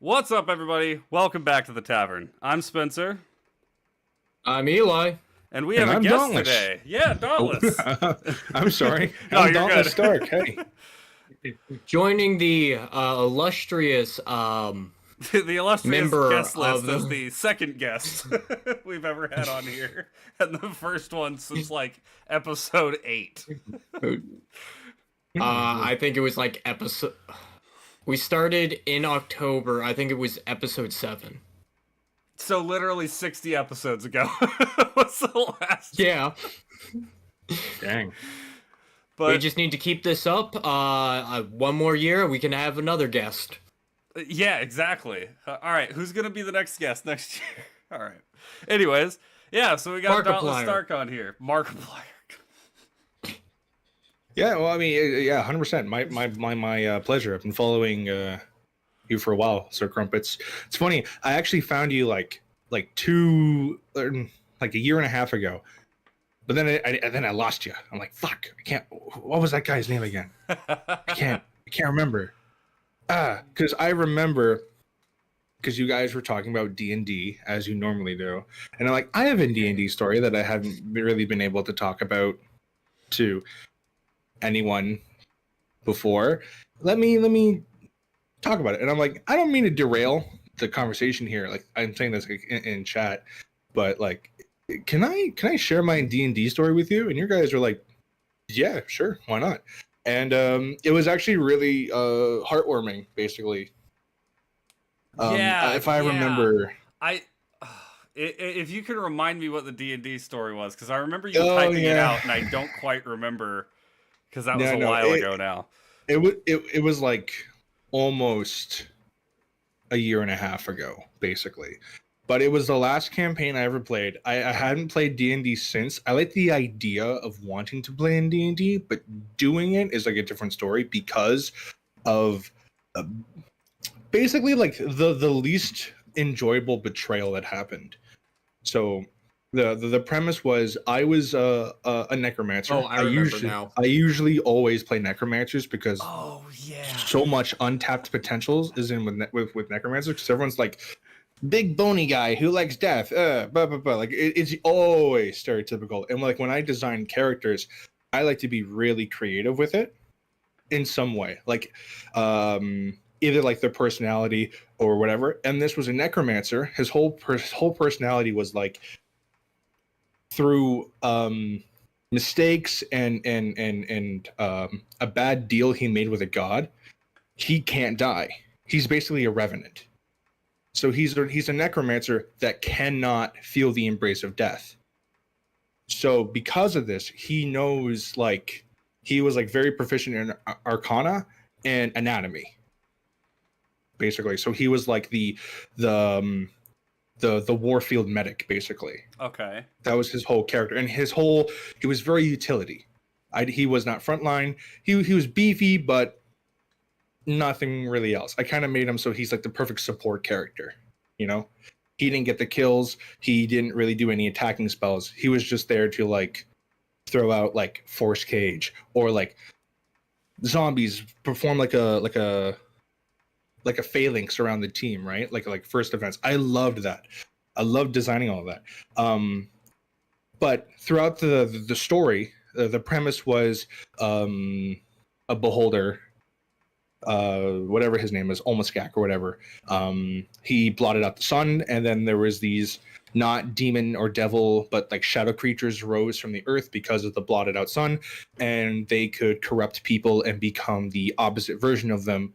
What's up, everybody? Welcome back to the tavern. I'm Spencer, I'm Eli. and we And have a I'm guest Dauntless. today. Yeah, Dauntless. I'm sorry. No, I'm you're Dauntless good. Stark. Hey. Joining the illustrious The illustrious Member guest list of is the- the second guest we've ever had on here, and the first one since like episode 8. I think it was like episode. We started in October. I think it was episode 7. So literally 60 episodes ago was the last. Yeah. Dang. But We just need to keep this up. One more year, we can have another guest. yeah, exactly. All right, who's gonna be the next guest next year? All right. Anyways, yeah. So we got Dauntless Markiplier. Stark on here. Markiplier. Yeah, well, I mean, yeah, 100%. My pleasure. I've been following you for a while, Sir Crumpets. It's funny. I actually found you like a year and a half ago, but then I lost you. I'm like, fuck. I can't. What was that guy's name again? I can't remember. Because I remember. Because you guys were talking about D&D as you normally do, and I'm like, I have a D&D story that I haven't really been able to talk about to anyone before. Let me talk about it. And I'm like, I don't mean to derail the conversation here. Like I'm saying this like, in chat, but like, can I share my D&D story with you? And you guys are like, yeah, sure, why not? And it was actually really heartwarming, basically. If I remember, If you could remind me what the D&D story was, because I remember you Oh, typing it yeah. out, and I don't quite remember because that was No, a no, while ago now. it was like almost a year and a half ago, basically. But it was the last campaign I ever played. I hadn't played D&D since. I like the idea of wanting to play in D&D, but doing it is like a different story because of basically like the least enjoyable betrayal that happened. So the premise was I was a necromancer. Oh, I remember now. I usually always play necromancers because Oh yeah. so much untapped potentials is in with necromancers, because everyone's like big bony guy who likes death, blah blah blah. Like it's always stereotypical. And like when I design characters, I like to be really creative with it in some way, like either like their personality or whatever. And this was a necromancer. His whole personality was like through mistakes and a bad deal he made with a god, he can't die. He's basically a revenant. So he's a necromancer that cannot feel the embrace of death. So because of this, he knows, like, he was like very proficient in arcana and anatomy, basically. So he was like the warfield medic, basically. Okay. That was his whole character, and he was very utility. He was not frontline. He was beefy, but nothing really else. I kind of made him so he's like the perfect support character. You know, he didn't get the kills. He didn't really do any attacking spells. He was just there to like throw out like force cage or like zombies, perform like a phalanx around the team, right? Like first defense. I loved that. I loved designing all of that. But throughout the story, the premise was a beholder, whatever his name is, Olmaskak or whatever. He blotted out the sun, and then there was these not demon or devil, but like shadow creatures rose from the earth because of the blotted out sun, and they could corrupt people and become the opposite version of them,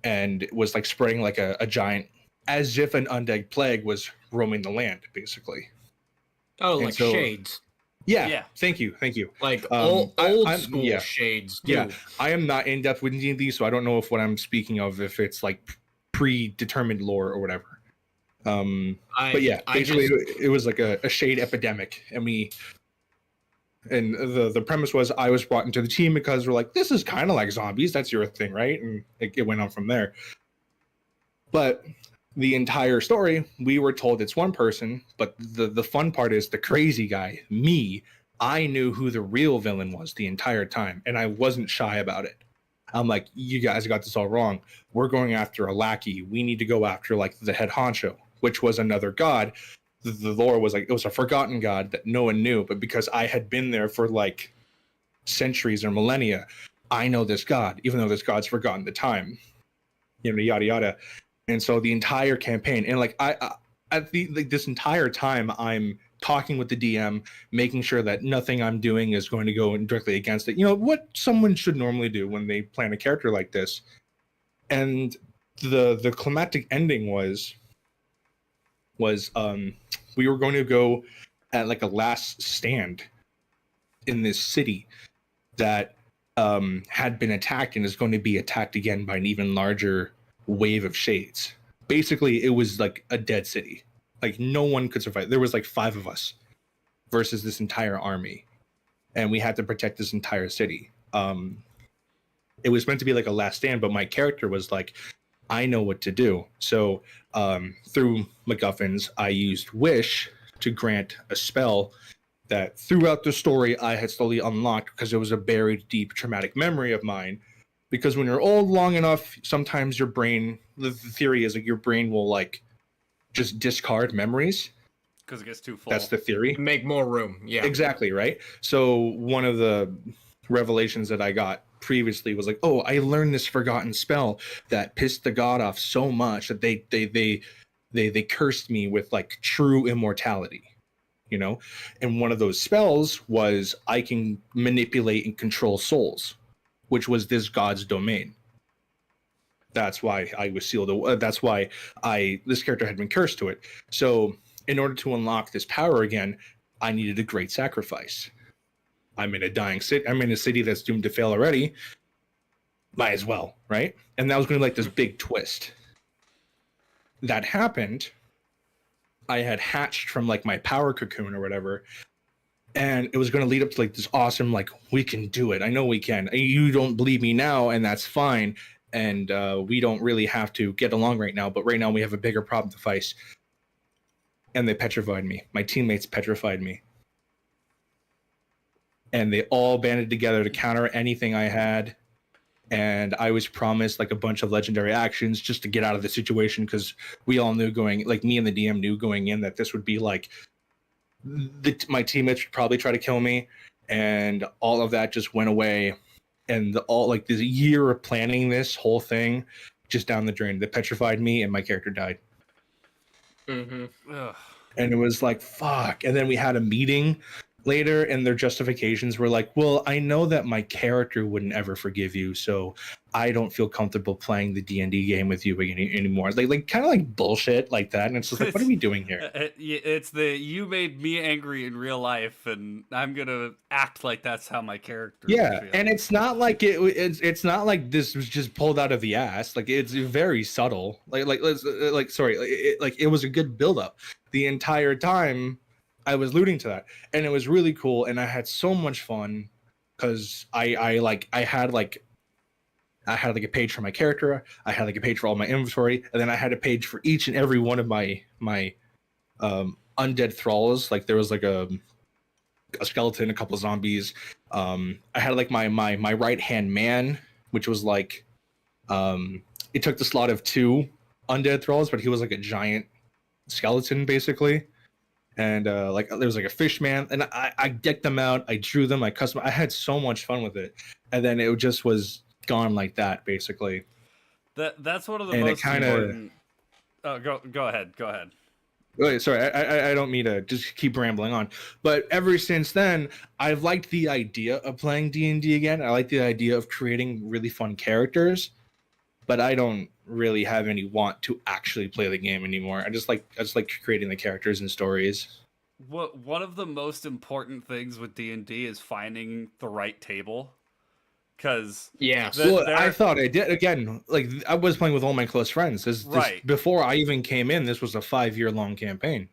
and it was like spreading like a giant, as if an undead plague was roaming the land, basically. Oh, And like so- Shades. Yeah. Thank you. Like Um, old I'm- school yeah. Shades, too. Yeah, I am not in depth with D&D, so I don't know if what I'm speaking of, if it's like predetermined lore or whatever. But yeah, basically it was like a shade epidemic, and the premise was I was brought into the team because we're like, this is kind of like zombies. That's your thing, right? And it went on from there. But the entire story, we were told it's one person, but the fun part is the crazy guy, me. I knew who the real villain was the entire time, and I wasn't shy about it. I'm like, you guys got this all wrong. We're going after a lackey. We need to go after like the head honcho, which was another god. The lore was like, it was a forgotten god that no one knew, but because I had been there for like centuries or millennia, I know this god, even though this god's forgotten the time, yada yada. And so the entire campaign, and like this entire time, I'm talking with the DM, making sure that nothing I'm doing is going to go directly against it. What someone should normally do when they plan a character like this. And the climactic ending was we were going to go at like a last stand in this city that had been attacked and is going to be attacked again by an even larger wave of shades. Basically, it was like a dead city. Like no one could survive. There was like 5 of us versus this entire army, and we had to protect this entire city. It was meant to be like a last stand, but my character was like, I know what to do. So through MacGuffins, I used Wish to grant a spell that throughout the story I had slowly unlocked because it was a buried deep traumatic memory of mine. Because when you're old long enough, sometimes your brain, the theory is like your brain will like just discard memories. Because it gets too full. That's the theory. Make more room. Yeah. Exactly, right? So one of the revelations that I got previously was like, oh, I learned this forgotten spell that pissed the god off so much that they cursed me with like true immortality. And one of those spells was I can manipulate and control souls, which was this god's domain. That's why I was sealed. That's why this character had been cursed to it. So in order to unlock this power again, I needed a great sacrifice. I'm in a dying city. I'm in a city that's doomed to fail already. Might as well, right? And that was going to be like this big twist. That happened. I had hatched from like my power cocoon or whatever, and it was going to lead up to like this awesome, like, we can do it. I know we can. You don't believe me now, and that's fine. And we don't really have to get along right now, but right now we have a bigger problem to face. And they petrified me. My teammates petrified me. And they all banded together to counter anything I had. And I was promised like a bunch of legendary actions just to get out of the situation, because we all knew me and the DM knew going in that this would be like, my teammates would probably try to kill me, and all of that just went away. And this year of planning this whole thing just down the drain. They petrified me, and my character died. Mm-hmm. And it was like, fuck. And then we had a meeting later, and their justifications were like, well, I know that my character wouldn't ever forgive you, so I don't feel comfortable playing the D&D game with you anymore. Like kind of like bullshit like that. And it's just like, what are we doing here? It's you made me angry in real life, and I'm gonna act like that's how my character feel. And it's not like it's not like this was just pulled out of the ass. Like, it's very subtle. It was a good buildup the entire time. I was alluding to that, and it was really cool, and I had so much fun because I had a page for my character, I had like a page for all my inventory, and then I had a page for each and every one of my undead thralls. Like there was like a skeleton, a couple zombies. I had like my right hand man, which was like it took the slot of 2 undead thralls, but he was like a giant skeleton basically. And there was like a fish man, and I decked them out. I drew them. I had so much fun with it, and then it just was gone like that, basically. That's one of the and most important. Oh, go ahead. Wait, sorry, I don't mean to just keep rambling on, but ever since then, I've liked the idea of playing D&D again. I like the idea of creating really fun characters, but I don't really have any want to actually play the game anymore. I just like creating the characters and stories. One of the most important things with D&D is finding the right table. Because I thought I did. Again, like I was playing with all my close friends. Right. Before I even came in, this was a 5-year-long campaign.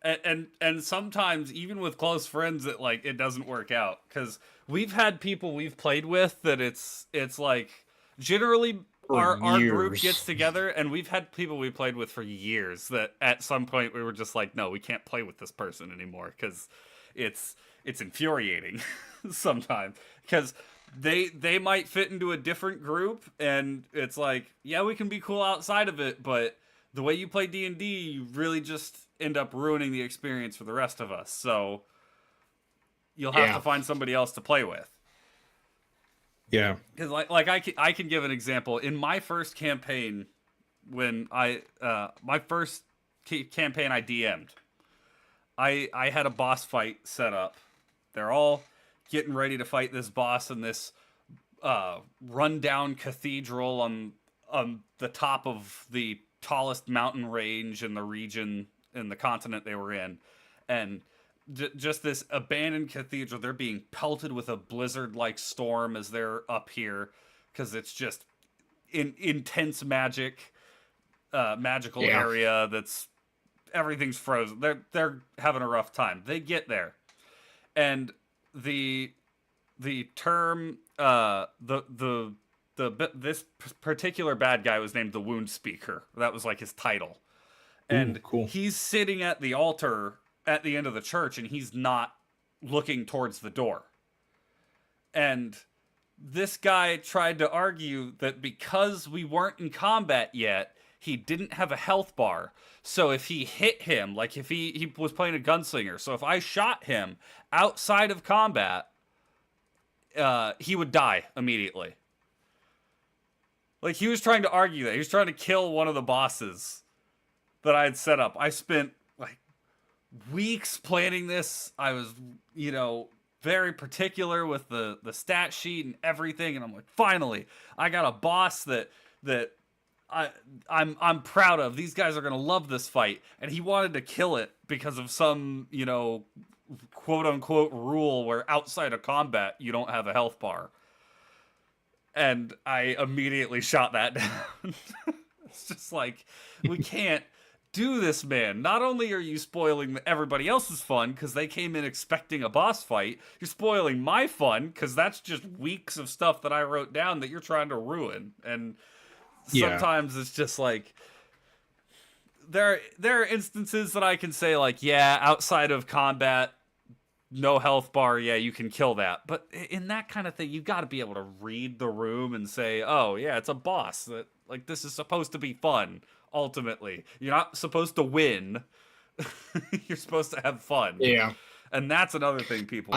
And sometimes even with close friends, it doesn't work out, because we've had people we've played with that it's like generally our group gets together, and we've had people we played with for years that at some point we were just like, no, we can't play with this person anymore, because it's infuriating sometimes, because they might fit into a different group, and it's like, yeah, we can be cool outside of it, but the way you play D&D, you really just end up ruining the experience for the rest of us. So you'll have to find somebody else to play with. Yeah. Because I can give an example. In my first campaign, when my first campaign I DM'd, I had a boss fight set up. They're all getting ready to fight this boss in this rundown cathedral on the top of the tallest mountain range in the region, in the continent they were in. And just this abandoned cathedral, they're being pelted with a blizzard-like storm as they're up here, because it's just intense magical area that's everything's frozen. They're having a rough time. They get there, and the term this particular bad guy was named the Wound Speaker. That was like his title, and cool. He's sitting at the altar at the end of the church, and he's not looking towards the door. And this guy tried to argue that because we weren't in combat yet, he didn't have a health bar. So if he hit him, like if he was playing a gunslinger, so if I shot him outside of combat, he would die immediately. Like, he was trying to argue that. He was trying to kill one of the bosses that I had set up. I spent like weeks planning this. I was, very particular with the stat sheet and everything, and I'm like, finally, I got a boss that I'm proud of. These guys are gonna love this fight. And he wanted to kill it because of some, quote unquote rule where outside of combat you don't have a health bar. And I immediately shot that down. It's just like, we can't do this, man. Not only are you spoiling everybody else's fun because they came in expecting a boss fight, you're spoiling my fun because that's just weeks of stuff that I wrote down that you're trying to ruin. And sometimes it's just like, there are instances that I can say, like, yeah, outside of combat, no health bar, yeah, you can kill that. But in that kind of thing, you've got to be able to read the room and say, oh, yeah, it's a boss. That, like, this is supposed to be fun, ultimately. You're not supposed to win. You're supposed to have fun. Yeah. And that's another thing people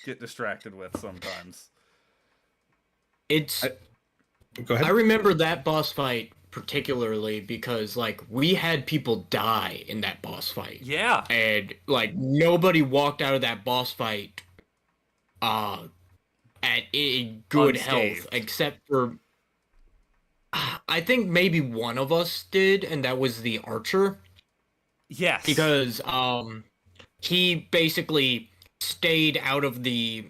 get distracted with sometimes. Go ahead. I remember that boss fight particularly because, like, we had people die in that boss fight. Yeah. And, like, nobody walked out of that boss fight at a good health, except for, I think maybe one of us did, and that was the archer. Yes. Because he basically stayed out of the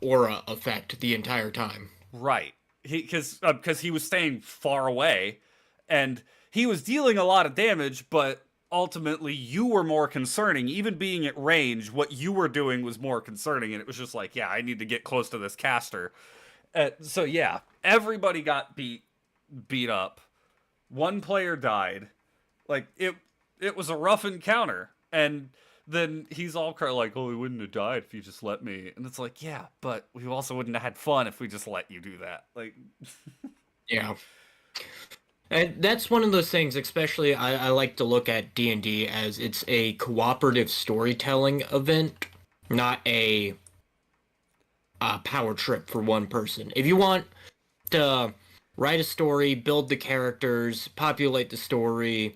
aura effect the entire time. Right. Because he was staying far away, and he was dealing a lot of damage, but ultimately you were more concerning. Even being at range, what you were doing was more concerning, and it was just like, yeah, I need to get close to this caster. So yeah, everybody got beat up. One player died. Like, it was a rough encounter, and then he's all like, oh, we wouldn't have died if you just let me. And it's like, yeah, but we also wouldn't have had fun if we just let you do that. Like, yeah. And that's one of those things, especially I like to look at D&D as it's a cooperative storytelling event, not a power trip for one person. If you want to write a story, build the characters, populate the story,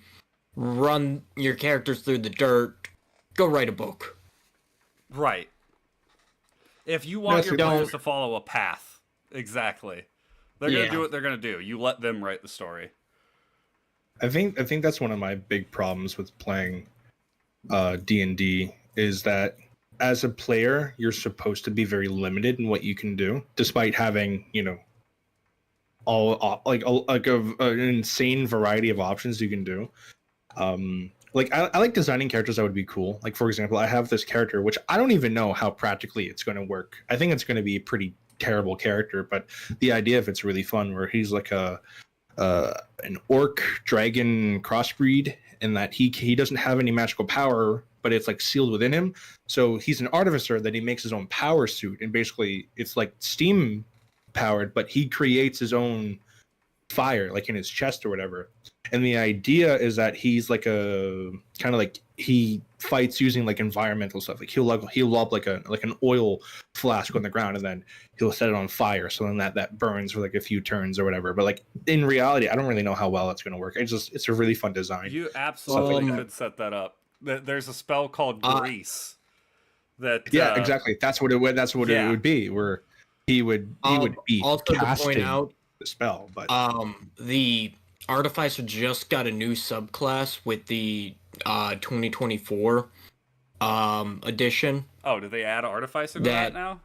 run your characters through the dirt, go write a book. Right. If you want your players to follow a path, exactly. They're going to do what they're going to do. You let them write the story. I think that's one of my big problems with playing D&D is that as a player, you're supposed to be very limited in what you can do, despite having, an insane variety of options you can do. I like designing characters that would be cool. Like, for example, I have this character, which I don't even know how practically it's going to work. I think it's going to be a pretty terrible character, but the idea of it's really fun, where he's like an orc dragon crossbreed, in that he doesn't have any magical power, but it's like sealed within him. So he's an artificer that he makes his own power suit, and basically it's like steam powered, but he creates his own fire, like in his chest or whatever. And the idea is that he's like a kind of like he fights using like environmental stuff. Like he'll lob like an oil flask on the ground and then he'll set it on fire. So then that burns for like a few turns or whatever. But like in reality, I don't really know how well that's going to work. It's a really fun design. You absolutely could set that up. There's a spell called Grease. Exactly. That's what it would be. Where he would be also to point out the spell, but the Artificer just got a new subclass with the 2024 edition. Oh, did they add Artificer to that now?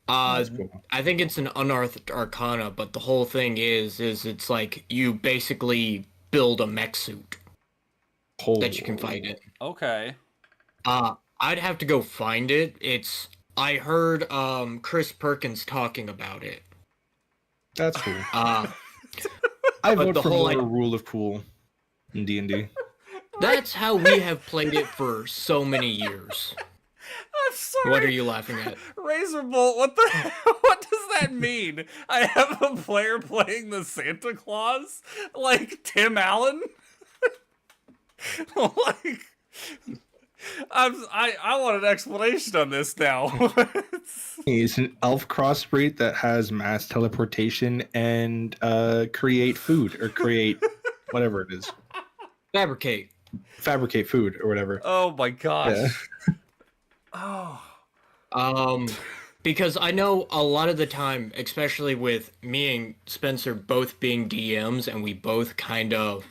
Cool. I think it's an unearthed arcana, but the whole thing is it's like you basically build a mech suit that you can fight in. Okay. I'd have to go find it. I heard Chris Perkins talking about it. That's cool. I vote for whole, more rule of cool in D&D. That's how we have played it for so many years. I'm sorry. What are you laughing at? Razorbolt, what does that mean? I have a player playing the Santa Claus? Like Tim Allen? Like... I want an explanation on this now. He's an elf crossbreed that has mass teleportation and create food or create whatever it is. Fabricate Food or whatever. Oh my gosh. Yeah. Oh. Because I know a lot of the time, especially with me and Spencer both being DMs, and we both kind of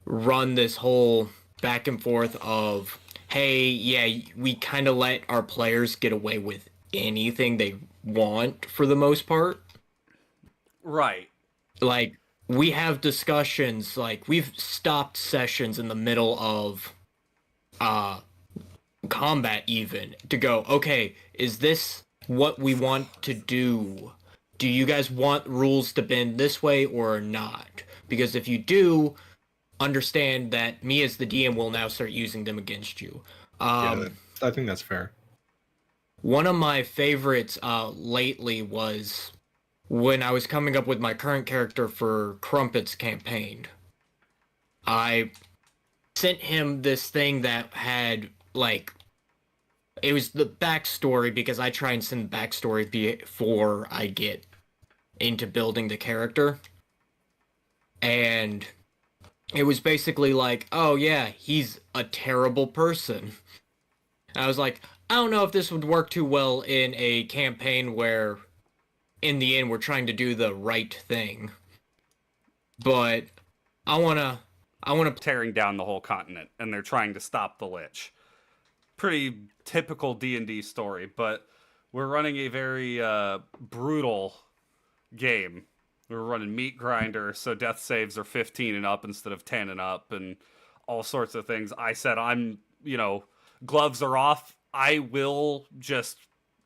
run this whole back and forth of, hey, yeah, we kind of let our players get away with anything they want for the most part. Right. Like, we have discussions, like, we've stopped sessions in the middle of combat even to go, okay, is this what we want to do? Do you guys want rules to bend this way or not? Because if you do, understand that me as the DM will now start using them against you. I think that's fair. One of my favorites lately was when I was coming up with my current character for Crumpet's campaign. I sent him this thing that had, like, it was the backstory, because I try and send backstory before I get into building the character. And it was basically like, oh yeah, he's a terrible person. And I was like, I don't know if this would work too well in a campaign where, in the end, we're trying to do the right thing. But I wanna tearing down the whole continent, and they're trying to stop the Lich. Pretty typical D&D story, but we're running a very brutal game. We're running meat grinder, so death saves are 15 and up instead of 10 and up, and all sorts of things. I said, gloves are off. I will just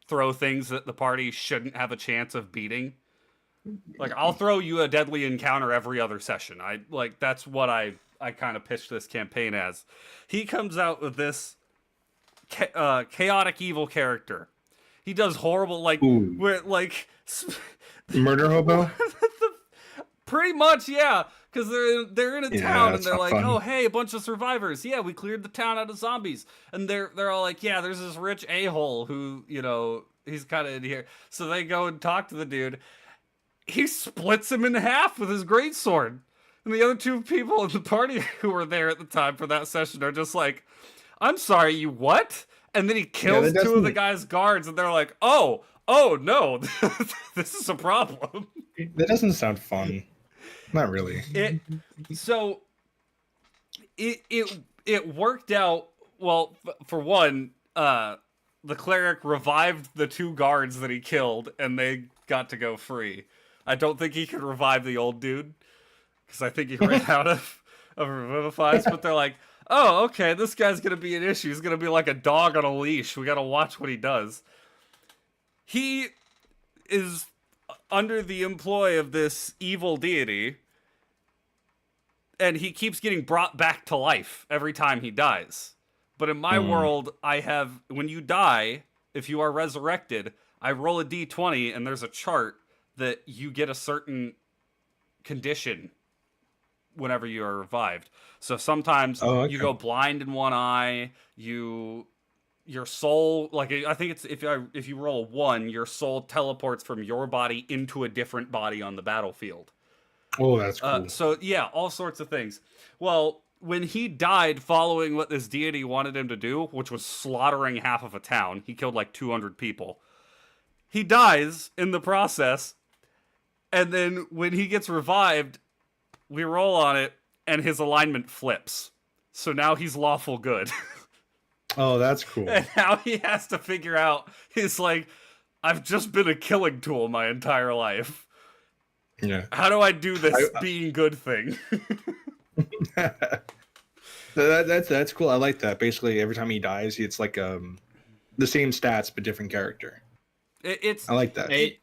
throw things that the party shouldn't have a chance of beating. Like, I'll throw you a deadly encounter every other session. That's what I kind of pitched this campaign as. He comes out with this chaotic evil character. He does horrible, murder hobo. Pretty much, yeah. Because they're in a town and they're like, fun. oh hey, a bunch of survivors. Yeah, we cleared the town out of zombies. And they're all like, yeah, there's this rich a-hole who, he's kind of in here. So they go and talk to the dude. He splits him in half with his greatsword. And the other two people in the party who were there at the time for that session are just like, I'm sorry, you what? And then he kills two of the guy's guards, and they're like, oh no, this is a problem. That doesn't sound fun. Not really. It worked out well. For one, the cleric revived the two guards that he killed, and they got to go free. I don't think he could revive the old dude, because I think he ran out of revivifies. But they're like, oh, okay, this guy's gonna be an issue. He's gonna be like a dog on a leash. We gotta watch what he does. He is under the employ of this evil deity, and he keeps getting brought back to life every time he dies. But in my world, when you die, if you are resurrected, I roll a d20 and there's a chart that you get a certain condition whenever you are revived. So sometimes you go blind in one eye, your soul, like I think it's if you roll a 1, your soul teleports from your body into a different body on the battlefield. Oh, that's cool. So yeah, all sorts of things. Well, when he died following what this deity wanted him to do, which was slaughtering half of a town, he killed like 200 people. He dies in the process, and then when he gets revived, we roll on it, and his alignment flips. So now he's lawful good. Oh, that's cool. And now he has to figure out, he's like, I've just been a killing tool my entire life. Yeah. How do I do this being good thing? That's cool. I like that. Basically, every time he dies, it's like the same stats but different character. I like that. It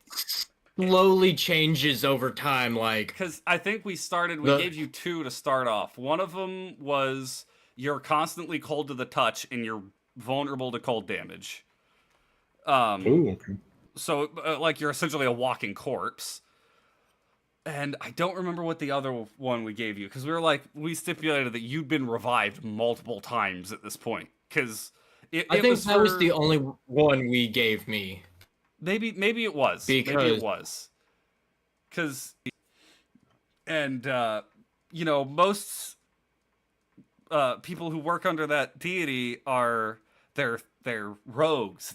slowly changes over time, like because I think we gave you 2 to start off. One of them was you're constantly cold to the touch and you're vulnerable to cold damage. Ooh, okay. So like you're essentially a walking corpse. And I don't remember what the other one we gave you, because we stipulated that you'd been revived multiple times at this point. Because I think that was the only one we gave me. Maybe it was. Maybe it was. Because, and most people who work under that deity they're rogues.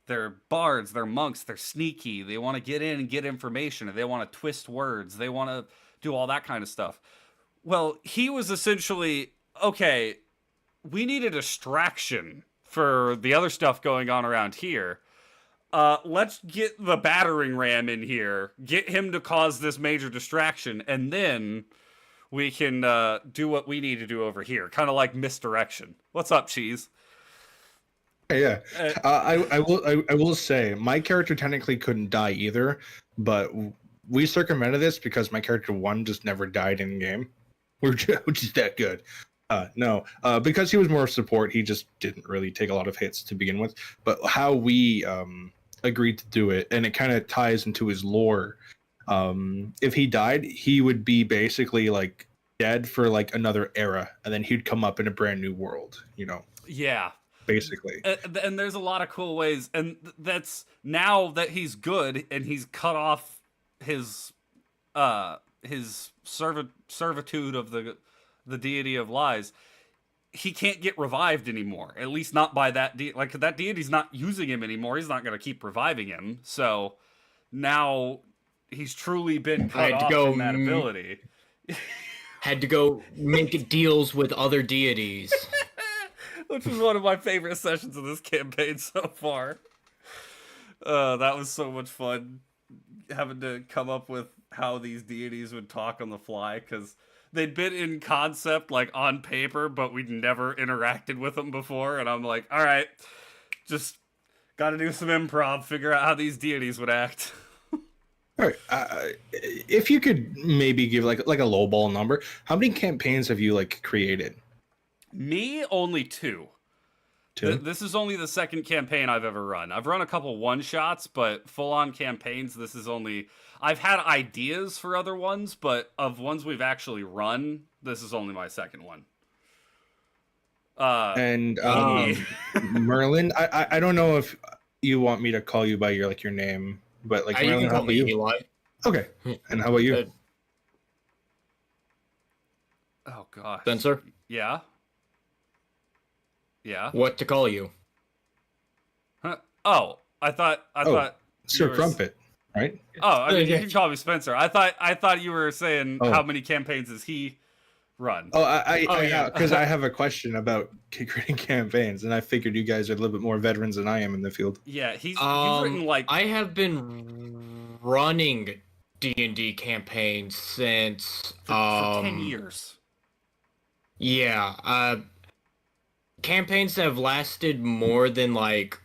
They're bards, they're monks, they're sneaky. They want to get in and get information, and they want to twist words. They want to do all that kind of stuff. Well, he was essentially, okay, we need a distraction for the other stuff going on around here. Let's get the battering ram in here, get him to cause this major distraction, and then we can do what we need to do over here. Kind of like misdirection. What's up, Cheese? Yeah, I will say my character technically couldn't die either, but we circumvented this because my character 1 just never died in game, which is that good. No, because he was more support, he just didn't really take a lot of hits to begin with. But how we agreed to do it, and it kind of ties into his lore. If he died, he would be basically like dead for like another era, and then he'd come up in a brand new world. Yeah. Basically, and there's a lot of cool ways, and that's now that he's good and he's cut off his servitude of the deity of lies. He can't get revived anymore, at least not by that deity. Like, that deity's not using him anymore. He's not going to keep reviving him. So now he's truly been cut off from that ability. Had to go make deals with other deities. Which was one of my favorite sessions of this campaign so far. That was so much fun, having to come up with how these deities would talk on the fly, because they'd been in concept, like, on paper, but we'd never interacted with them before, and I'm like, all right, just gotta do some improv, figure out how these deities would act. All right, if you could maybe give like a lowball number, how many campaigns have you like created? Me, only 2. This is only the second campaign I've ever run. I've run a couple one-shots, but full-on campaigns, this is only... I've had ideas for other ones, but of ones we've actually run, this is only my second one. Merlin, I don't know if you want me to call you by your name, but like Merlin, how about you? Eli. Okay, and how about you? Oh gosh, Spencer. Yeah. Yeah. What to call you? Huh? Oh, I thought Sir Crumpet, right? Oh, I mean, you can call me Spencer. I thought you were saying how many campaigns has he run? Oh, because I have a question about creating campaigns, and I figured you guys are a little bit more veterans than I am in the field. Yeah, you've written like... I have been running D&D campaigns since for 10 years. Yeah, campaigns that have lasted more than like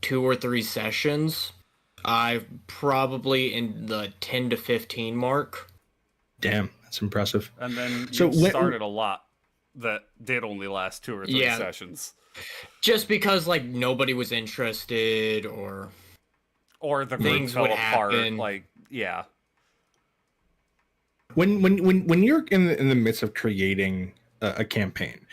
2 or 3 sessions, I've probably in the 10 to 15 mark. Damn, that's impressive. And then you started a lot that did only last 2 or 3 sessions. Just because like nobody was interested, or or the group Things fell would apart. happen. Like, yeah. When you're in the midst of creating a campaign,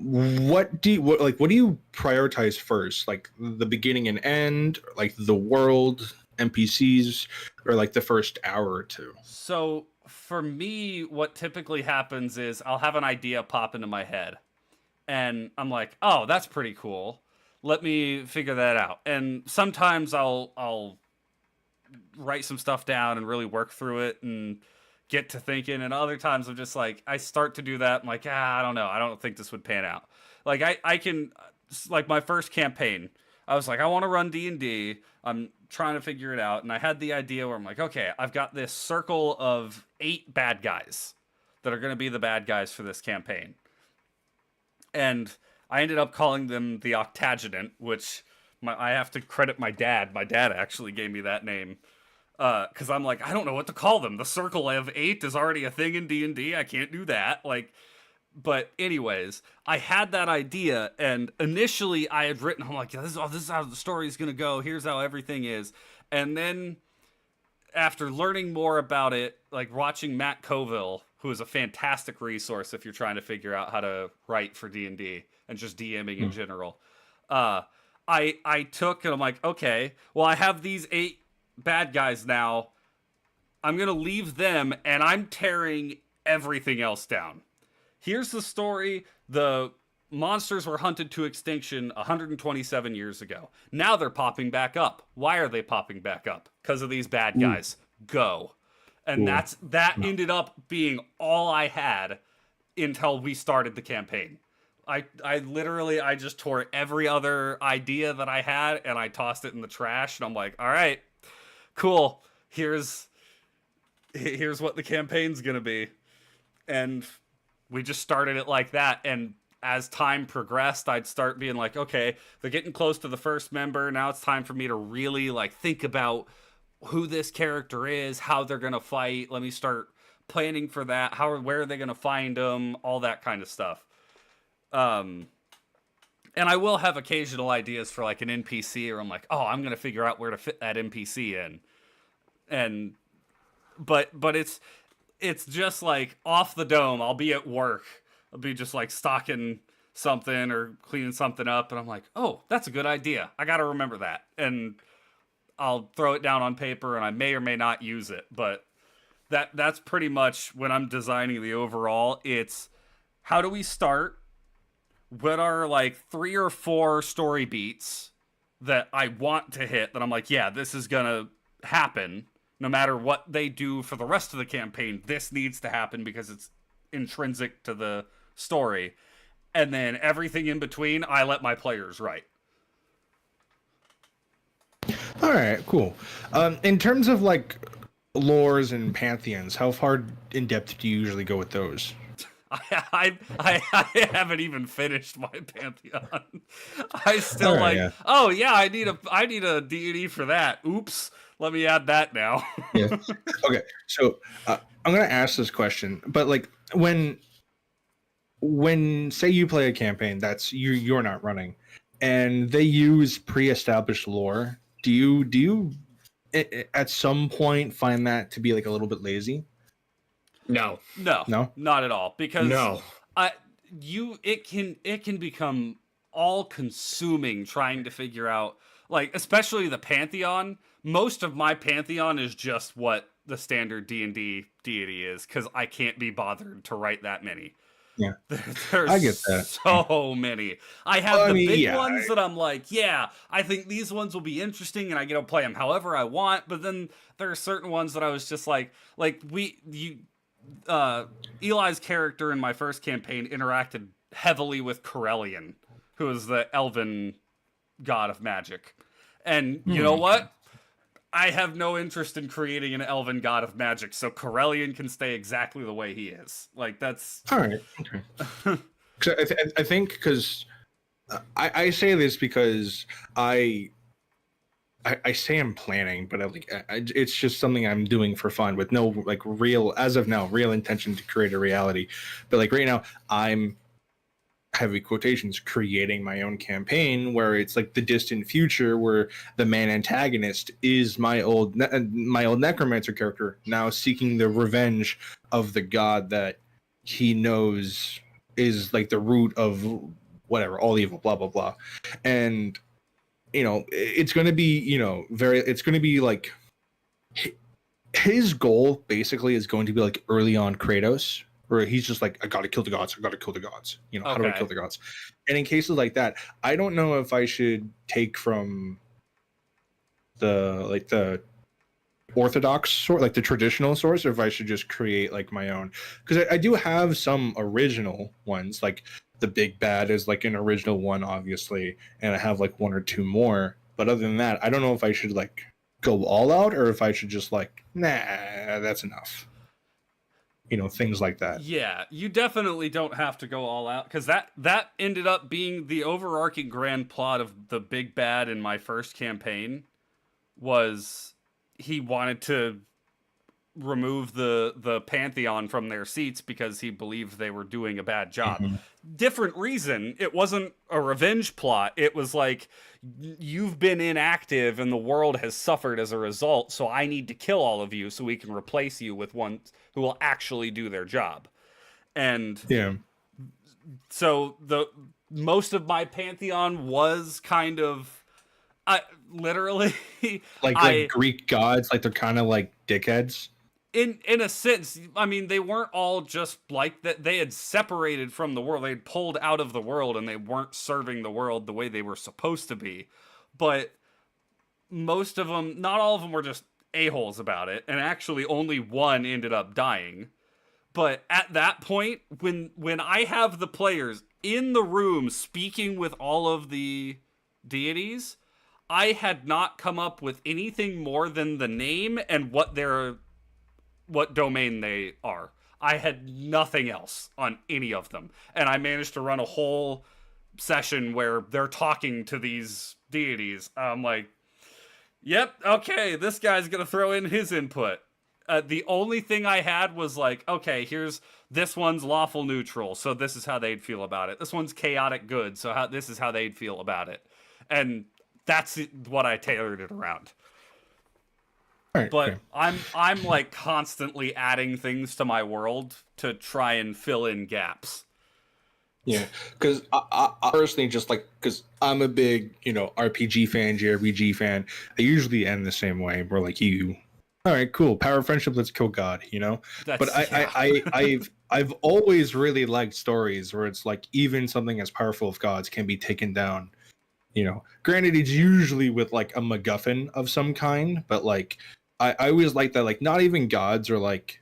what do you prioritize first? Like the beginning and end, like the world, NPCs, or like the first hour or two? So for me, what typically happens is I'll have an idea pop into my head, and I'm like, oh, that's pretty cool. Let me figure that out. And sometimes I'll write some stuff down and really work through it and get to thinking. And other times I'm just like, I start to do that. I'm like, I don't know. I don't think this would pan out. Like I can, like my first campaign, I was like, I want to run D&D. I'm trying to figure it out. And I had the idea where I'm like, okay, I've got this circle of 8 bad guys that are going to be the bad guys for this campaign. And I ended up calling them the Octagonant, which I have to credit my dad. My dad actually gave me that name because I'm like, I don't know what to call them. The circle of 8 is already a thing in D&D. I can't do that. Like, but anyways, I had that idea, and initially I had written, I'm like, this is how the story is gonna go. Here's how everything is, and then after learning more about it, like watching Matt Colville, who is a fantastic resource if you're trying to figure out how to write for D&D and just DMing in general. I took and I'm like, okay, well I have these 8 bad guys now. I'm gonna leave them and I'm tearing everything else down. Here's the story. The monsters were hunted to extinction 127 years ago. Now they're popping back up. Why are they popping back up? Because of these bad guys. Go. And that ended up being all I had until we started the campaign. I literally just tore every other idea that I had and I tossed it in the trash, and I'm like, all right, cool. Here's what the campaign's gonna be. And we just started it like that, and as time progressed, I'd start being like, okay, they're getting close to the first member. Now it's time for me to really like think about who this character is, how they're gonna fight. Let me start planning for that. Where are they gonna find them? All that kind of stuff. And I will have occasional ideas for like an NPC, or I'm like, oh, I'm gonna figure out where to fit that NPC in. But it's just like off the dome. I'll be at work. I'll be just like stocking something or cleaning something up, and I'm like, oh, that's a good idea. I got to remember that. And I'll throw it down on paper, and I may or may not use it. But that's pretty much when I'm designing the overall. It's how do we start? What are like 3 or 4 story beats that I want to hit that I'm like, yeah, this is going to happen. No matter what they do for the rest of the campaign, this needs to happen because it's intrinsic to the story. And then everything in between, I let my players write. All right, cool. In terms of like lores and pantheons, how far in depth do you usually go with those? I haven't even finished my pantheon. I still oh yeah, I need a deity for that. Oops, let me add that now. Yeah. Okay, so I'm gonna ask this question, but like when say you play a campaign that's you're not running, and they use pre-established lore, do you at some point find that to be like a little bit lazy? No, not at all. Because no, it can become all consuming trying to figure out, like, especially the pantheon. Most of my pantheon is just what the standard D&D deity is, because I can't be bothered to write that many. Yeah, There's I get that. So many. I have the big ones that I'm like, yeah, I think these ones will be interesting, and I get to play them however I want. But then there are certain ones that I was just like Eli's character in my first campaign interacted heavily with Corellian, who is the elven god of magic. And you know what? I have no interest in creating an elven god of magic, so Corellian can stay exactly the way he is. Like, that's... All right. Okay. I think because I say this because I say I'm planning, but it's just something I'm doing for fun with no like real, as of now, real intention to create a reality. But like right now, I'm heavy quotations, creating my own campaign where it's like the distant future where the main antagonist is my old necromancer character now seeking the revenge of the god that he knows is like the root of whatever, all evil, blah blah blah. And it's going to be, it's going to be like his goal basically is going to be like early on Kratos, where he's just like, I gotta kill the gods, how do I kill the gods? And in cases like that, I don't know if I should take from the orthodox sort, like the traditional source, or if I should just create like my own, because I do have some original ones, like the big bad is like an original one, obviously, and I have like one or two more, but other than that, I don't know if I should like go all out or if I should just like, nah, that's enough. Things like that. Yeah, you definitely don't have to go all out, because that ended up being the overarching grand plot of the big bad in my first campaign. Was he wanted to remove the pantheon from their seats because he believed they were doing a bad job. Mm-hmm. Different reason. It wasn't a revenge plot. It was like, you've been inactive and the world has suffered as a result, so I need to kill all of you so we can replace you with one who will actually do their job. And yeah, so the most of my pantheon was kind of, I literally like Greek gods, like they're kind of like dickheads. In a sense, I mean, they weren't all just like that. They had separated from the world. They had pulled out of the world, and they weren't serving the world the way they were supposed to be. But most of them, not all of them, were just a-holes about it. And actually, only one ended up dying. But at that point, when I have the players in the room speaking with all of the deities, I had not come up with anything more than the name and what domain they are. I had nothing else on any of them. And I managed to run a whole session where they're talking to these deities. I'm like, yep, okay, this guy's gonna throw in his input. The only thing I had was like, okay, here's this one's lawful neutral, so this is how they'd feel about it. This one's chaotic good, so this is how they'd feel about it. And that's what I tailored it around. Right, but okay. I'm like constantly adding things to my world to try and fill in gaps. Yeah, because I personally just like, because I'm a big RPG fan, JRPG fan. I usually end the same way. We're like, all right, cool, power of friendship, let's kill God. But I've always really liked stories where it's like even something as powerful as gods can be taken down. Granted, it's usually with like a MacGuffin of some kind, but like I always like that, like not even gods are like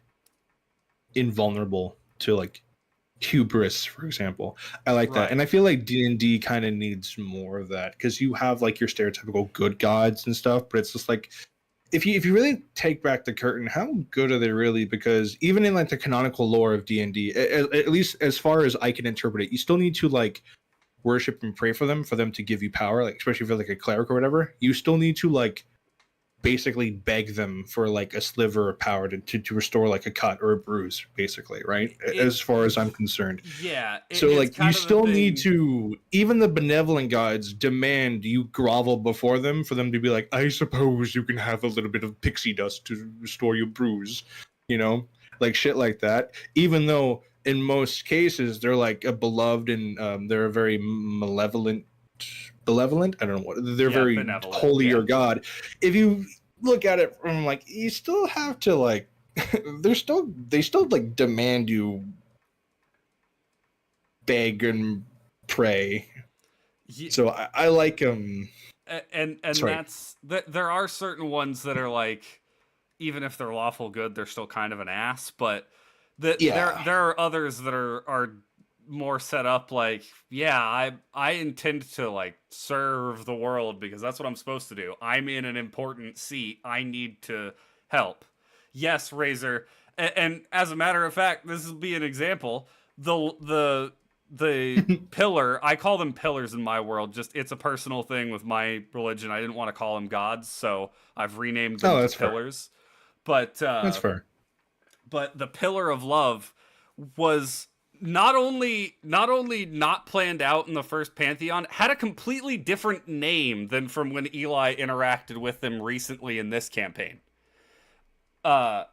invulnerable to like hubris, for example. I like that, and I feel like D&D kind of needs more of that, because you have like your stereotypical good gods and stuff, but it's just like, if you really take back the curtain, how good are they really? Because even in like the canonical lore of D&D, at least as far as I can interpret it, you still need to like worship and pray for them to give you power, like especially if you're like a cleric or whatever. You still need to like basically beg them for like a sliver of power to restore like a cut or a bruise, basically, right? As far as I'm concerned. Yeah. So like you still need to, even the benevolent gods demand you grovel before them for them to be like, I suppose you can have a little bit of pixie dust to restore your bruise, like shit like that. Even though in most cases they're like a beloved and they're a very malevolent, I don't know what, they're very holier god. If you look at it from like, you still have to like they still like demand you beg and pray. So I like them. And that's there are certain ones that are like, even if they're lawful good, they're still kind of an ass. But there are others that are more set up like, yeah, I intend to like serve the world because that's what I'm supposed to do. I'm in an important seat. I need to help. Yes, Razor. And as a matter of fact, this will be an example. The pillar, I call them pillars in my world. Just, it's a personal thing with my religion. I didn't want to call them gods, so I've renamed them to pillars. But that's fair. But the pillar of love was not only not planned out in the first Pantheon, had a completely different name than from when Eli interacted with them recently in this campaign. I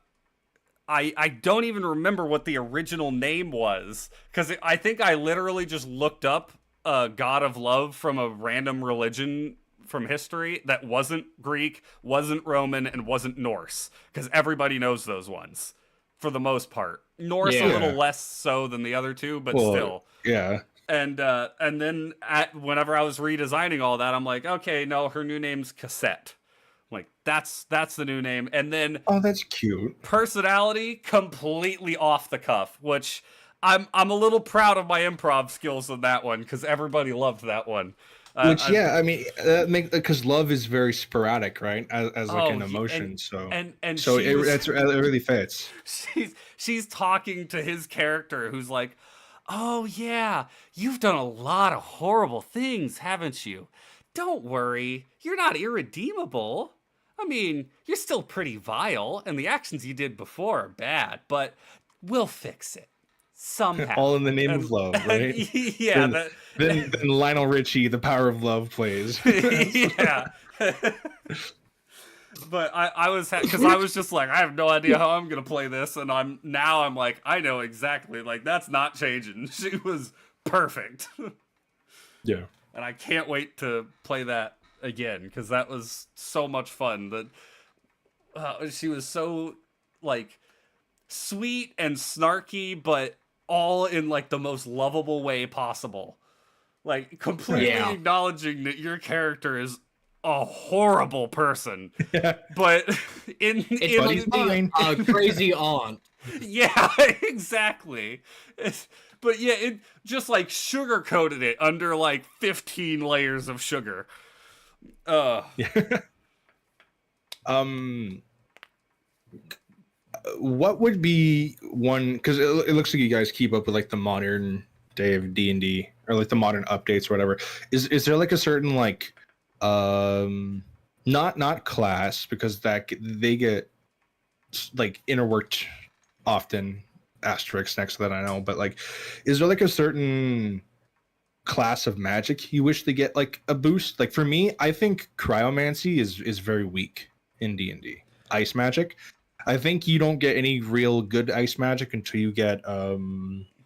don't even remember what the original name was, because I think I literally just looked up a god of love from a random religion from history that wasn't Greek, wasn't Roman, and wasn't Norse, because everybody knows those ones for the most part. Norse a little less so than the other two, but still. Yeah. And then whenever I was redesigning all that, I'm like, okay, no, her new name's Cassette. I'm like, that's the new name. And then that's cute. Personality completely off the cuff, which I'm a little proud of my improv skills on that one, because everybody loved that one. Because love is very sporadic, right? As like an emotion, and so it really fits. She's talking to his character, who's like, "Oh yeah, you've done a lot of horrible things, haven't you? Don't worry, you're not irredeemable. I mean, you're still pretty vile, and the actions you did before are bad, but we'll fix it. Somehow." All in the name of love, right? Yeah. Then Lionel Richie, The Power of Love, plays. Yeah. But I was, because I was just like, I have no idea how I'm gonna play this, and I'm like, I know exactly. Like, that's not changing. She was perfect. Yeah. And I can't wait to play that again, because that was so much fun. That she was so like sweet and snarky, but all in like the most lovable way possible. Like, completely acknowledging that your character is a horrible person, but in crazy aunt. Yeah, exactly. But yeah, it just like sugar-coated it under like 15 layers of sugar. What would be one, because it looks like you guys keep up with like the modern day of D&D, or like the modern updates or whatever. Is there like a certain like not class, because that they get like interworked often, asterisks next to that, I know, but like, is there like a certain class of magic you wish to get like a boost? Like for me, I think cryomancy is very weak in D&D. Ice magic, I think you don't get any real good ice magic until you get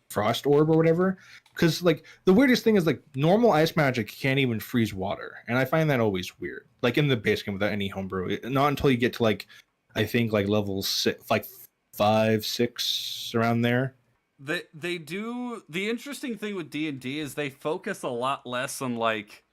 frost orb or whatever, because like the weirdest thing is like normal ice magic can't even freeze water, and I find that always weird, like in the base game without any homebrew. Not until you get to like, I think like level 6, like 5, 6, around there. They do. The interesting thing with D&D is they focus a lot less on like,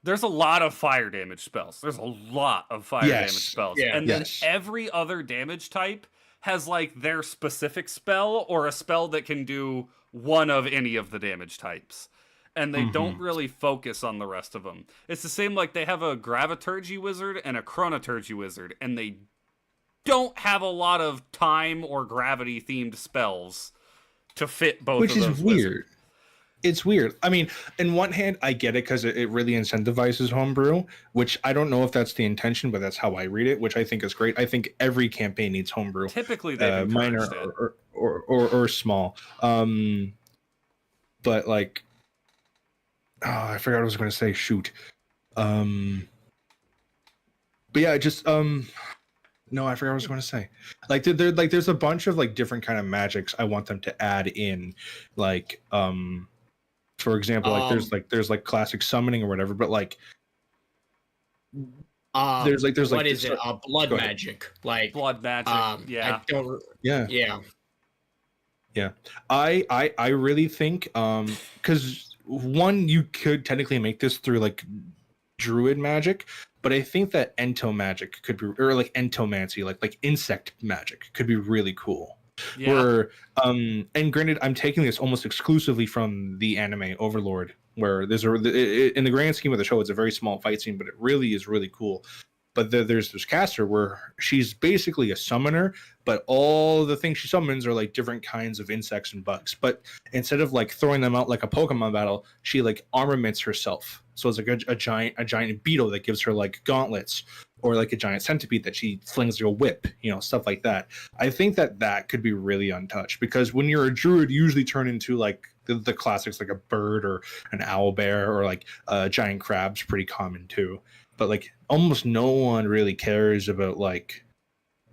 there's a lot of fire damage spells. There's a lot of fire damage spells. Yeah. And then every other damage type has like their specific spell, or a spell that can do one of any of the damage types. And they don't really focus on the rest of them. It's the same, like they have a graviturgy wizard and a chronoturgy wizard, and they don't have a lot of time or gravity themed spells to fit both of those. Which is weird. Wizards. It's weird. I mean, in one hand, I get it, because it really incentivizes homebrew, which I don't know if that's the intention, but that's how I read it, which I think is great. I think every campaign needs homebrew. Typically, they've minor or small. But like, I forgot what I was going to say. Shoot. But yeah, just no, I forgot what I was going to say. Like, there's a bunch of like different kind of magics I want them to add in, like for example, like there's like classic summoning or whatever, but like there's like what is it? Blood magic, like blood magic. I don't. Yeah. I really think because one, you could technically make this through like druid magic, but I think that ento magic could be, or like entomancy, like insect magic could be really cool. Yeah. Where and granted, I'm taking this almost exclusively from the anime Overlord, where there's in the grand scheme of the show, it's a very small fight scene, but it really is really cool. But there's this caster where she's basically a summoner, but all the things she summons are like different kinds of insects and bugs. But instead of like throwing them out like a Pokemon battle, she like armaments herself So it's like a giant beetle that gives her like gauntlets, or like a giant centipede that she flings her whip, stuff like that. I think that could be really untouched, because when you're a druid, you usually turn into like the classics, like a bird or an owl bear, or like giant crab's pretty common too. But like almost no one really cares about like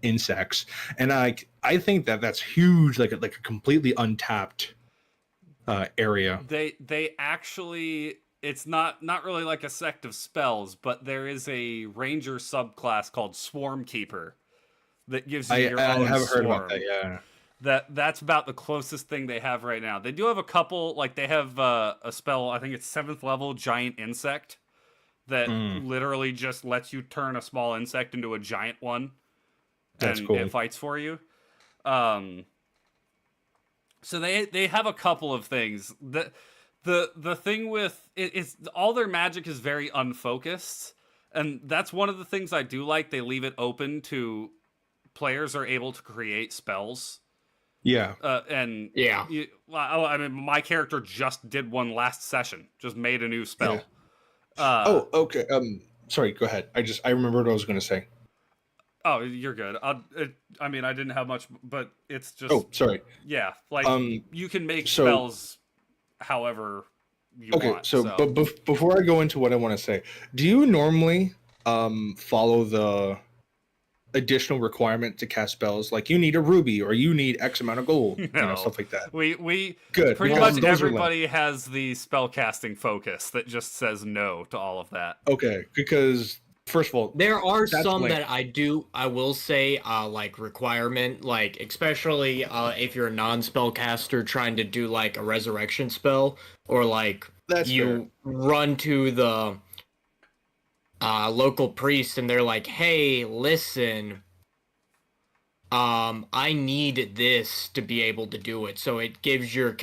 insects, and I think that's huge, like a completely untapped area. They actually, it's not really like a sect of spells, but there is a ranger subclass called Swarm Keeper that gives you your I own have heard swarm. about that. Yeah. That's about the closest thing they have right now. They do have a couple, like they have a spell, I think it's 7th level, Giant Insect, that literally just lets you turn a small insect into a giant one. That's and cool. It fights for you. So they have a couple of things. The thing with it is all their magic is very unfocused, and that's one of the things I do like. They leave it open to players are able to create spells. Yeah. And Yeah. I mean, my character just did one last session. Just made a new spell. Yeah. Okay. Sorry. Go ahead. I remembered what I was going to say. Oh, you're good. I mean, I didn't have much, but it's just. Oh, sorry. Yeah, like you can make so, spells however you want. Okay, so but before I go into what I want to say, do you normally follow the additional requirement to cast spells? Like you need a ruby, or you need X amount of gold, No. stuff like that. We good. Pretty much everybody has the spellcasting focus that just says no to all of that. Okay, because first of all, there are some that I will say like requirement, like especially if you're a non-spellcaster trying to do like a resurrection spell, or like you run to the local priest and they're like, hey, listen, I need this to be able to do it. So it gives your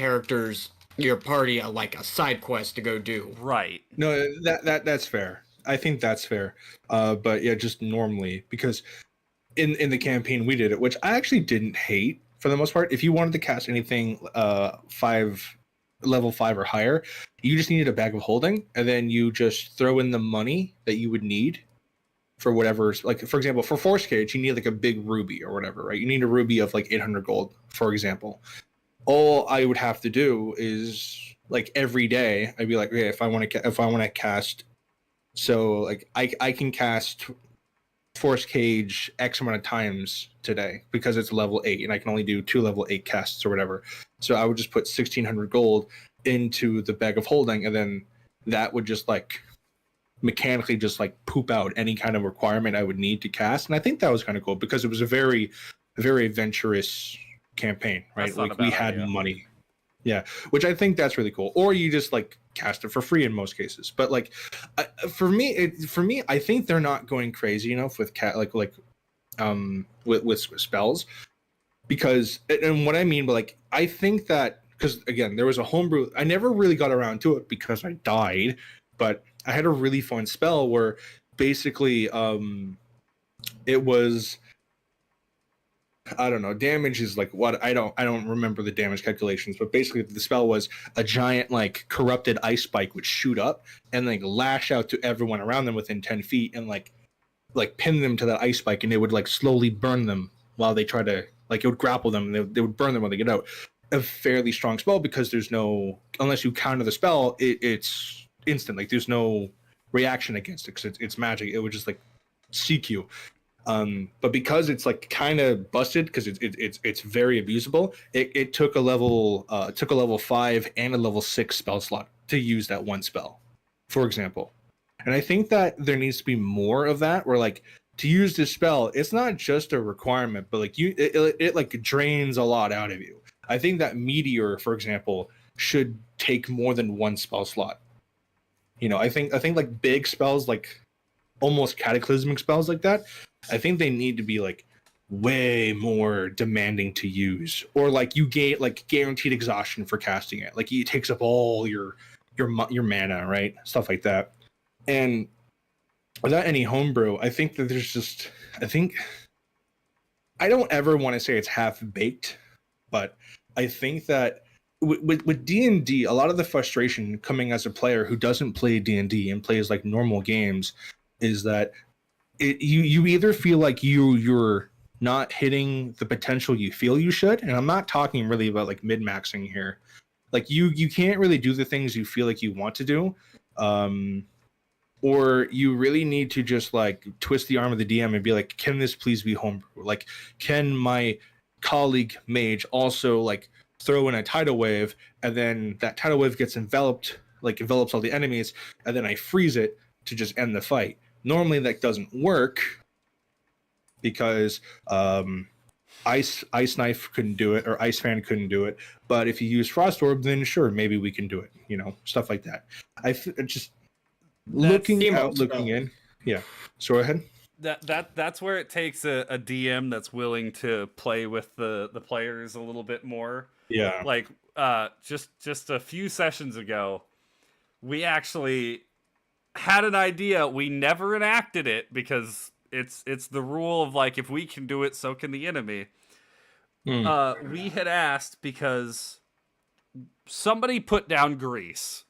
party a side quest to go do. Right. No, that's fair. I think that's fair. But yeah, just normally, because in the campaign we did it, which I actually didn't hate for the most part. If you wanted to cast anything level 5 or higher, you just needed a bag of holding, and then you just throw in the money that you would need for whatever. Like for example, for Force Cage, you need like a big ruby or whatever, right? You need a ruby of like 800 gold, for example. All I would have to do is like every day I'd be like, okay, if I want to cast, so like I can cast Force Cage X amount of times today because it's level 8 and I can only do 2 level 8 casts or whatever. So I would just put 1,600 gold into the bag of holding, and then that would just like mechanically just like poop out any kind of requirement I would need to cast. And I think that was kind of cool because it was a very, very adventurous campaign, right? Like we had money. Yeah, which I think that's really cool. Or you just like cast it for free in most cases. But like for me, I think they're not going crazy enough with with spells, because, and what I mean, but like I think that, because again, there was a homebrew. I never really got around to it because I died, but I had a really fun spell where basically it was, I don't know, damage is like what, I don't remember the damage calculations, but basically the spell was a giant like corrupted ice spike would shoot up and like lash out to everyone around them within 10 feet and like pin them to that ice spike, and it would like slowly burn them while they try to, like, it would grapple them, and they would burn them when they get out. A fairly strong spell because there's no, unless you counter the spell, it's instant. Like there's no reaction against it because it's magic. It would just like seek you. But because it's like kind of busted because it's very abusable, it took a level 5 and a level 6 spell slot to use that one spell, for example. And I think that there needs to be more of that, where like to use this spell, it's not just a requirement, but like it like drains a lot out of you. I think that Meteor, for example, should take more than one spell slot. I think like big spells, like almost cataclysmic spells like that, I think they need to be like way more demanding to use, or like you get like guaranteed exhaustion for casting it. Like it takes up all your mana, right? Stuff like that. And without any homebrew, I think that I don't ever want to say it's half baked, but I think that with D&D, a lot of the frustration coming as a player who doesn't play D&D and plays like normal games is that you either feel like you're not hitting the potential you feel you should, and I'm not talking really about like min-maxing here. Like you can't really do the things you feel like you want to do, or you really need to just like twist the arm of the DM and be like, can this please be homebrew? Like, can my colleague mage also like throw in a tidal wave, and then that tidal wave gets envelops all the enemies, and then I freeze it to just end the fight. Normally that doesn't work because ice knife couldn't do it, or ice fan couldn't do it. But if you use frost orb, then sure, maybe we can do it. Stuff like that. Just looking in. Yeah. So go ahead. That's where it takes a DM that's willing to play with the players a little bit more. Yeah. Like just a few sessions ago, we actually had an idea. We never enacted it because it's the rule of like, if we can do it, so can the enemy. We had asked because somebody put down grease,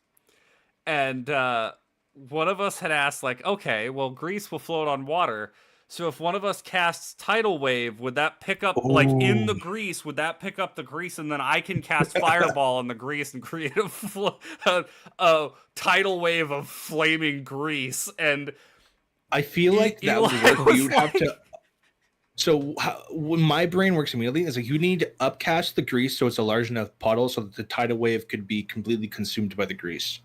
and one of us had asked like, okay, well, grease will float on water. So if one of us casts tidal wave, would that pick up like in the grease? Would that pick up the grease, and then I can cast fireball in the grease and create a tidal wave of flaming grease? And I feel like that would work. You'd have to. So when my brain works immediately is like, you need to upcast the grease so it's a large enough puddle so that the tidal wave could be completely consumed by the grease.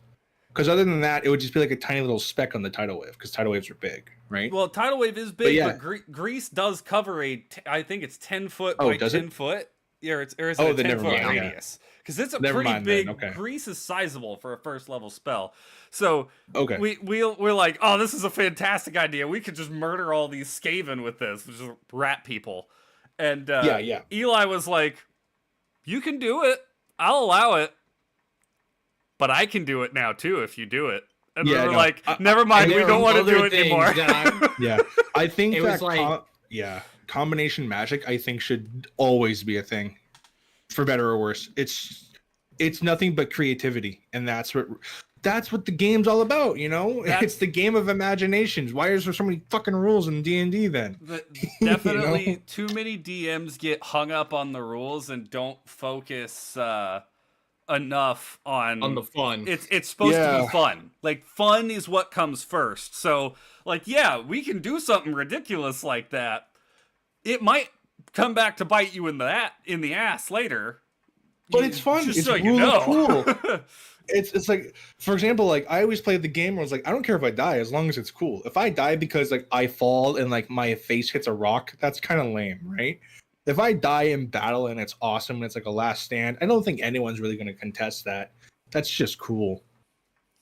Because other than that, it would just be like a tiny little speck on the tidal wave, because tidal waves are big, right? Well, tidal wave is big, but grease does cover I think it's 10 foot by 10 foot. Yeah, or is it a 10-foot radius? Because it's a pretty big. Okay. Grease is sizable for a first level spell. So we're like, oh, this is a fantastic idea. We could just murder all these Skaven with this, which is rat people. And Eli was like, you can do it. I'll allow it. But I can do it now too if you do it. And we're like, never mind, we don't want to do it anymore. I think it was like, combination magic I think should always be a thing, for better or worse. It's nothing but creativity, and that's what the game's all about, It's the game of imaginations. Why is there so many fucking rules in D&D then? Definitely too many DMs get hung up on the rules and don't focus enough on the fun. It's supposed to be fun. Like, fun is what comes first. So like, we can do something ridiculous like that. It might come back to bite you in the ass later. But it's fun. It's so really cool. It's like, for example, like I always played the game where I was like, I don't care if I die as long as it's cool. If I die because like I fall and like my face hits a rock, that's kind of lame, right? If I die in battle and it's awesome and it's like a last stand, I don't think anyone's really going to contest that. That's just cool.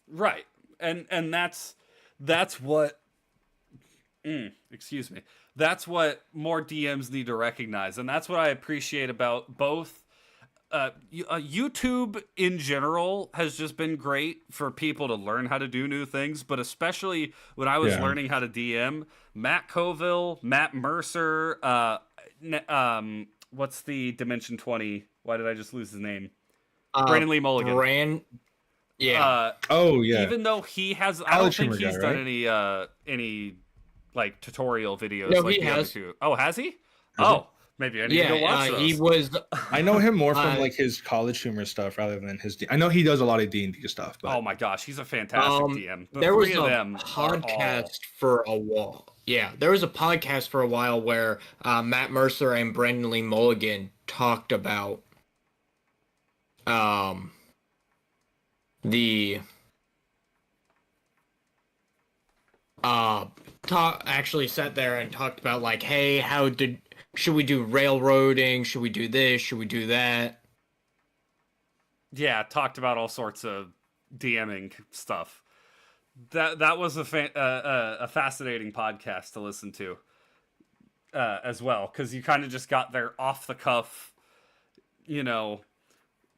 Right. And that's what excuse me. That's what more DMs need to recognize. And that's what I appreciate about both YouTube in general has just been great for people to learn how to do new things, but especially when I was learning how to DM, Matt Colville, Matt Mercer, what's the Dimension 20? Why did I just lose his name? Brandon Lee Mulligan. Even though he has, I don't think he's done any like tutorial videos. No, like he has. Oh, has he? Maybe I need to go watch those. He was. I know him more from like his college humor stuff rather than his. I know he does a lot of D&D stuff. But... Oh my gosh, he's a fantastic DM. There was a podcast for a while. Yeah, there was a podcast for a while where Matt Mercer and Brandon Lee Mulligan talked about actually sat there and talked about like, hey, should we do railroading? Should we do this? Should we do that? Yeah, talked about all sorts of DMing stuff. That was a fascinating podcast to listen to as well, because you kind of just got their off the cuff,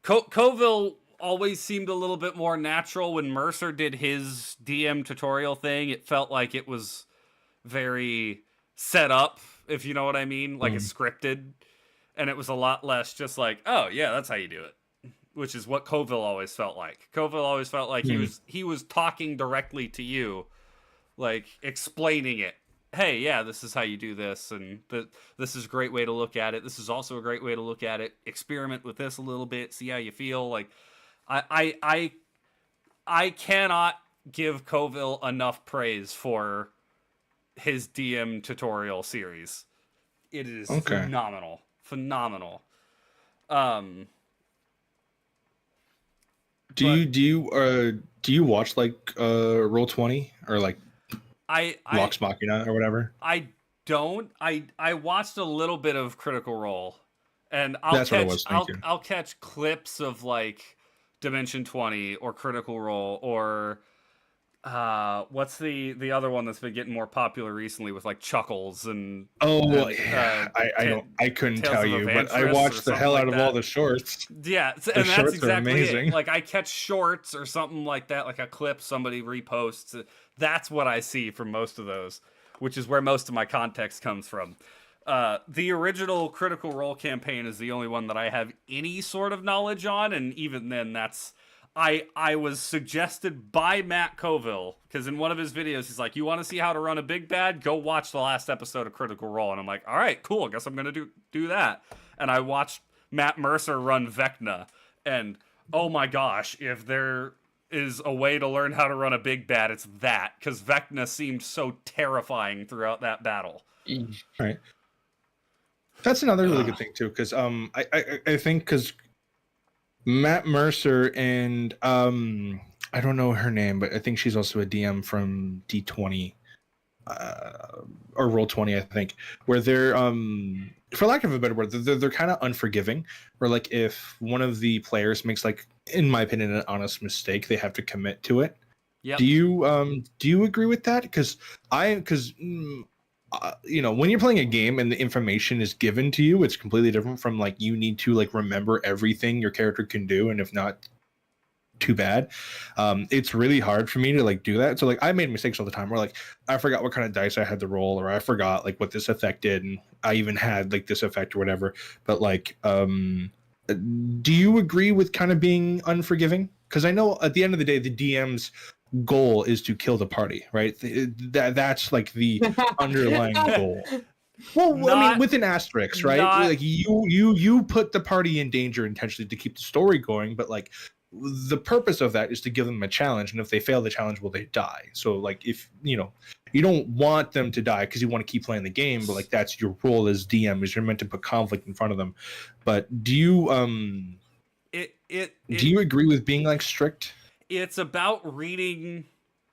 Colville always seemed a little bit more natural. When Mercer did his DM tutorial thing, it felt like it was very set up, if you know what I mean, like it's scripted, and it was a lot less just like, oh yeah, that's how you do it. which is what Coville always felt like. Coville always felt like he was talking directly to you, like explaining it. Hey, yeah, this is how you do this, and this is a great way to look at it. This is also a great way to look at it. Experiment with this a little bit, see how you feel. Like, I cannot give Coville enough praise for his DM tutorial series. It is phenomenal. Do you watch like Roll20 or like Vox I Machina or whatever? I don't. I watched a little bit of Critical Role, and I'll catch clips of like Dimension 20 or Critical Role or what's the other one that's been getting more popular recently with like Chuckles and I couldn't tell you, but I watched the hell out of all the shorts. Yeah, and that's exactly it. Like I catch shorts or something like that, like a clip somebody reposts. That's what I see from most of those, which is where most of my context comes from. The original Critical Role campaign is the only one that I have any sort of knowledge on, and even then, that's I was suggested by Matt Coville, because in one of his videos he's like, you want to see how to run a big bad? Go watch the last episode of Critical Role. And I'm like, all right, cool, I guess I'm gonna do that. And I watched Matt Mercer run Vecna, and oh my gosh, if there is a way to learn how to run a big bad, it's that, because Vecna seemed so terrifying throughout that battle. Right. That's another really good thing too, because I think because Matt Mercer and I don't know her name, but I think she's also a DM from D20 or Roll20, I think, where they're for lack of a better word, they're kind of unforgiving. Where like if one of the players makes, like, in my opinion, an honest mistake, they have to commit to it. Yeah. Do you agree with that? Because you know, when you're playing a game and the information is given to you, it's completely different from like you need to like remember everything your character can do, and if not, too bad. It's really hard for me to like do that. So like I made mistakes all the time where like I forgot what kind of dice I had to roll, or I forgot like what this effect did, and I even had like this effect or whatever. But like do you agree with kind of being unforgiving? Because I know at the end of the day the DM's goal is to kill the party, right? That's like the underlying goal. Well, I mean, with an asterisk, right? Like you put the party in danger intentionally to keep the story going, but like the purpose of that is to give them a challenge, and if they fail the challenge, well, they die. So like if you know you don't want them to die because you want to keep playing the game, but like that's your role as DM, is you're meant to put conflict in front of them. But do you do you agree with being like strict? It's about reading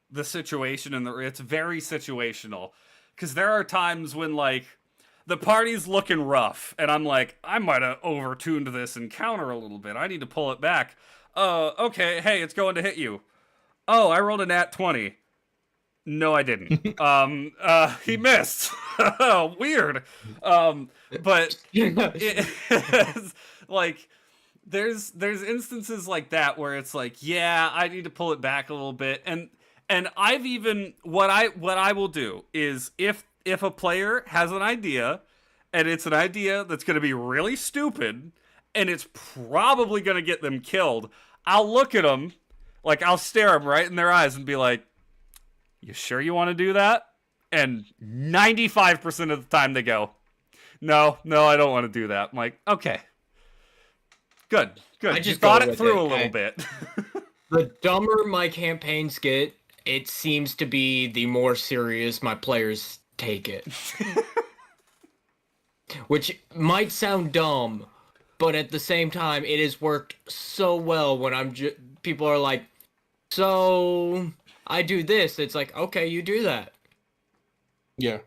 the situation, and it's very situational, because there are times when like the party's looking rough and I'm like, I might have overtuned this encounter a little bit, I need to pull it back. Okay, hey, it's going to hit you. Oh, I rolled a nat 20. No, I didn't. He missed. Weird. But it's like there's instances like that where it's like, yeah, I need to pull it back a little bit. And I've even what I will do is if a player has an idea and it's an idea that's going to be really stupid and it's probably going to get them killed, I'll look at them, like I'll stare them right in their eyes and be like, you sure you want to do that? And 95% of the time they go, no, I don't want to do that. I'm like, okay. Good. I just thought it through a little bit. The dumber my campaigns get, it seems to be the more serious my players take it. Which might sound dumb, but at the same time, it has worked so well when people are like, so I do this. It's like, okay, you do that. Yeah.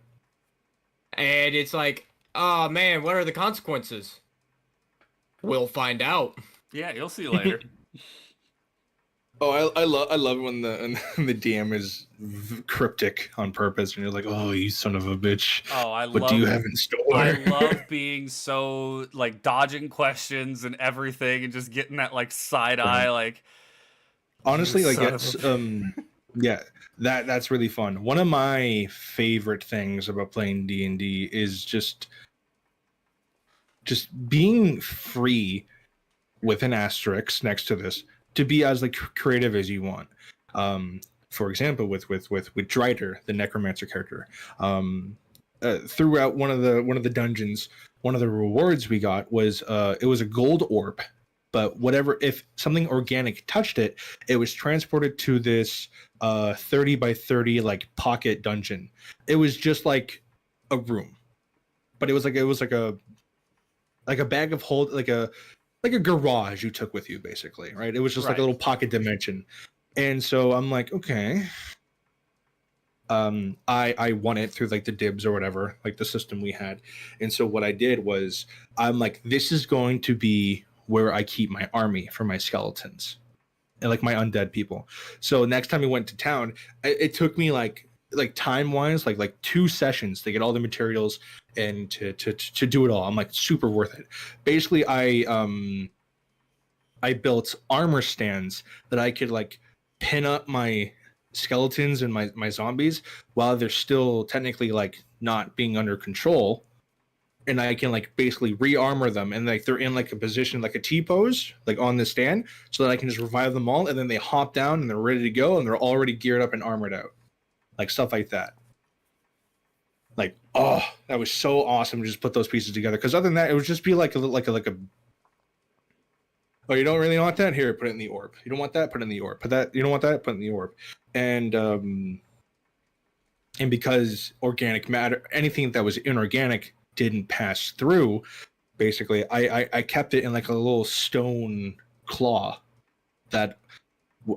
And it's like, oh man, what are the consequences? We'll find out. Yeah, you'll see later. Oh, I love when the DM is cryptic on purpose, and you're like, oh, you son of a bitch. Oh, what do you have in store? I love being so like dodging questions and everything, and just getting that like side eye, like. Honestly, like it's yeah, that's really fun. One of my favorite things about playing D&D is just being free with an asterisk next to this, to be as like creative as you want. For example, with Drider, the necromancer character, throughout one of the dungeons, one of the rewards we got was it was a gold orb, but whatever, if something organic touched it, it was transported to this 30 by 30 like pocket dungeon. It was just like a room, but it was like a bag of hold, like a garage you took with you, basically, right? It was just like a little pocket dimension. And so I'm like, okay. I won it through like the dibs or whatever, like the system we had. And so what I did was, I'm like, this is going to be where I keep my army for my skeletons and like my undead people. So next time we went to town, it took me like time wise, like 2 sessions to get all the materials and to do it all. I'm like, super worth it. Basically, I built armor stands that I could like pin up my skeletons and my zombies while they're still technically like not being under control, and I can like basically re-armor them, and like they're in like a position like a T-pose like on the stand, so that I can just revive them all, and then they hop down and they're ready to go and they're already geared up and armored out, like stuff like that. Like, oh, that was so awesome to just put those pieces together, because other than that it would just be like a oh, you don't really want that? Here, put it in the orb. You don't want that? Put it in the orb. Put that. You don't want that? Put it in the orb. And because organic matter, anything that was inorganic didn't pass through, basically, I kept it in like a little stone claw that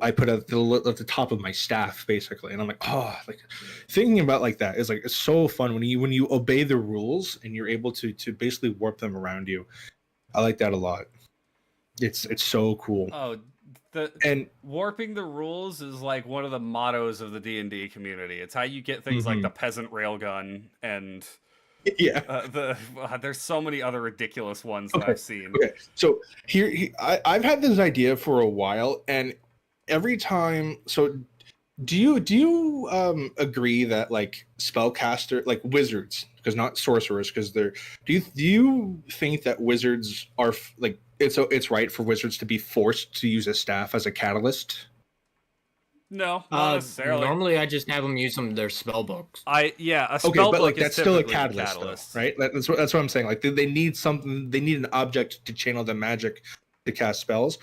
I put at the top of my staff, basically. And I'm like, oh, like thinking about like that is like, it's so fun when you obey the rules and you're able to basically warp them around you. I like that a lot. It's so cool. Oh, warping the rules is like one of the mottos of the D&D community. It's how you get things like the peasant railgun and there's so many other ridiculous ones that I've seen. Okay, so I've had this idea for a while, and every time. So, do you agree that like spellcaster, like wizards, because not sorcerers, because they're do you think that wizards are like it's right for wizards to be forced to use a staff as a catalyst? No, not necessarily. Normally, I just have them use their spell books. A spell book like is that's still a catalyst, though, right? That's what I'm saying. Like they need something. They need an object to channel the magic to cast spells.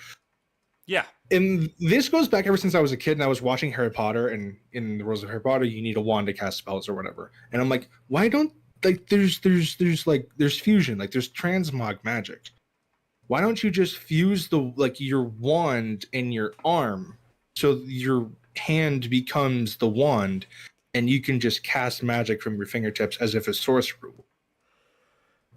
Yeah. And this goes back ever since I was a kid and I was watching Harry Potter, and in the rules of Harry Potter, you need a wand to cast spells or whatever. And I'm like, why don't like there's fusion, like there's transmog magic. Why don't you just fuse your wand in your arm so your hand becomes the wand and you can just cast magic from your fingertips as if it's sorcerer?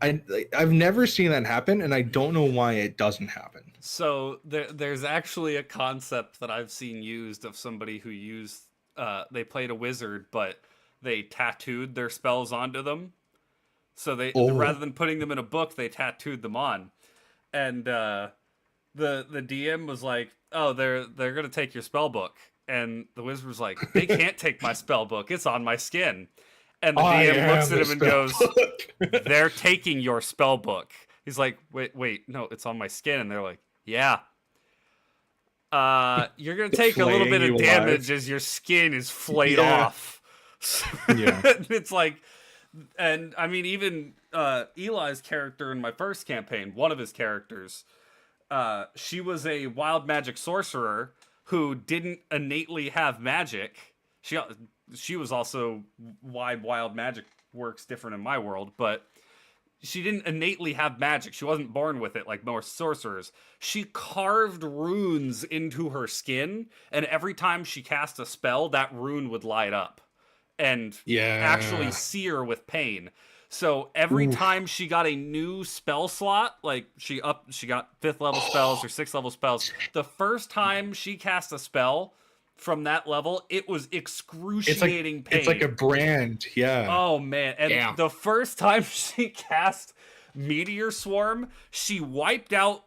I've never seen that happen, and I don't know why it doesn't happen. So there's actually a concept that I've seen used of somebody who used they played a wizard, but they tattooed their spells onto them. So rather than putting them in a book, they tattooed them on. And the DM was like, "Oh, they're gonna take your spell book," and the wizard was like, "They can't take my spell book; it's on my skin." And the DM looks at him and goes, "They're taking your spell book." He's like, "Wait, no, it's on my skin." And they're like, "Yeah. You're gonna take a little bit of damage as your skin is flayed off." Yeah, it's like, and I mean, even Eli's character in my first campaign, one of his characters, she was a wild magic sorcerer who didn't innately have magic. She was also why wild magic works different in my world, but she didn't innately have magic. She wasn't born with it like most sorcerers. She carved runes into her skin, and every time she cast a spell, that rune would light up and actually sear with pain. So every time she got a new spell slot, like she got 5th level spells or 6th level spells, the first time she cast a spell from that level, it was excruciating pain. It's like a brand, yeah. Oh man! And the first time she cast Meteor Swarm, she wiped out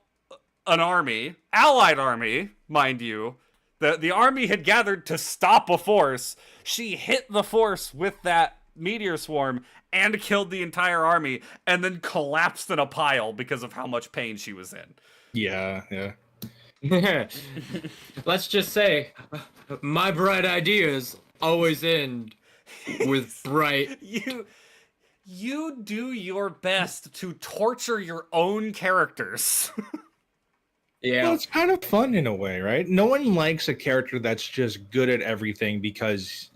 an army, allied army, mind you. The army had gathered to stop a force. She hit the force with that Meteor Swarm and killed the entire army, and then collapsed in a pile because of how much pain she was in. Yeah. Let's just say, my bright ideas always end with bright. You do your best to torture your own characters. Yeah. Well, it's kind of fun in a way, right? No one likes a character that's just good at everything because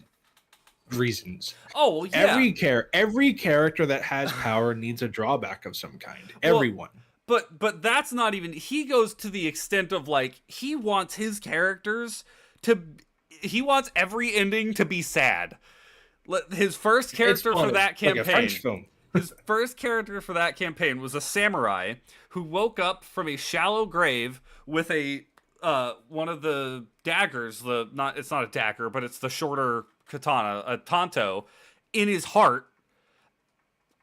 reasons. Oh, well, yeah. Every character that has power needs a drawback of some kind. Well, Everyone. But that's not even. He goes to the extent of like he wants his characters to. He wants every ending to be sad. His first character for that campaign, like a French film. His first character for that campaign was a samurai who woke up from a shallow grave with a one of the daggers. It's not a dagger, but it's the shorter katana, a tanto, in his heart.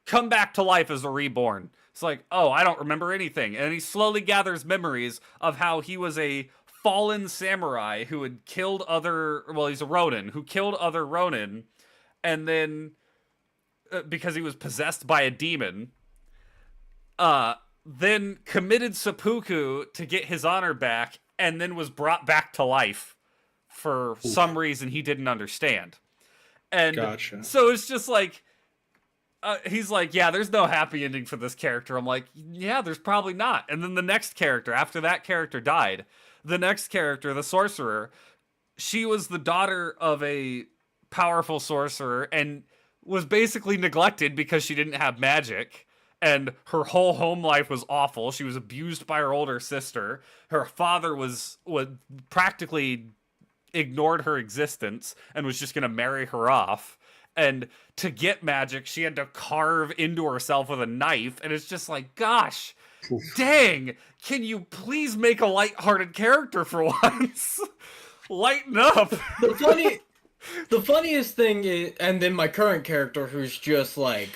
Come back to life as a reborn. It's like, oh, I don't remember anything, and he slowly gathers memories of how he was a fallen samurai who had killed other. Well, he's a Ronin who killed other Ronin. And then, because he was possessed by a demon, then committed seppuku to get his honor back, and then was brought back to life for some reason he didn't understand. And gotcha. So it's just like, he's like, yeah, there's no happy ending for this character. I'm like, yeah, there's probably not. And then the next character, after that character died, the next character, the sorcerer, she was the daughter of a powerful sorcerer and was basically neglected because she didn't have magic, and her whole home life was awful. She was abused by her older sister. Her father was practically ignored her existence and was just going to marry her off. And to get magic, she had to carve into herself with a knife, and it's just like, gosh, dang, can you please make a lighthearted character for once? Lighten up. The funniest thing is, and then my current character who's just like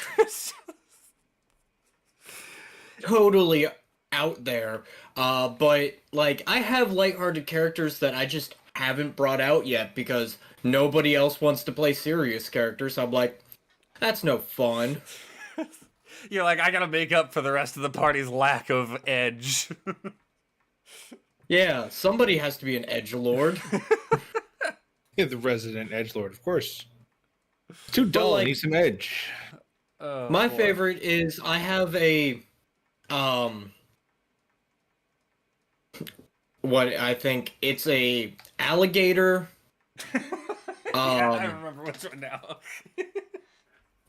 totally out there. But like I have lighthearted characters that I just haven't brought out yet because nobody else wants to play serious characters. So I'm like, that's no fun. You're like, I gotta make up for the rest of the party's lack of edge. Yeah, somebody has to be an edgelord. Yeah, the resident edgelord, of course. Too dull, like, need some edge. My favorite is I have a what I think it's a alligator. I remember which one now.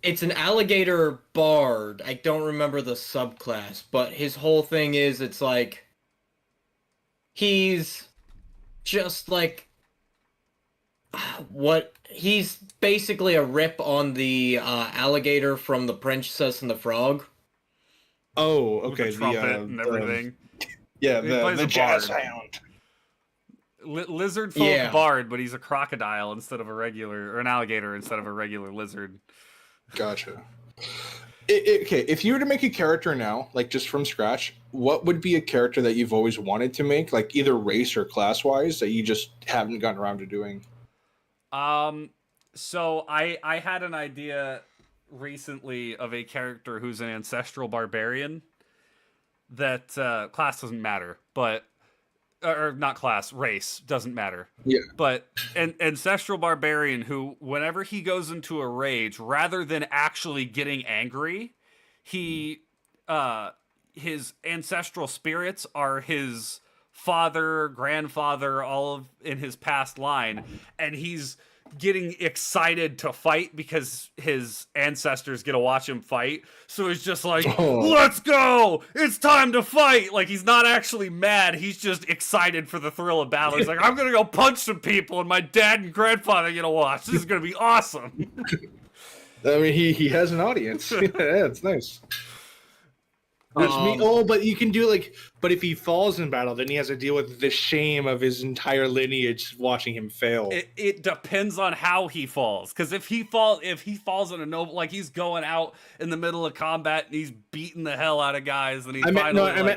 It's an alligator bard. I don't remember the subclass, but his whole thing is it's like he's just like he's basically a rip on the alligator from The Princess and the Frog. Oh, okay. With the trumpet and everything. The jazz hound. Lizard folk bard, but he's a crocodile instead of or an alligator instead of a regular lizard. Gotcha. Okay, if you were to make a character now, like just from scratch, what would be a character that you've always wanted to make, like either race or class-wise, that you just haven't gotten around to doing? So I had an idea recently of a character who's an ancestral barbarian. That class doesn't matter, but or not class, race doesn't matter. Yeah. But an ancestral barbarian who, whenever he goes into a rage, rather than actually getting angry, he his ancestral spirits are his father, grandfather, all of in his past line, and he's getting excited to fight because his ancestors get to watch him fight. So he's just like, let's go! It's time to fight! Like, he's not actually mad, he's just excited for the thrill of battle. He's like, I'm gonna go punch some people and my dad and grandfather get to watch. This is gonna be awesome. I mean, he has an audience. Yeah, it's nice. But you can do but if he falls in battle, then he has to deal with the shame of his entire lineage watching him fail. It depends on how he falls, because if he falls in a noble, like he's going out in the middle of combat and he's beating the hell out of guys, and I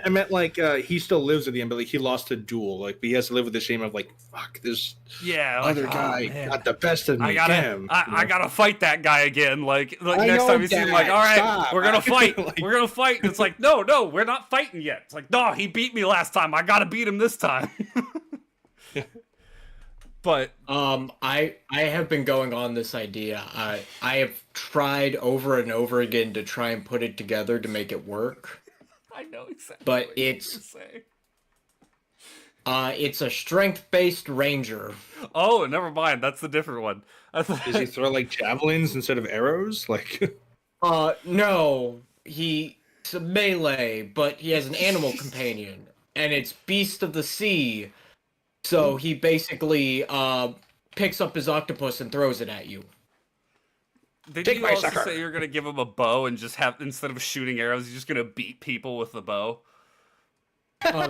meant he still lives at the end, but he lost a duel, but he has to live with the shame of fuck, this other guy got the best of me. I gotta fight that guy again. Like next time you see him, all right, we're gonna fight. We're gonna fight. And it's like, no, we're not fighting yet. It's like, no, he beat me last time. I gotta beat him this time. But I have been going on this idea. I have tried over and over again to try and put it together to make it work. I know exactly. But what it's you're it's a strength-based ranger. Oh, never mind. That's the different one. Does he throw like javelins instead of arrows? Like, No, he's a melee, but he has an animal companion, and it's Beast of the Sea. So he basically picks up his octopus and throws it at you. Did Take you my also sucker. say you're gonna give him a bow and just have, instead of shooting arrows, he's just gonna beat people with the bow?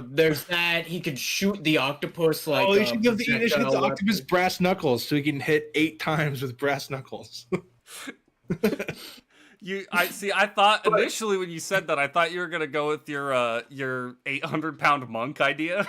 There's that. He could shoot the octopus like. oh, you should give the projectile octopus weapon. brass knuckles so he can hit 8 times with brass knuckles. I thought initially when you said that, I thought you were gonna go with your 800-pound monk idea.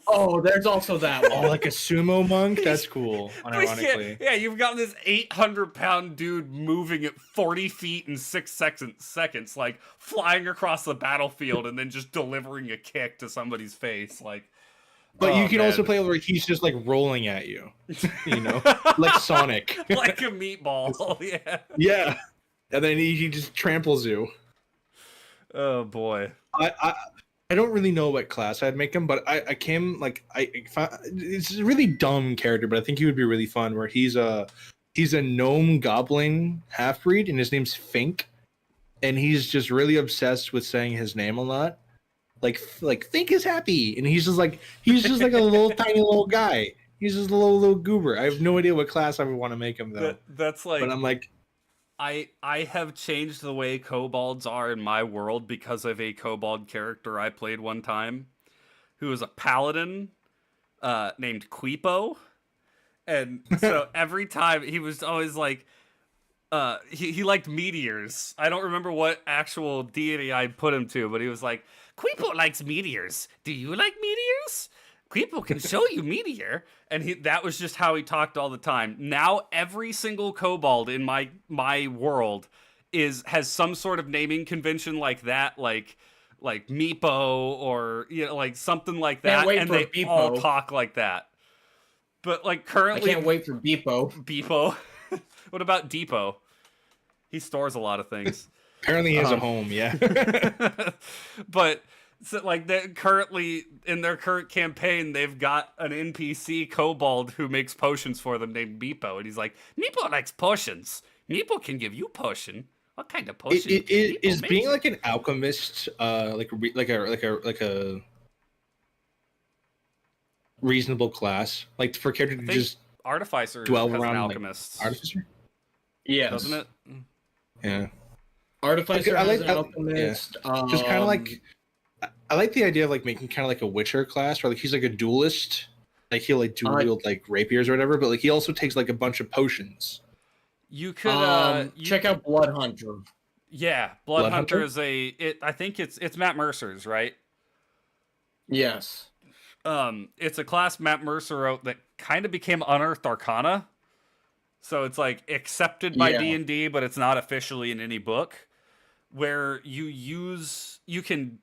Oh, there's also that oh, one. like a sumo monk? That's cool. Unironically. Yeah, you've got this 800-pound dude moving at 40 feet in 6 seconds, like flying across the battlefield and then just delivering a kick to somebody's face, like. But oh, you can man. also play where he's just like rolling at you, you know, like Sonic. Like a meatball. Yeah. Yeah, and then he just tramples you. Oh boy. I don't really know what class I'd make him, but I came like it's a really dumb character, but I think he would be really fun. Where he's a gnome goblin half breed, and his name's Fink, and he's just really obsessed with saying his name a lot. Like Fink is happy, and he's just like a little tiny little guy. He's just a little goober. I have no idea what class I would want to make him though. That's like. But I'm like, I have changed the way kobolds are in my world because of a kobold character I played one time, who was a paladin named Quipo, and so every time he was always like, he liked meteors. I don't remember what actual deity I put him to, but he was like, Quipo likes meteors. Do you like meteors? Quipo can show you meteor. And that was just how he talked all the time. Now every single kobold in my world has some sort of naming convention like that, like Meepo or like something like that, and they Beepo. all talk like that. But like currently, I can't wait for Beepo. Beepo. What about Depot? He stores a lot of things. apparently he has a home. Yeah. But so like currently in their current campaign, they've got an NPC kobold who makes potions for them named Meepo, and he's like, Meepo likes potions. Meepo can give you potion. What kind of potion? Is being like an alchemist, like a reasonable class, like for character to just Artificer dwell has around an like, alchemist, artificer? Yes. doesn't it? Yeah. Artificer I has like- an alchemist. Just kind of like, I like the idea of like making kind of like a Witcher class, where like he's like a duelist, like he'll like dual wield like rapiers or whatever, but like he also takes like a bunch of potions. You could check out Blood Hunter. Yeah, Blood Hunter Hunter? is I think it's Matt Mercer's, right? Yes. It's a class Matt Mercer wrote that kind of became Unearthed Arcana. So it's like accepted by Yeah. D&D, but it's not officially in any book, where you can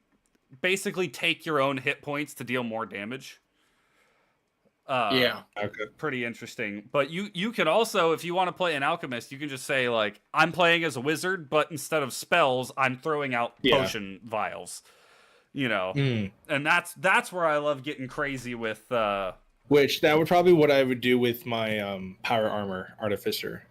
basically take your own hit points to deal more damage. Yeah. Okay. Pretty interesting. But you can also, if you want to play an alchemist, you can just say like, I'm playing as a wizard, but instead of spells, I'm throwing out potion vials. And that's where I love getting crazy with Which that would probably what I would do with my power armor artificer.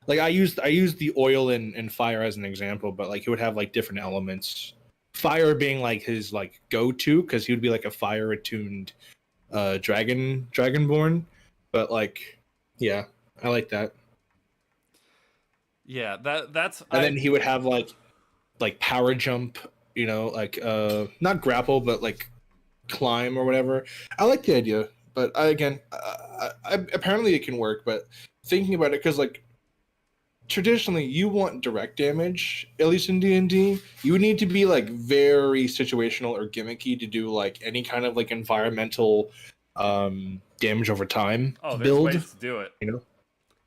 Like I used the oil and fire as an example, but like he would have like different elements. Fire being like his like go-to, because he would be like a fire attuned dragonborn. But like, yeah, I like that. Yeah, that's And then he would have like power jump, like not grapple, but like climb or whatever. I like the idea, but I apparently it can work. But thinking about it, because like traditionally you want direct damage, at least in D&D, you would need to be like very situational or gimmicky to do like any kind of like environmental damage over time there's build. ways to do it.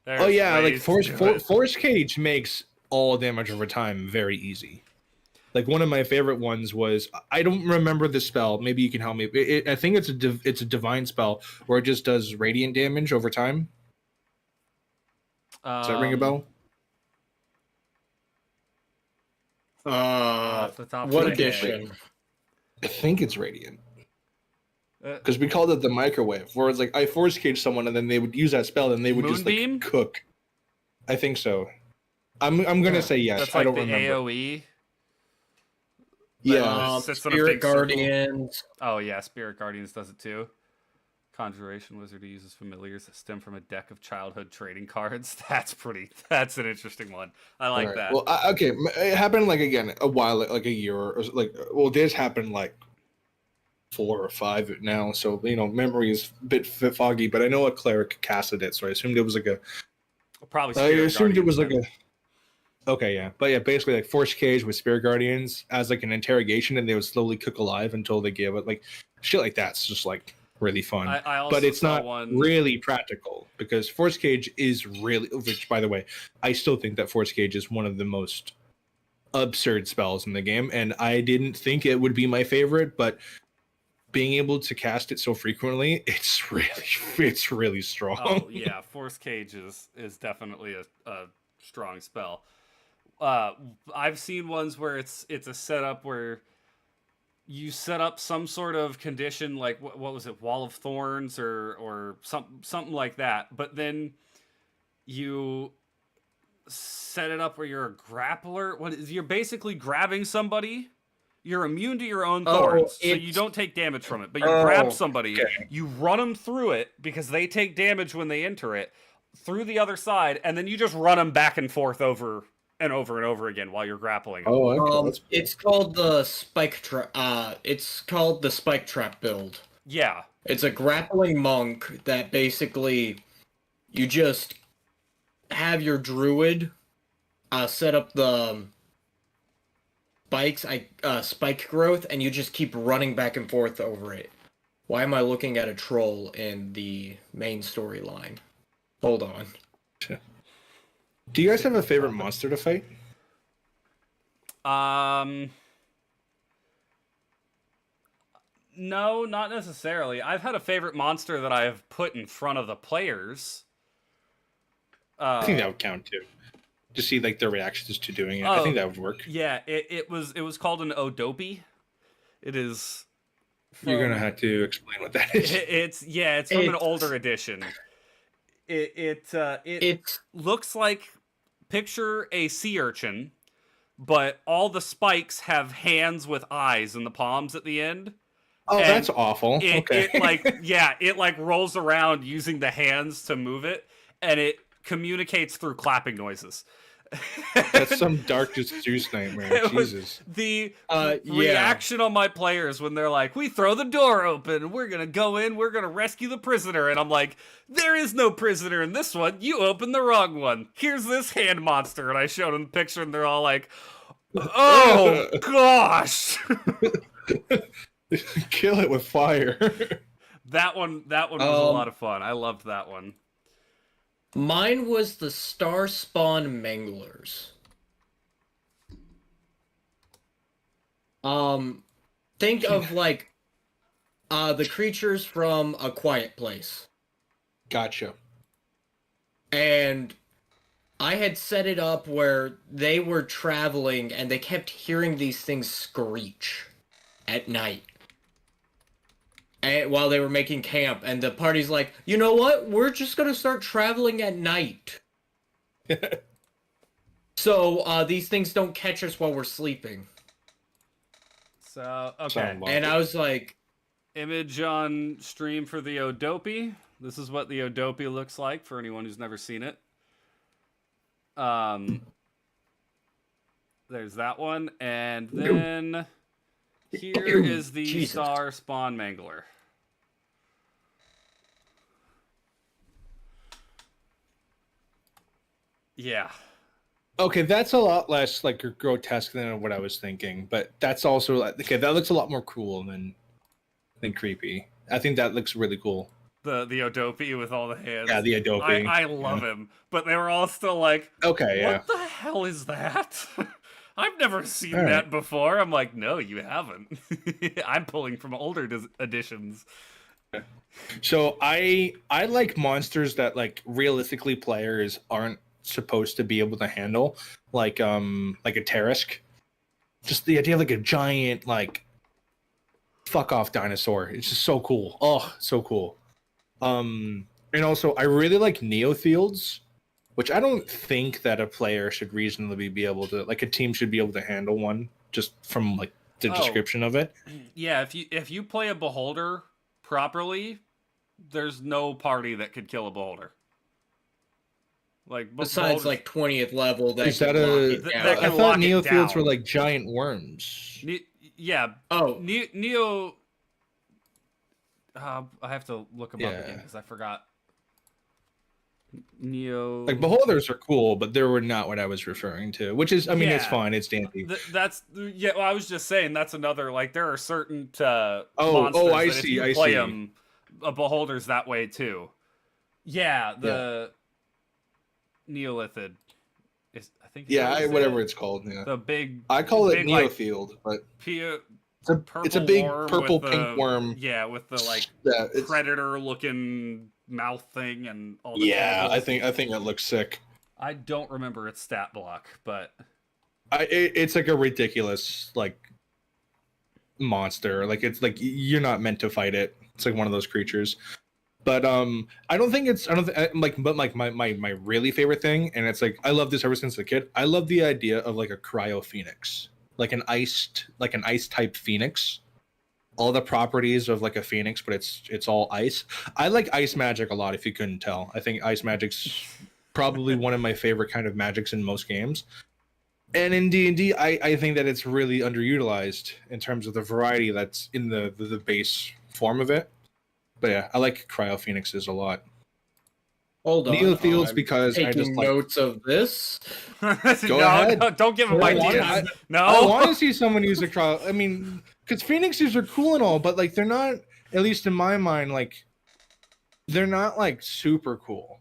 Oh yeah, like There's ways to do it. Force Cage makes all damage over time very easy. Like one of my favorite ones was, I don't remember the spell. Maybe you can help me. I think it's a divine spell where it just does radiant damage over time. Does that ring a bell? Off the top of What my edition? I think it's radiant. head. Because we called it the microwave, where it's like I force cage someone and then they would use that spell and they would just Moonbeam? like cook. I think so. I'm gonna say yes. That's like I don't the remember. AoE. Yeah. Sits in a Spirit big circle. Guardians. Oh yeah, Spirit Guardians does it too. Conjuration Wizard uses familiars that stem from a deck of childhood trading cards. That's an interesting one. I like Right. that. Well, okay, it happened like again a while, like a year or like. Well, this happened like 4 or 5 now, so memory is a bit foggy. But I know a cleric casted it, so I assumed it was like a. Probably I Spirit assumed it was Guardians, like a. Okay, yeah, but yeah, basically like force cage with spirit guardians as like an interrogation, and they would slowly cook alive until they give it like shit like that's just like really fun. I also But it's saw not one. really practical because force cage is really, which by the way, I still think that force cage is one of the most absurd spells in the game, and I didn't think it would be my favorite, but being able to cast it so frequently, it's really strong. Oh yeah, Force Cage is definitely a strong spell. I've seen ones where it's a setup where you set up some sort of condition, like what was it, Wall of Thorns or something like that, but then you set it up where you're a grappler. You're basically grabbing somebody. You're immune to your own thorns, so you don't take damage from it. But you grab somebody, you run them through it because they take damage when they enter it through the other side, and then you just run them back and forth over and over and over again while you're grappling. Oh, okay. It's called the spike trap. It's called the spike trap build. Yeah, it's a grappling monk that basically you just have your druid set up the spike growth, and you just keep running back and forth over it. Why am I looking at a troll in the main storyline? Hold on. Do you guys have a favorite monster to fight? No, not necessarily. I've had a favorite monster that I've put in front of the players. I think that would count too. To see like their reactions to doing it. I think that would work. Yeah, it was called an Odopi. It is. You're gonna have to explain what that is. It's from an older edition. It looks like, picture a sea urchin, but all the spikes have hands with eyes in the palms at the end. Oh, and that's awful. It like rolls around using the hands to move it, and it communicates through clapping noises. That's some dark juice nightmare. Jesus. The reaction on my players when they're like, we throw the door open, we're gonna go in, we're gonna rescue the prisoner, and I'm like, there is no prisoner in this one, you opened the wrong one. Here's this hand monster, and I showed them the picture, and they're all like, oh gosh. Kill it with fire. That one was a lot of fun. I loved that one. Mine was the Star Spawn Manglers. Think of like the creatures from A Quiet Place. Gotcha. And I had set it up where they were traveling and they kept hearing these things screech at night. And while they were making camp, and the party's like, you know what? We're just gonna start traveling at night. So these things don't catch us while we're sleeping. So, okay. And I was like... Image on stream for the Odopi. This is what the Odopi looks like for anyone who's never seen it. There's that one. And then here is the Star Spawn Mangler. Yeah. Okay, that's a lot less like grotesque than what I was thinking, but that's also like, okay, that looks a lot more cool than creepy. I think that looks really cool. The Odopi with all the hands. Yeah, the Odopi. I love him, but they were all still like, okay, what the hell is that? I've never seen All right. that before. I'm like, no, you haven't. I'm pulling from older editions. So I like monsters that like realistically players aren't supposed to be able to handle, like a Tarisk. Just the idea of like a giant like fuck off dinosaur. It's just so cool. Oh, so cool. And also I really like Neofields, which I don't think that a player should reasonably be able to, like a team should be able to handle one just from like the description of it. Yeah, if you play a beholder properly, there's no party that could kill a beholder. Like Besides, like 20th level, that Is that can lock a? it down. that can I lock thought it Neofields down. were like giant worms. Yeah. Oh, Neo. I have to look them up again Yeah. because I forgot. Neo. Like beholders are cool, but they were not what I was referring to. Which is, I mean, it's Yeah. fine. It's dandy. That's yeah. Well, I was just saying that's another like there are certain monsters I that see, if you I play see. them, a beholder's that way too. Yeah, the Neolithid is I think. Yeah, whatever it's called. Yeah, the big. I call it big, like, Neofield, but purple it's a big worm purple with pink worm. Yeah, with the like Yeah, it's, predator-looking mouth thing and all the. yeah. tentacles. I think that looks sick. I don't remember its stat block, but It's like a ridiculous like monster. Like it's like you're not meant to fight it. It's like one of those creatures. But I don't think my really favorite thing, and it's like I love this ever since a kid. I love the idea of like a cryo phoenix, like an ice type phoenix. All the properties of like a phoenix, but it's all ice. I like ice magic a lot. If you couldn't tell, I think ice magic's probably one of my favorite kind of magics in most games. And in D&D, I think that it's really underutilized in terms of the variety that's in the base form of it. But yeah, I like cryo phoenixes a lot. hold on. Neofields I'm because I taking just like. notes of this. Go ahead. Don't give him I ideas. want- No. I want to see someone use a cryo. I mean, because phoenixes are cool and all, but like they're not. At least in my mind, like they're not like super cool.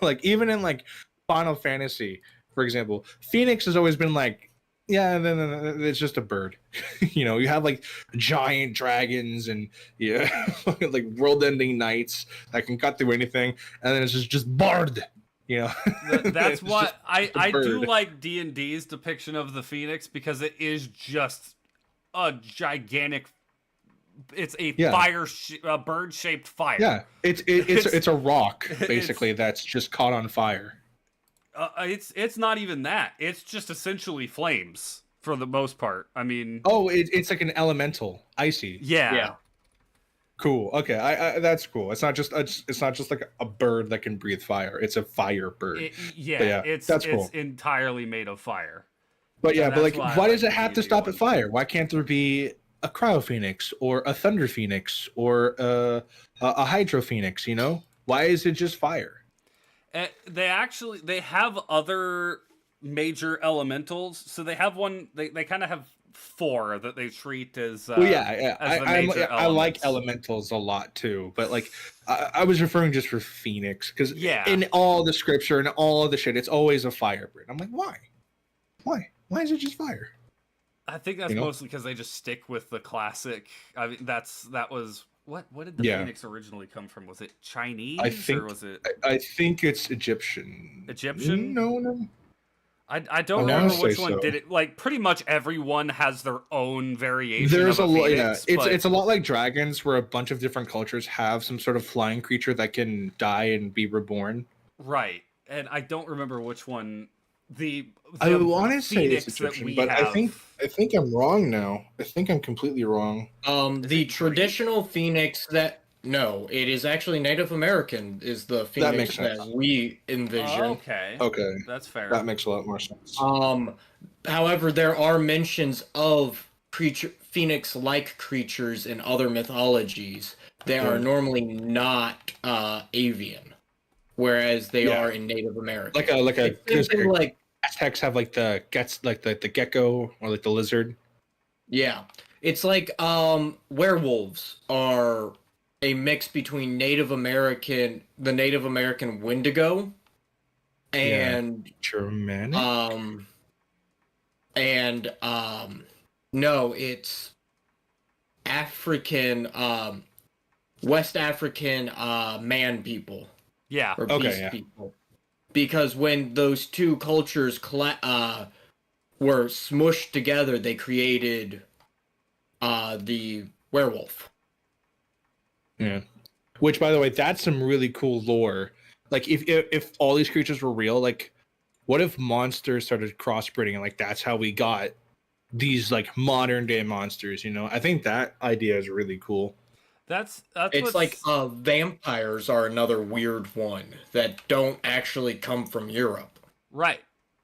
Like even in like Final Fantasy, for example, Phoenix has always been like, yeah, then it's just a bird. You know, you have like giant dragons and like world-ending knights that can cut through anything, and then it's just Bard. You know, That's It's what just I do bird. like D&D's depiction of the Phoenix because it is just a gigantic. It's a Yeah. bird-shaped fire. Yeah, it's a rock it's- basically that's just caught on fire. It's not even that. It's just essentially flames for the most part. I mean, Oh, it's like an elemental, icy. yeah. Cool. Okay, I that's cool. It's not just like a bird that can breathe fire. It's a fire bird. Yeah, it's that's cool. entirely made of fire. But yeah, and but that's like, why I why like does it the have to D&D stop one. at fire? Why can't there be a cryo phoenix or a thunder phoenix or a hydro phoenix? You know, why is it just fire? They have other major elementals. So they have one. They kind of have 4 that they treat as. Well, yeah. as the I major like elements. elementals a lot too, but like I was referring just for phoenix because Yeah. in all the scripture and all the shit, it's always a fire bird. I'm like, why is it just fire? I think that's you know? mostly because they just stick with the classic. I mean, that was what did the Yeah. Phoenix originally come from? Was it Chinese I think or was it I think it's Egyptian. Egyptian? No. I don't I wanna remember which say one so. did it. Like pretty much everyone has their own variation. There's of a lot. Phoenix, Yeah, but- it's a lot like dragons, where a bunch of different cultures have some sort of flying creature that can die and be reborn. right. And I don't remember which one. I want to say it's Phoenix that Egyptian, we but I have. think I'm wrong now. I think I'm completely wrong. The traditional phoenix no, it is actually Native American is the phoenix makes sense. that we envision. Okay. Okay, That's fair. that makes a lot more sense. However, there are mentions of phoenix-like creatures in other mythologies. They are normally not avian, whereas they Yeah. are in Native American. Like a It's something like Aztecs have like the gecko or like the lizard. yeah, it's like werewolves are a mix between the Native American Wendigo, and Germanic. and no, it's African, West African man people Yeah. or Okay, beast yeah. people, because when those two cultures were smushed together, they created the werewolf. Yeah. Which, by the way, that's some really cool lore. Like, if all these creatures were real, like, what if monsters started crossbreeding and like that's how we got these like modern day monsters? You know, I think that idea is really cool. That's It's like what's vampires are another weird one that don't actually come from Europe. right.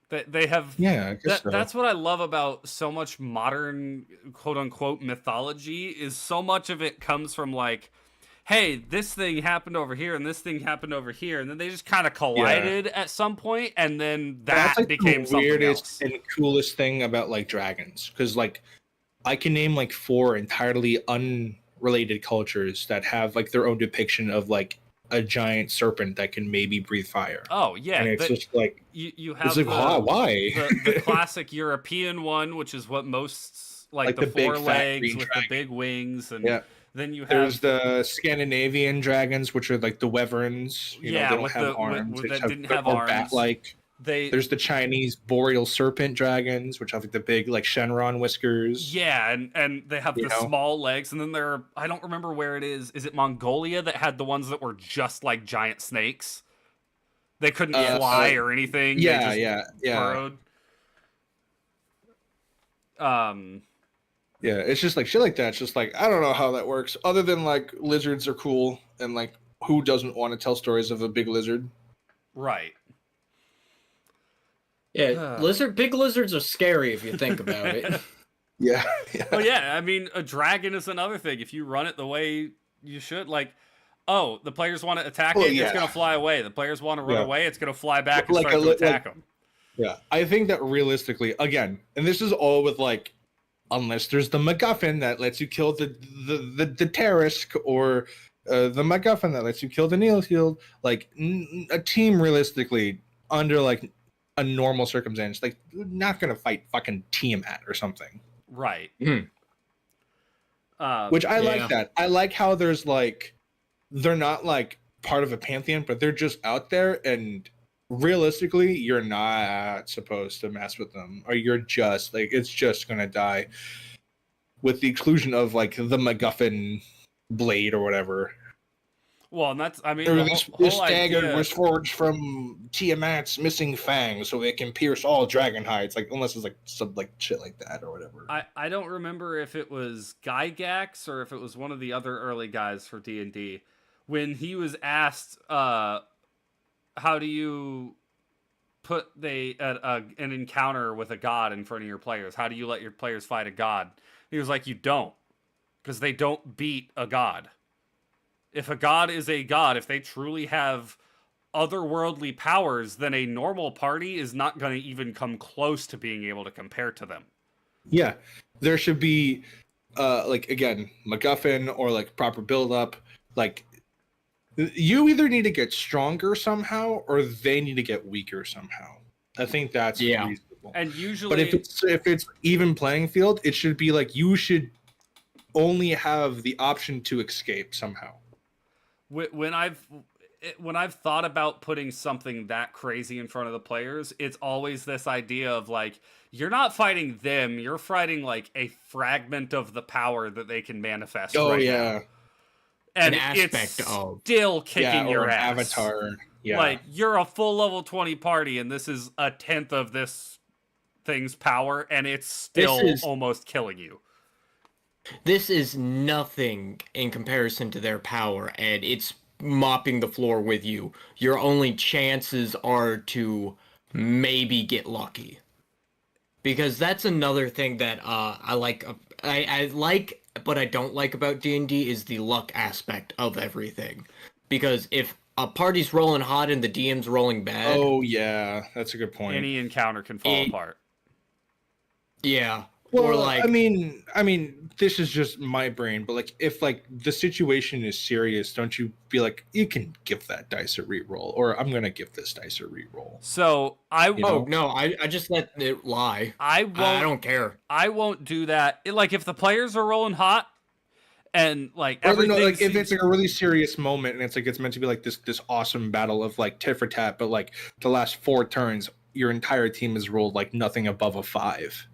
They have Yeah, I guess so. that's what I love about so much modern quote unquote mythology is so much of it comes from like, hey, this thing happened over here and this thing happened over here, and then they just kind of collided at some point, and then that That's like became the something weirdest else. and coolest thing about like dragons, because like I can name like 4 entirely unrelated cultures that have like their own depiction of like a giant serpent that can maybe breathe fire. Oh yeah, And it's just like you have it's like why? the classic European one, which is what most like the big, 4 fat legs green with dragon. the big wings, and Yeah. then you have There's the Scandinavian dragons, which are like the wyverns. You know, yeah they don't with have the arms. with They that just didn't they're have more arms. bat-like. There's the Chinese boreal serpent dragons, which have like the big like Shenron whiskers. Yeah, and they have the small legs, and then I don't remember where it is. Is it Mongolia that had the ones that were just like giant snakes? They couldn't fly or anything. Yeah, they just burrowed. Yeah, it's just like shit like that. It's just like I don't know how that works. Other than like lizards are cool, and like who doesn't want to tell stories of a big lizard? Right. Yeah, big lizards are scary if you think about it. Yeah. Well, yeah. I mean, a dragon is another thing. If you run it the way you should, like, oh, the players want to attack it, it's gonna fly away. The players want to run away, it's gonna fly back and start to attack them. Yeah, I think that realistically, again, and this is all with like, unless there's the MacGuffin that lets you kill the Tarisk, or the MacGuffin that lets you kill the Neilfield, like a team realistically under like a normal circumstance, like not gonna fight fucking Tiamat or something. Right. Which I like that. I like how there's like they're not like part of a pantheon, but they're just out there, and realistically you're not supposed to mess with them, or you're just like it's just gonna die, with the exclusion of like the MacGuffin blade or whatever. Well, and that's, I mean, this dagger was forged from Tiamat's missing fang, so it can pierce all dragon hides. Like, unless it's like some like shit like that or whatever. I don't remember if it was Gygax or if it was one of the other early guys for D&D when he was asked, how do you put an encounter with a god in front of your players? How do you let your players fight a god? He was like, you don't, because they don't beat a god. If a god is a god, if they truly have otherworldly powers, then a normal party is not going to even come close to being able to compare to them. Yeah, there should be, like, again, MacGuffin or like proper build up. Like, you either need to get stronger somehow, or they need to get weaker somehow. I think that's reasonable. And usually, but if it's even playing field, it should be like you should only have the option to escape somehow. When I've thought about putting something that crazy in front of the players, it's always this idea of like, you're not fighting them, you're fighting like a fragment of the power that they can manifest. Oh right yeah, now. And an it's aspect of still kicking your ass. Avatar. Yeah, like you're a full level 20 party, and this is a tenth of this thing's power, and it's still almost killing you. This is nothing in comparison to their power, and it's mopping the floor with you. Your only chances are to maybe get lucky. Because that's another thing that I like. I like, but I don't like about D&D is the luck aspect of everything. Because if a party's rolling hot and the DM's rolling bad... Oh, yeah. That's a good point. Any encounter can fall apart. Yeah. Well, Or like, I mean, this is just my brain, but like, if like the situation is serious, don't you be like, you can give that dice a reroll, or I'm gonna give this dice a reroll. So You know? no, I just let it lie. I I won't don't care. I won't do that. Like if the players are rolling hot and like Or no, everything like if seems- it's like a really serious moment and it's like it's meant to be like this awesome battle of like tit for tat, but like the last 4 turns, your entire team has rolled like nothing above a 5.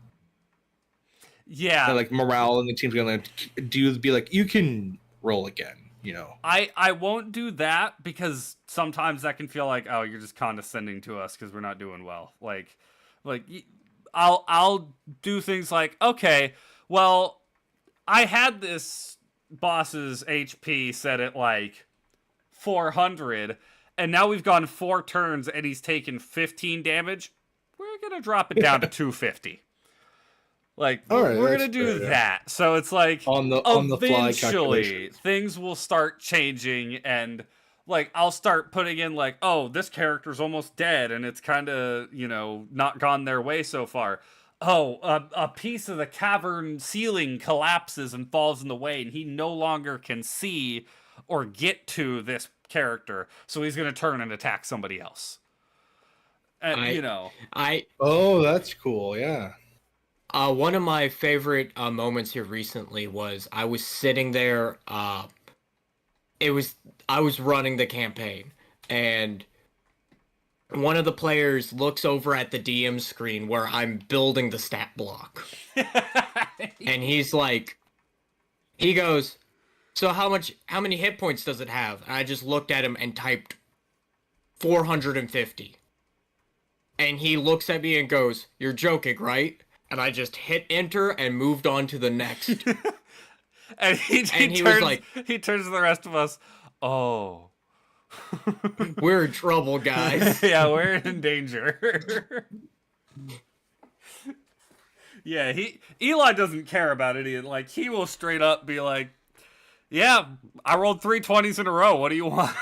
yeah. And like morale and the team's gonna do be like, you can roll again, you know. I won't do that because sometimes that can feel like, oh, you're just condescending to us because we're not doing well. Like I'll do things like, okay, well, I had this boss's HP set at like 400, and now we've gone 4 turns and he's taken 15 damage. We're gonna drop it down to 250. Like All right, we're that's gonna do fair, yeah. that. So it's like On the fly eventually calculations. things will start changing, and like I'll start putting in like, oh, this character's almost dead and it's kind of, you know, not gone their way so far. Oh, a piece of the cavern ceiling collapses and falls in the way, and he no longer can see or get to this character, so he's gonna turn and attack somebody else. And I- you know, Oh, that's cool. Yeah. One of my favorite moments here recently was I was sitting there. I was running the campaign, and one of the players looks over at the DM screen where I'm building the stat block, and he goes, "So how many hit points does it have?" And I just looked at him and typed 450, and he looks at me and goes, "You're joking, right?" And I just hit enter and moved on to the next. and he he turns was like- he turns to the rest of us. Oh, We're in trouble, guys. yeah, we're in danger. Yeah, Eli doesn't care about it. Like he will straight up be like, "Yeah, I rolled 320s in a row. What do you want?"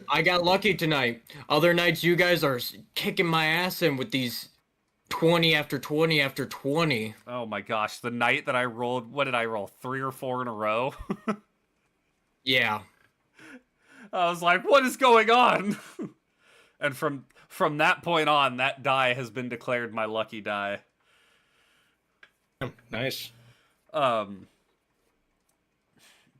I got lucky tonight. Other nights, you guys are kicking my ass in with these 20 after 20 after 20. Oh my gosh, the night that I rolled, what did I roll? 3 or 4 in a row? Yeah. I was like, what is going on? And from that point on, that die has been declared my lucky die. Nice.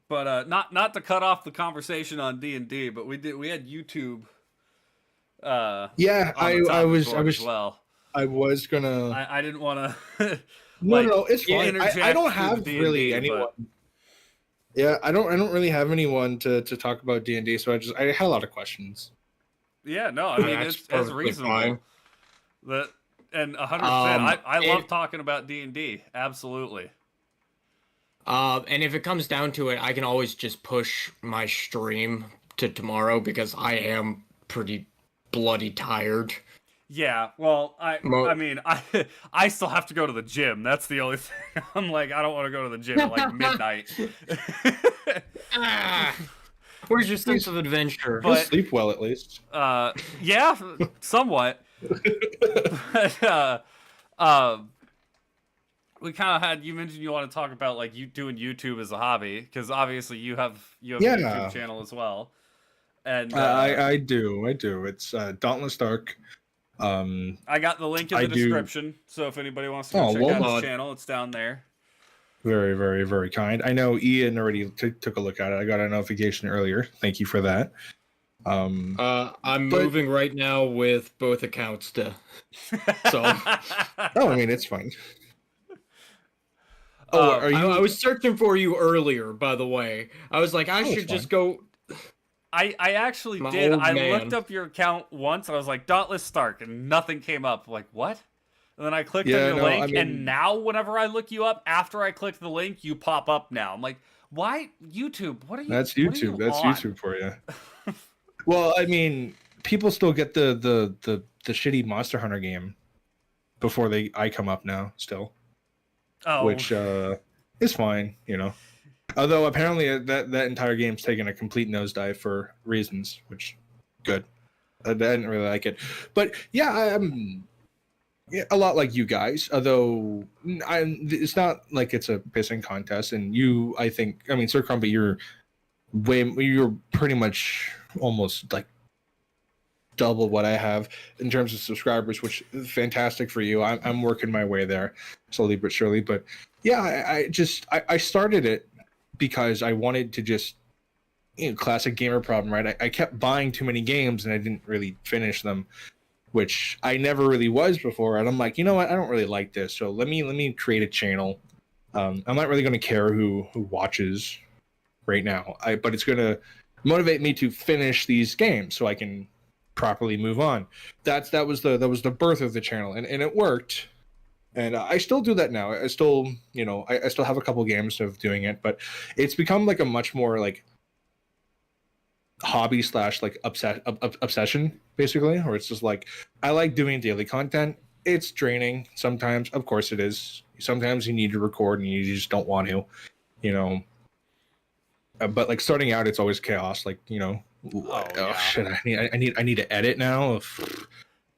But not to cut off the conversation on D&D, but we had YouTube. Yeah, on the I topic was board as well. I was gonna. I didn't want to. No, it's fine. interject I don't through have D&D, really but- anyone. Yeah, I don't really have anyone to talk about D&D, so I had a lot of questions. Yeah, no, I mean That's it's perfectly reasonable. fine. That and 100%. I and- love talking about D&D. Absolutely. And if it comes down to it, I can always just push my stream to tomorrow because I am pretty bloody tired. Yeah, well, Mo- I mean, I still have to go to the gym. That's the only thing. I'm like, I don't want to go to the gym at like midnight. Where's your sense of adventure? You'll But- sleep well at least. Yeah, somewhat. But, we kind of had, you mentioned you want to talk about like you doing YouTube as a hobby, because obviously you have a Yeah. YouTube channel as well. And I do. It's Dauntless Dark. I got the link in I the do- description, so if anybody wants to go Oh, check well out his done. channel, it's down there. Very, very, very kind. I know Ian already took a look at it. I got a notification earlier. Thank you for that. I'm But- moving right now with both accounts to. So Oh, I mean, it's fine. Oh, are you? I was searching for you earlier, by the way. I was like, I Oh, should it's just fine. go. I actually My did. old I man. looked up your account once, and I was like, Dauntless Stark, and nothing came up. Like, what? And then I clicked Yeah, on your no, link, I mean- and now whenever I look you up, after I click the link, you pop up now. I'm like, why? YouTube? What are you? That's what are YouTube. you That's on? YouTube for you. Well, I mean, people still get the shitty Monster Hunter game before I come up now. Still, Oh, which is fine, you know. Although apparently that entire game's taken a complete nosedive for reasons, which good. I didn't really like it, but yeah, Yeah, a lot like you guys, although it's not like it's a pissing contest. And you, I think, I mean, Sir Crumpet, you're pretty much almost like double what I have in terms of subscribers, which is fantastic for you. I'm working my way there slowly but surely. But yeah, I started it because I wanted to just, classic gamer problem, right? I kept buying too many games and I didn't really finish them, which I never really was before. And I'm like, you know what? I don't really like this. So let me create a channel. I'm not really going to care who watches right now. But it's going to motivate me to finish these games so I can properly move on. That was the birth of the channel, and it worked. And I still do that now. I still, I still have a couple games of doing it, but it's become like a much more like hobby slash like obsession, basically, where it's just like I like doing daily content. It's draining sometimes, of course it is. Sometimes you need to record and you just don't want to, but like starting out, it's always chaos. Like, shit, I need to edit now.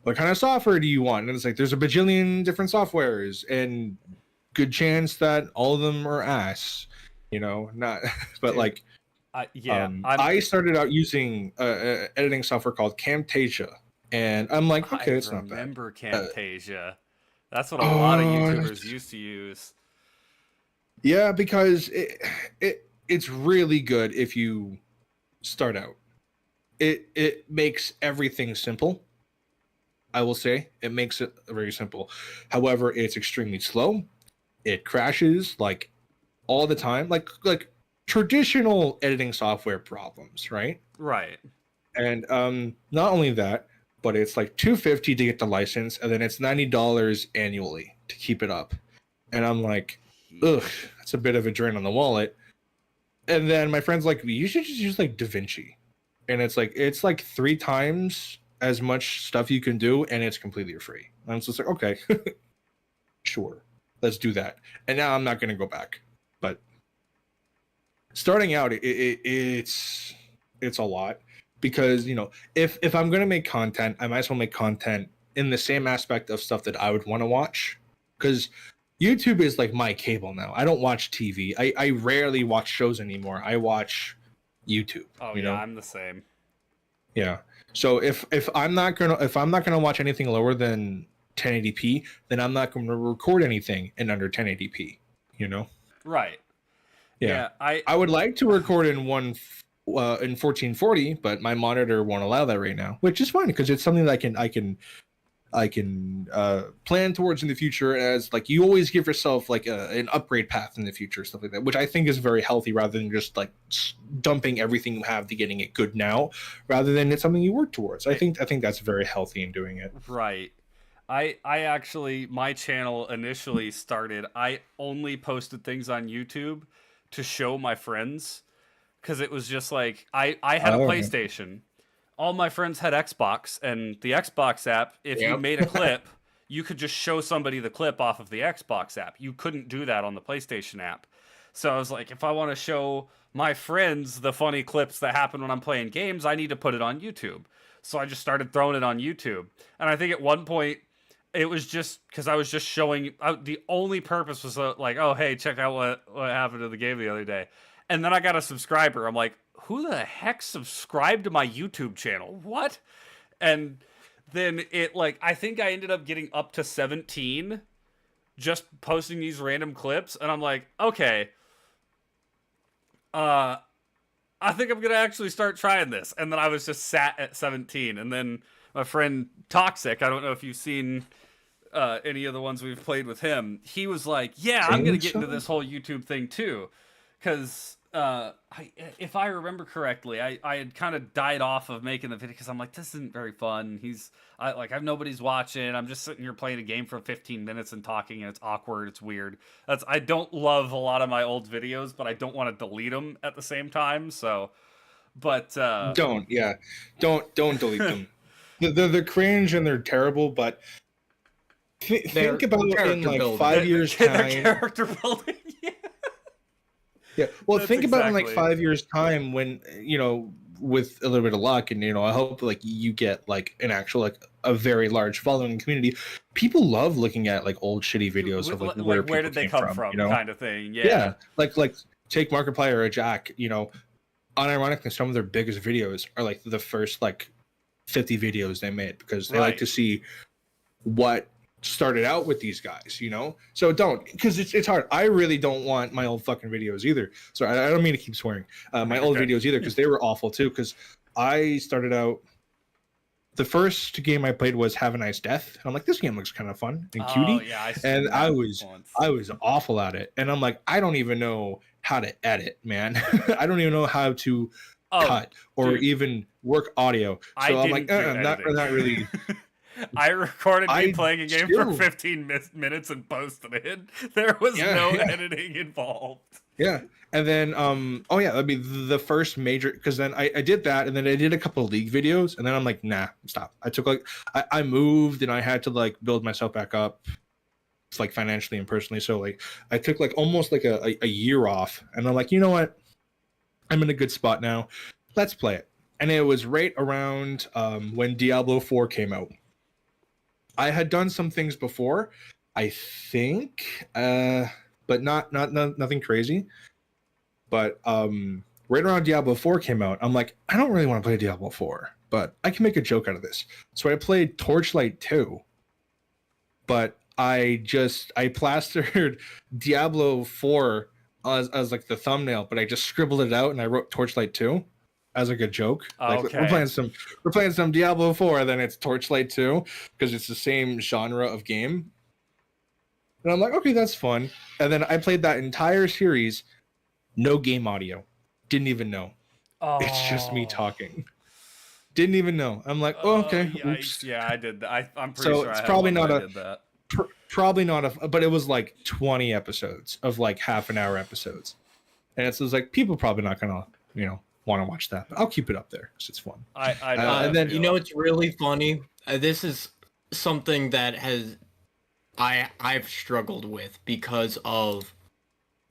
What kind of software do you want? And it's like there's a bajillion different softwares, and good chance that all of them are ass. Not, but Dude. like. I started out using editing software called Camtasia, and I'm like, okay, it's not bad. I remember Camtasia. That's what a lot of YouTubers used to use. Yeah, because it's really good if you start out. It makes everything simple. I will say it makes it very simple. However, it's extremely slow. It crashes like all the time, like traditional editing software problems, right? Right. And not only that, but it's like $250 to get the license, and then it's $90 annually to keep it up. And I'm like, ugh, that's a bit of a drain on the wallet. And then my friend's like, you should just use like DaVinci. And it's like 3 times as much stuff you can do, and it's completely free. And I'm just like, okay, sure, let's do that. And now I'm not going to go back. But starting out, it's a lot, because if I'm going to make content, I might as well make content in the same aspect of stuff that I would want to watch, because YouTube is like my cable now. I don't watch TV. I rarely watch shows anymore. I watch YouTube. Oh yeah, I'm the same. Yeah. So if I'm not gonna watch anything lower than 1080p, then I'm not going to record anything in under 1080p. Right. Yeah. I would like to record in 1440, but my monitor won't allow that right now, which is fine because it's something that I can plan towards in the future, as like you always give yourself like an upgrade path in the future, stuff like that, which I think is very healthy, rather than just like dumping everything you have to getting it good now, rather than it's something you work towards. I think that's very healthy in doing it. Right. I actually, my channel initially started, I only posted things on YouTube to show my friends, because it was just like I had a PlayStation. All my friends had Xbox, and the Xbox app, if you made a clip, you could just show somebody the clip off of the Xbox app. You couldn't do that on the PlayStation app. So I was like, if I want to show my friends the funny clips that happen when I'm playing games, I need to put it on YouTube. So I just started throwing it on YouTube. And I think at one point, it was just because I was just showing, the only purpose was like, oh, hey, check out what happened to the game the other day. And then I got a subscriber. I'm like, who the heck subscribed to my YouTube channel? What? And then it I think I ended up getting up to 17 just posting these random clips. And I'm like, okay, I think I'm going to actually start trying this. And then I was just sat at 17. And then my friend Toxic, I don't know if you've seen any of the ones we've played with him. He was like, yeah, I'm going to get into this whole YouTube thing too. Because if I remember correctly, I had kind of died off of making the video because I'm like, this isn't very fun. Nobody's watching. I'm just sitting here playing a game for 15 minutes and talking, and it's awkward. It's weird. I don't love a lot of my old videos, but I don't want to delete them at the same time. So, but don't delete them. They're cringe and they're terrible. But think about it in like 5 years time. They're character building. Yeah. Yeah. Well, That's think about in exactly. like 5 years time when, with a little bit of luck, and I hope like you get like an actual like a very large following community. People love looking at like old shitty videos of like where did they came come from, kind of thing. Yeah, like take Markiplier or Jack. Unironically, some of their biggest videos are like the first like 50 videos they made, because they like to see what started out with these guys, so don't, because it's hard. I really don't want my old fucking videos either. So I don't mean to keep swearing, my old videos either, because they were awful too. Because I started out, the first game I played was Have a Nice Death, and I'm like, this game looks kind of fun and cutie. And I was awful at it, and I'm like, I don't even know how to edit, man. I don't even know how to cut or even work audio. So I'm like, not really. I recorded me playing a game for 15 minutes and posted it. There was no editing involved. Yeah. And then, that'd be the first major, because then I did that, and then I did a couple of League videos, and then I'm like, nah, stop. I took like, I moved, and I had to like build myself back up, like financially and personally. So like, I took like almost like a year off, and I'm like, you know what? I'm in a good spot now. Let's play it. And it was right around when Diablo 4 came out. I had done some things before, I think, but nothing crazy. But right around Diablo 4 came out, I'm like, I don't really want to play Diablo 4, but I can make a joke out of this. So I played Torchlight 2, but I plastered Diablo 4 as like the thumbnail, but I just scribbled it out and I wrote Torchlight 2 as like a joke. Like, we're playing some Diablo 4, then it's Torchlight 2, because it's the same genre of game. And I'm like, okay, that's fun. And then I played that entire series, no game audio. Didn't even know. It's just me talking. Didn't even know. I'm like, okay. Oops. Yeah, I did that. I'm pretty sure it's I probably not did that. Probably not but it was like 20 episodes of like half an hour episodes. And it's like, people probably not gonna, want to watch that, but I'll keep it up there because it's fun. I know. And then it's really funny. This is something that I've struggled with, because of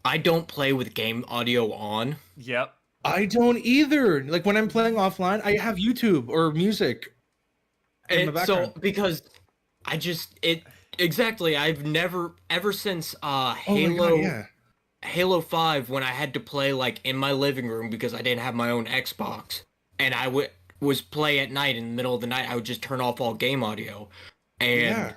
I don't play with game audio on. Yep. I don't either. Like when I'm playing offline, I have YouTube or music in the background. So because I've never, ever since Halo 5, when I had to play like in my living room because I didn't have my own Xbox, and I was play at night, in the middle of the night, I would just turn off all game audio. And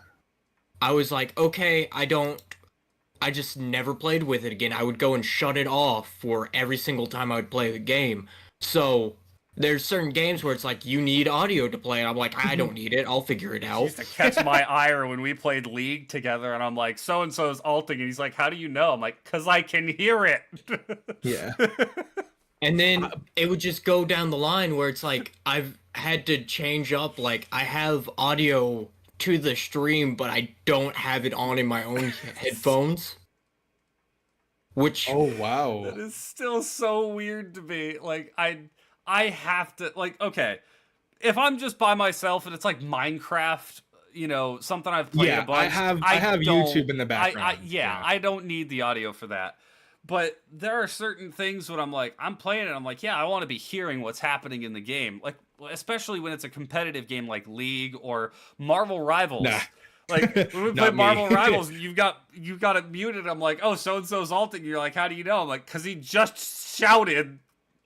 I was like, okay, I just never played with it again. I would go and shut it off for every single time I would play the game. So there's certain games where it's like, you need audio to play, and I'm like, I don't need it. I'll figure it out. He used to catch my ire when we played League together, and I'm like, so-and-so's ulting, and he's like, how do you know? I'm like, because I can hear it. Yeah. And then it would just go down the line where it's like, I've had to change up, like, I have audio to the stream, but I don't have it on in my own headphones. Which... Oh, wow. That is still so weird to me. Like, I have to, like, okay, if I'm just by myself and it's like Minecraft, something I've played a bunch. I have YouTube in the background. I don't need the audio for that. But there are certain things when I'm like, I'm playing it, I'm like, yeah, I want to be hearing what's happening in the game. Like, especially when it's a competitive game like League or Marvel Rivals. Nah. Like, when we play Marvel Rivals, you've got it muted. I'm like, oh, so-and-so's ulting. You're like, how do you know? I'm like, because he just shouted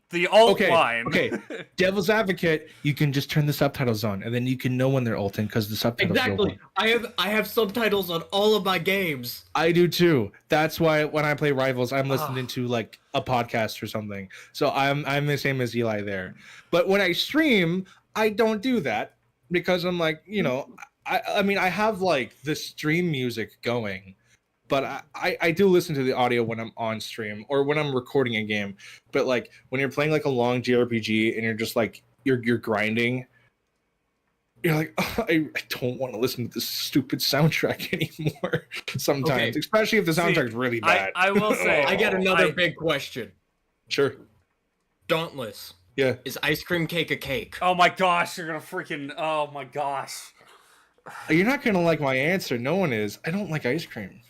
the alt line. Okay. Devil's advocate, you can just turn the subtitles on, and then you can know when they're ulting because the subtitles. Exactly. I have subtitles on all of my games. I do too. That's why when I play Rivals, I'm listening to like a podcast or something. So I'm the same as Eli there. But when I stream, I don't do that because I'm like, I mean, I have like the stream music going. But I do listen to the audio when I'm on stream or when I'm recording a game. But like when you're playing like a long JRPG and you're just like you're grinding, you're like, oh, I don't want to listen to this stupid soundtrack anymore. Sometimes, especially if the soundtrack's really bad. I will say, I got another big question. Sure. Dauntless. Yeah. Is ice cream cake a cake? Oh my gosh, you're gonna freaking. Oh my gosh. You're not gonna like my answer. No one is. I don't like ice cream.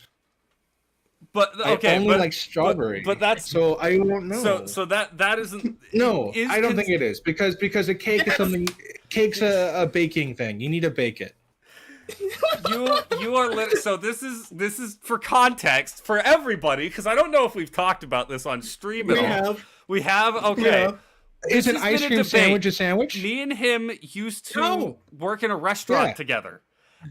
But okay, I only like strawberry. But that's so I won't know. So that isn't. No, I don't think it is because a cake is something. Cake's a baking thing. You need to bake it. You are so this is for context for everybody because I don't know if we've talked about this on stream at all. We have. Okay. Yeah. Is an ice cream sandwich a sandwich? Me and him used to work in a restaurant together.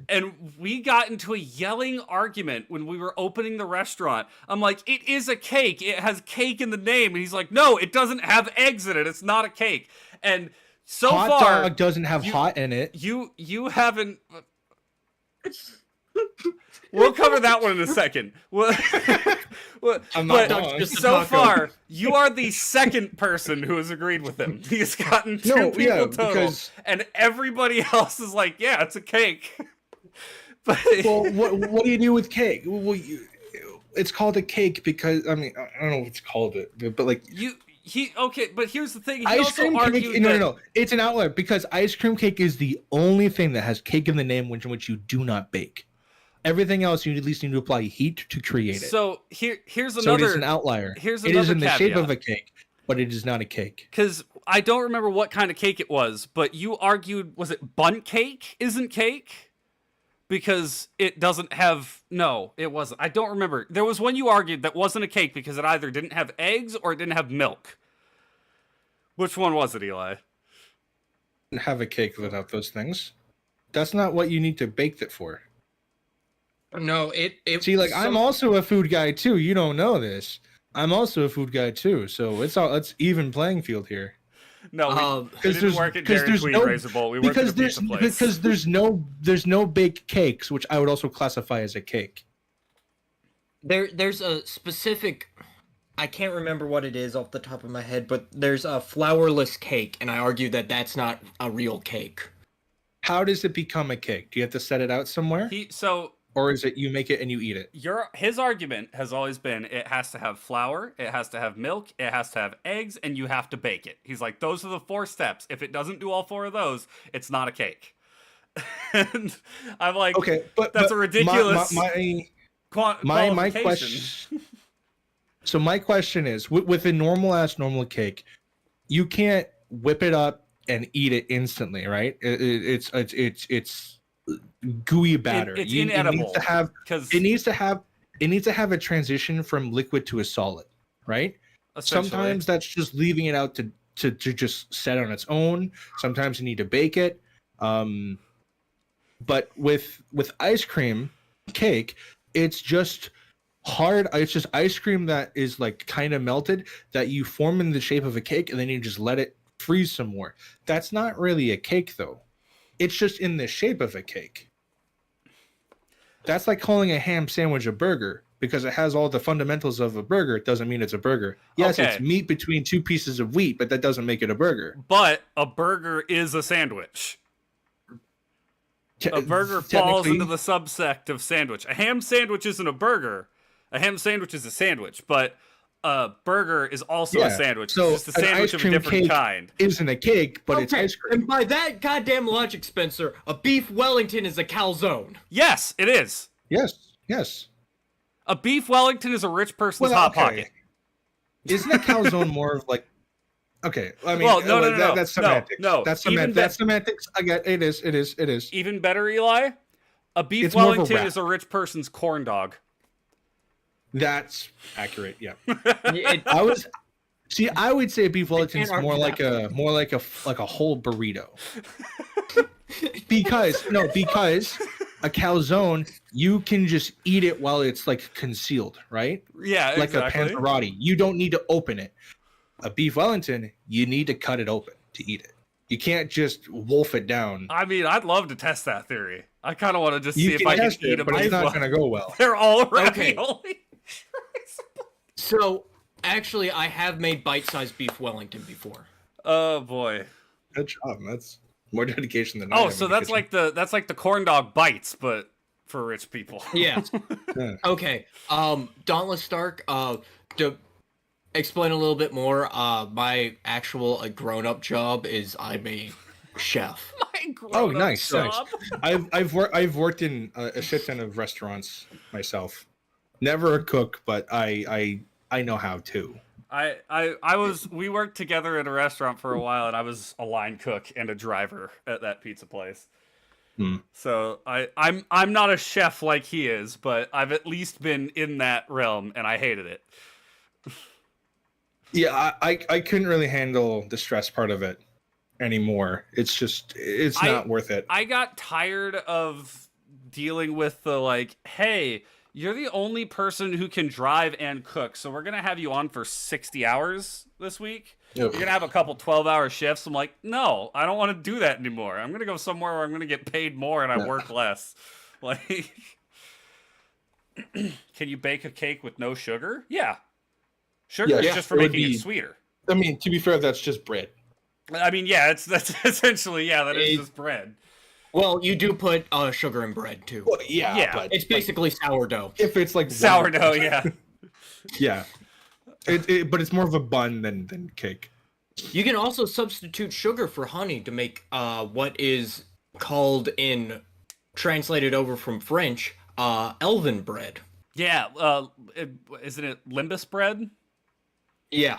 And we got into a yelling argument when we were opening the restaurant. I'm like, it is a cake. It has cake in the name. And he's like, no, it doesn't have eggs in it. It's not a cake. And so hot far, dog doesn't have hot in it. You haven't. We'll cover that one in a second. I'm not but so far, you are the second person who has agreed with him. He's gotten two people total, and everybody else is like, "Yeah, it's a cake." But well, what do you do with cake? Well, it's called a cake because I mean I don't know what it's called but like okay, but here's the thing. Ice cream cake. No. It's an outlier because ice cream cake is the only thing that has cake in the name which you do not bake. Everything else, you at least need to apply heat to create it. So here's another. So it is an outlier. Here's it another is in the caveat. shape of a cake, but it is not a cake. Because I don't remember what kind of cake it was, but you argued, was it bundt cake isn't cake? Because it doesn't have. No, it wasn't. I don't remember. There was one you argued that wasn't a cake because it either didn't have eggs or it didn't have milk. Which one was it, Eli? Have a cake without those things. That's not what you need to bake it for. No, it see, like I'm also a food guy too. You don't know this. I'm also a food guy too. So it's even playing field here. No, because there's work at Dairy Queen Razor Bowl. We work at a pizza place. Because there's no baked cakes, which I would also classify as a cake. There's a specific. I can't remember what it is off the top of my head, but there's a flourless cake, and I argue that that's not a real cake. How does it become a cake? Do you have to set it out somewhere? Or is it you make it and you eat it? His argument has always been it has to have flour, it has to have milk, it has to have eggs, and you have to bake it. He's like, those are the 4 steps. If it doesn't do all 4 of those, it's not a cake. And I'm like, okay, but that's a ridiculous my question. So my question is, with a normal cake, you can't whip it up and eat it instantly, right? It's gooey batter. It's inedible. It needs to have a transition from liquid to a solid, right? Sometimes that's just leaving it out to just set on its own. Sometimes you need to bake it. But with ice cream cake, it's just hard. It's just ice cream that is like kind of melted that you form in the shape of a cake, and then you just let it freeze some more. That's not really a cake though. It's just in the shape of a cake. That's like calling a ham sandwich a burger because it has all the fundamentals of a burger. It doesn't mean it's a burger. Yes, It's meat between 2 pieces of wheat, but that doesn't make it a burger. But a burger is a sandwich. A burger falls into the subsect of sandwich. A ham sandwich isn't a burger. A ham sandwich is a sandwich, but a burger is also a sandwich. So it's just a sandwich of a different kind. Isn't a cake, but it's ice cream. And by that goddamn logic, Spencer, a beef Wellington is a calzone. Yes, it is. Yes. A beef Wellington is a rich person's Hot Pocket. Isn't a calzone more of like? Okay, I mean, no. That's semantics. No, that's semantics. I get it. It is. Even better, Eli. A beef Wellington is a rich person's corn dog. That's accurate. Yeah. I would say a beef Wellington is more like a whole burrito. because a calzone, you can just eat it while it's like concealed, right? Yeah, like a panzerotti. You don't need to open it. A beef Wellington, you need to cut it open to eat it. You can't just wolf it down. I mean, I'd love to test that theory. I kind of want to just see if I can eat a beef. But it's not going to go well. They're all ravioli. Okay. So, actually, I have made bite-sized beef Wellington before. Oh boy, good job. That's more dedication than. Oh, so that's like the corn dog bites, but for rich people. Yeah. Okay. Dauntless Stark. To explain a little bit more, my actual grown-up job is I'm a chef. Nice. I've worked in a shit ton of restaurants myself. Never a cook, but I know how to. We worked together at a restaurant for a while, and I was a line cook and a driver at that pizza place. So I'm not a chef like he is, but I've at least been in that realm, and I hated it. Yeah, I couldn't really handle the stress part of it anymore. It's not worth it. I got tired of dealing with the like, hey, you're the only person who can drive and cook, so we're gonna have you on for 60 hours this week. You're gonna have a couple 12-hour shifts. I'm like, no, I don't want to do that anymore. I'm gonna go somewhere where I'm gonna get paid more and I work less. Like, can you bake a cake with no sugar? Yeah. Sugar is just for making it sweeter. I mean, to be fair, that's just bread. I mean, yeah, that's essentially, that is just bread. Well, you do put sugar in bread too. Well, yeah, but it's basically sourdough. If it's like sourdough, yeah. Yeah. But it's more of a bun than cake. You can also substitute sugar for honey to make what is called translated over from French, elven bread. Yeah, isn't it limbus bread? Yeah.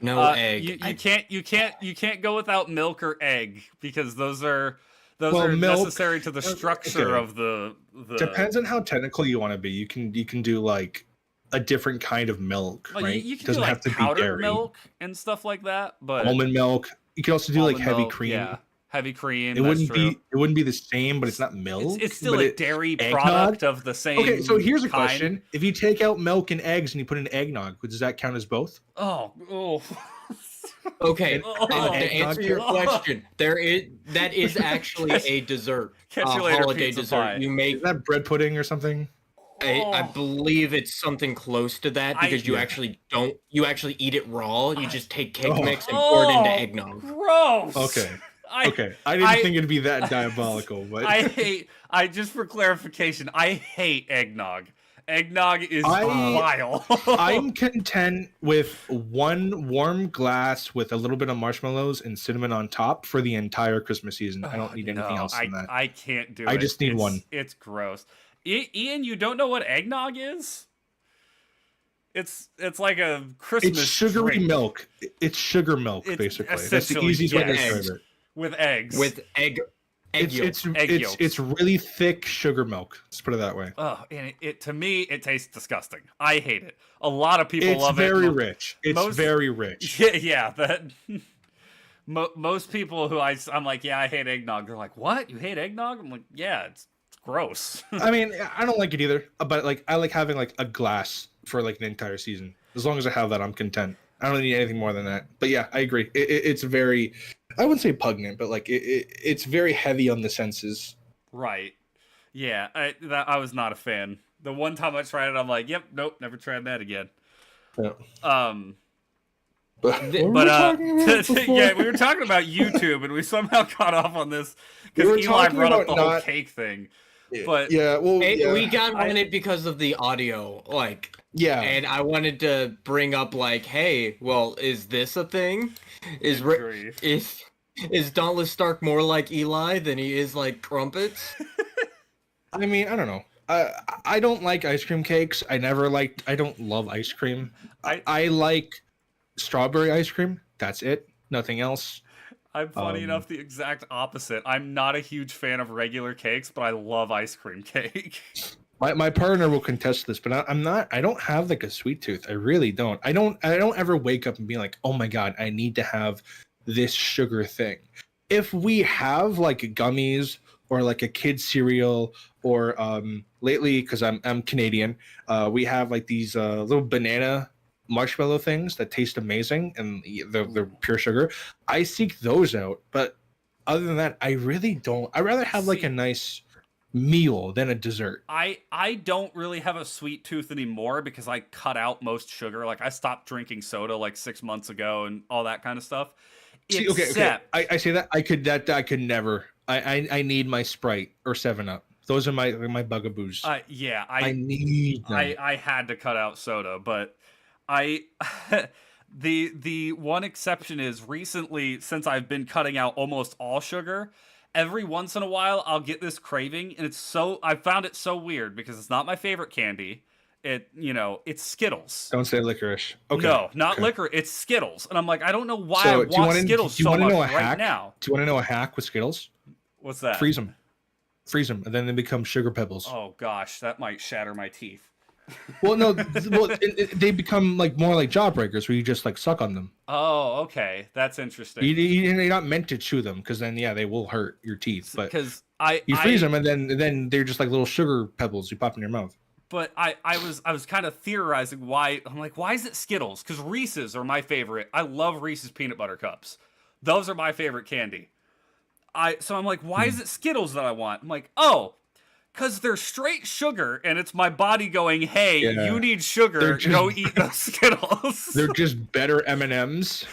No egg. You can't go without milk or egg because those are necessary to the structure of the. Depends on how technical you want to be. You can do like a different kind of milk, right? You can doesn't have to be dairy milk and stuff like that, but almond milk. You can also do like heavy cream. Yeah, heavy cream. It wouldn't be the same, but it's not milk. It's still a dairy product of the same. Okay, so here's a question: if you take out milk and eggs and you put in eggnog, does that count as both? Oh. Okay, to answer your question, that is actually a dessert, holiday dessert. You make is that bread pudding or something. I believe it's something close to that because you actually eat it raw. You just take cake mix and pour it into eggnog. Gross. Okay. I didn't think it'd be that diabolical, but just for clarification, I hate eggnog. Eggnog is vile. I'm content with one warm glass with a little bit of marshmallows and cinnamon on top for the entire Christmas season. I don't need anything else than that. I can't do it. I just need one. It's gross. Ian, you don't know what eggnog is? It's like a Christmas. It's sugary drink. Milk. It's sugar milk, basically. That's the easiest way to describe it. With eggs. With egg yolk. It's really thick sugar milk. Let's put it that way. Oh, and to me, it tastes disgusting. I hate it. A lot of people love it. It's very rich. It's very rich. Yeah. That most people who I'm like, yeah, I hate eggnog. They're like, what? You hate eggnog? I'm like, yeah, it's gross. I mean, I don't like it either. But like, I like having like a glass for like an entire season. As long as I have that, I'm content. I don't need anything more than that. But yeah, I agree. It's very, I wouldn't say pungent, but like it's very heavy on the senses. Right. Yeah, I was not a fan. The one time I tried it, I'm like, yep, nope, never tried that again. Yeah. Yeah, we were talking about YouTube, and we somehow got off on this because Eli brought up the whole cake thing. But we got on it because of the audio, and I wanted to bring up hey, well, is this a thing? Is Dauntless Stark more like Eli than he is like Crumpets? I mean, I don't know. I don't like ice cream cakes. I don't love ice cream. I like strawberry ice cream. That's it. Nothing else. I'm funny enough the exact opposite. I'm not a huge fan of regular cakes, but I love ice cream cake. My partner will contest this, but I don't have like a sweet tooth. I really don't. I don't ever wake up and be like, oh my God, I need to have this sugar thing. If we have like gummies or like a kid cereal or lately, because I'm Canadian, we have like these little banana marshmallow things that taste amazing and they're pure sugar. I seek those out, but other than that, I really don't. I'd rather have like a nice meal than a dessert. I don't really have a sweet tooth anymore because I cut out most sugar. Like I stopped drinking soda like 6 months ago and all that kind of stuff. Okay. I say that I could never. I need my Sprite or 7-Up. Those are my bugaboos. Yeah, I need them. I had to cut out soda, but the one exception is recently, since I've been cutting out almost all sugar, every once in a while I'll get this craving, and I found it so weird because it's not my favorite candy. It's Skittles. Don't say licorice. Okay. No, not okay. liquor. It's Skittles, and I'm like, I don't know why So I want Skittles do you so want to much know a right hack? now. Do you want to know a hack with Skittles? What's that? Freeze them, and then they become sugar pebbles. Oh gosh, that might shatter my teeth. Well, no, they become like more like jawbreakers where you just like suck on them. Oh, okay, that's interesting. You're not meant to chew them because then they will hurt your teeth. But because you freeze them and then they're just like little sugar pebbles you pop in your mouth. But I was kind of theorizing why. I'm like, why is it Skittles? Because Reese's are my favorite. I love Reese's peanut butter cups. Those are my favorite candy. So I'm like, why is it Skittles that I want? I'm like, oh, because they're straight sugar, and it's my body going, hey, you need sugar. Go eat those Skittles. They're just better M&Ms.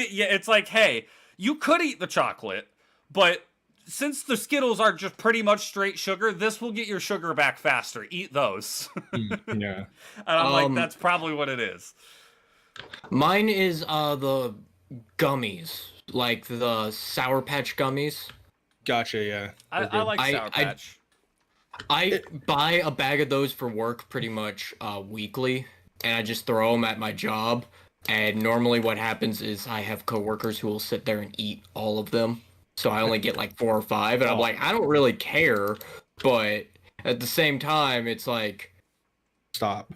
Yeah, it's like, hey, you could eat the chocolate, but since the Skittles are just pretty much straight sugar, this will get your sugar back faster. Eat those. Yeah. And I'm like, that's probably what it is. Mine is the gummies, like the Sour Patch gummies. Gotcha, yeah. I like Sour Patch. I buy a bag of those for work pretty much weekly, and I just throw them at my job. And normally what happens is I have coworkers who will sit there and eat all of them. So I only get like 4 or 5, and I'm like, I don't really care, but at the same time, it's like... Stop.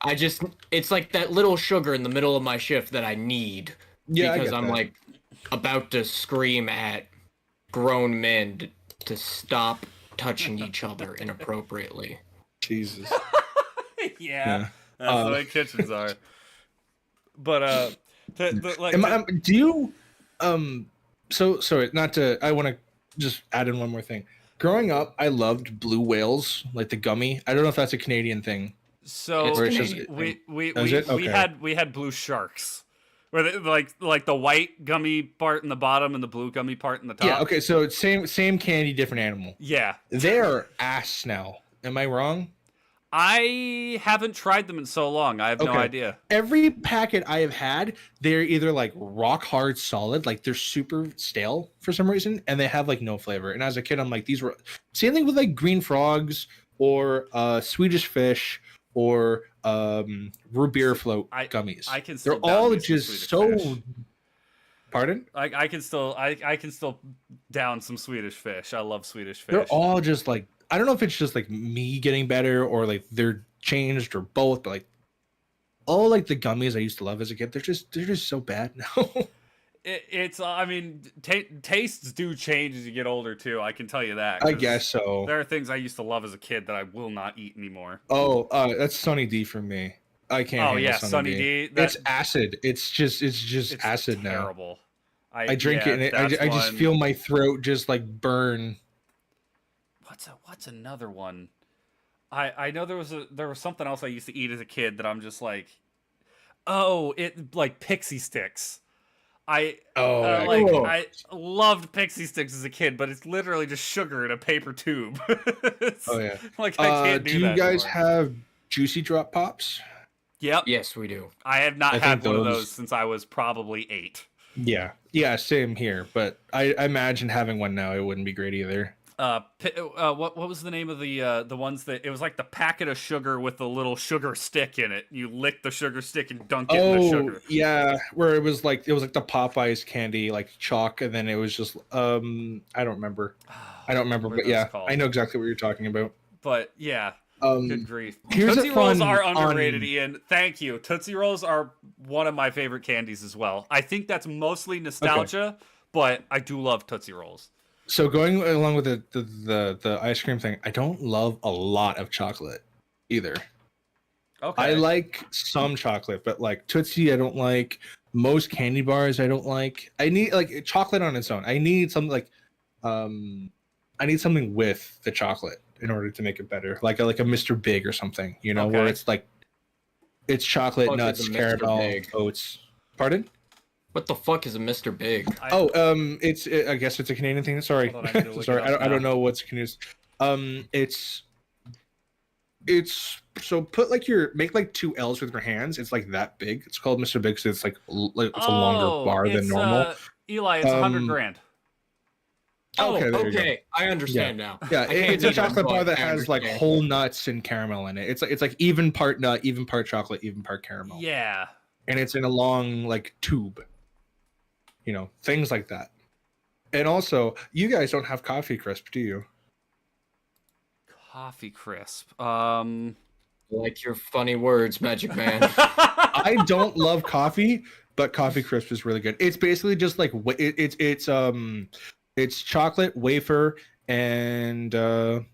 It's like that little sugar in the middle of my shift that I need. Yeah, because I'm like about to scream at grown men to stop touching each other inappropriately. Jesus. Yeah. That's the way kitchens are. But do you so sorry, not to I want to just add in one more thing. Growing up, I loved blue whales, like the gummy. I don't know if that's a Canadian thing. So we had blue sharks. Where they, like the white gummy part in the bottom and the blue gummy part in the top. Yeah, okay, so it's same candy, different animal. Yeah. They're ass now. Am I wrong? I haven't tried them in so long. I have no idea. Every packet I have had, they're either like rock hard solid, like they're super stale for some reason, and they have like no flavor. And as a kid, I'm like, these were same thing with like green frogs or Swedish fish or root beer float gummies. I can still they're all just so fish. Pardon? I can still down some Swedish fish. I love Swedish fish. They're all just like, I don't know if it's just like me getting better or like they're changed or both, but like all like the gummies I used to love as a kid, they're just so bad now. I mean, tastes do change as you get older too. I can tell you that. I guess so. There are things I used to love as a kid that I will not eat anymore. Oh, that's Sunny D for me. I can't. Oh yeah, Sunny D. It's acid. It's just acid now. Terrible. I drink it and I just feel my throat just like burn. What's another one? I know there was something else I used to eat as a kid that I'm just like, like Pixie Sticks. I loved Pixie Sticks as a kid, but it's literally just sugar in a paper tube. Like I can't do that. Do you guys have Juicy Drop Pops? Yep. Yes, we do. I have not had one of those since I was probably 8. Yeah, same here. But I imagine having one now, it wouldn't be great either. What was the name of the ones that it was like the packet of sugar with the little sugar stick in it? You lick the sugar stick and dunk it in the sugar. Yeah, where it was like the Popeyes candy, like chalk, and then it was just I don't remember, but yeah, called? I know exactly what you're talking about. But yeah, good grief. Tootsie Rolls are underrated, Ian. Thank you. Tootsie Rolls are one of my favorite candies as well. I think that's mostly nostalgia, but I do love Tootsie Rolls. So going along with the ice cream thing, I don't love a lot of chocolate either. Okay. I like some chocolate, but like Tootsie, I don't like. Most candy bars, I don't like. I need like chocolate on its own. I need something like, I need something with the chocolate in order to make it better, like a Mr. Big or something, where it's like, it's chocolate, nuts, caramel, oats. Pardon? What the fuck is a Mr. Big? I guess it's a Canadian thing. Sorry, sorry, I don't know what's Canadian. It's so put like make like 2 L's with your hands. It's like that big. It's called Mr. Big, so it's like it's a longer bar than normal. Eli, it's $100 grand. Oh, Okay, there you okay. I understand now. Yeah, I can't it's a eat 'em, chocolate bar but that I has like understand. whole nuts and caramel in it. It's like even part nut, even part chocolate, even part caramel. Yeah. And it's in a long like tube. You know, things like that. And also, you guys don't have coffee crisp, do you? Coffee crisp. Like your funny words, Magic Man. I don't love coffee, but coffee crisp is really good. It's basically just like it's chocolate wafer and well,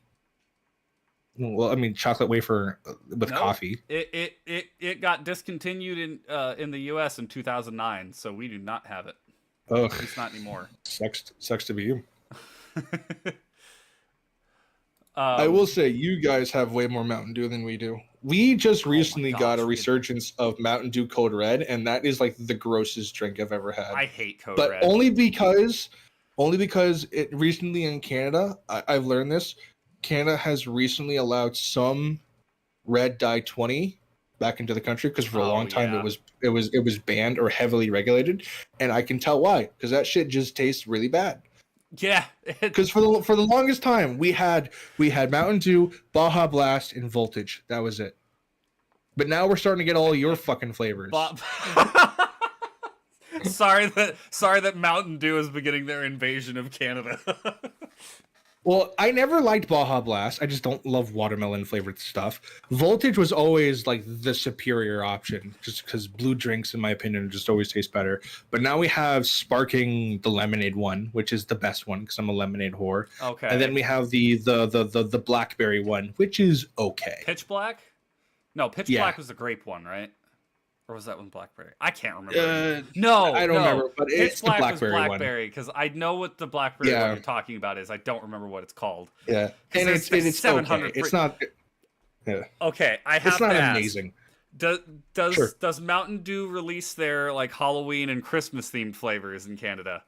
I mean chocolate wafer with No, coffee. it got discontinued in the U.S. in 2009, so we do not have it. Ugh, At least not anymore. sucks to be you. I Um, will say you guys have way more Mountain Dew than we do. We just Oh my recently got a gosh, resurgence of Mountain Dew Code Red, and that is like the grossest drink I've ever had. I hate Code But Red. only because it recently in Canada, I've learned this. Canada has recently allowed some red dye 20 back into the country because for a long time yeah. it was banned or heavily regulated, and I can tell why because that shit just tastes really bad. Yeah. Because for the longest time we had Mountain Dew, Baja Blast, and Voltage. That was it. But now we're starting to get all your fucking flavors. sorry that Mountain Dew is beginning their invasion of Canada. Well, I never liked Baja Blast. I just don't love watermelon flavored stuff. Voltage was always like the superior option, just because blue drinks, in my opinion, just always taste better. But now we have Sparking the lemonade one, which is the best one because I'm a lemonade whore. Okay. And then we have the blackberry one, which is okay. Pitch Black? No, Pitch Black was the grape one, right? Or was that one blackberry? I can't remember. No, I don't remember, but Pitch it's Black the blackberry was one. blackberry because I know what the blackberry one you're talking about is. I don't remember what it's called. Yeah, and it's 700 okay. It's not. Yeah. Okay, I have It's not to ask, amazing. Does Mountain Dew release their like Halloween and Christmas themed flavors in Canada?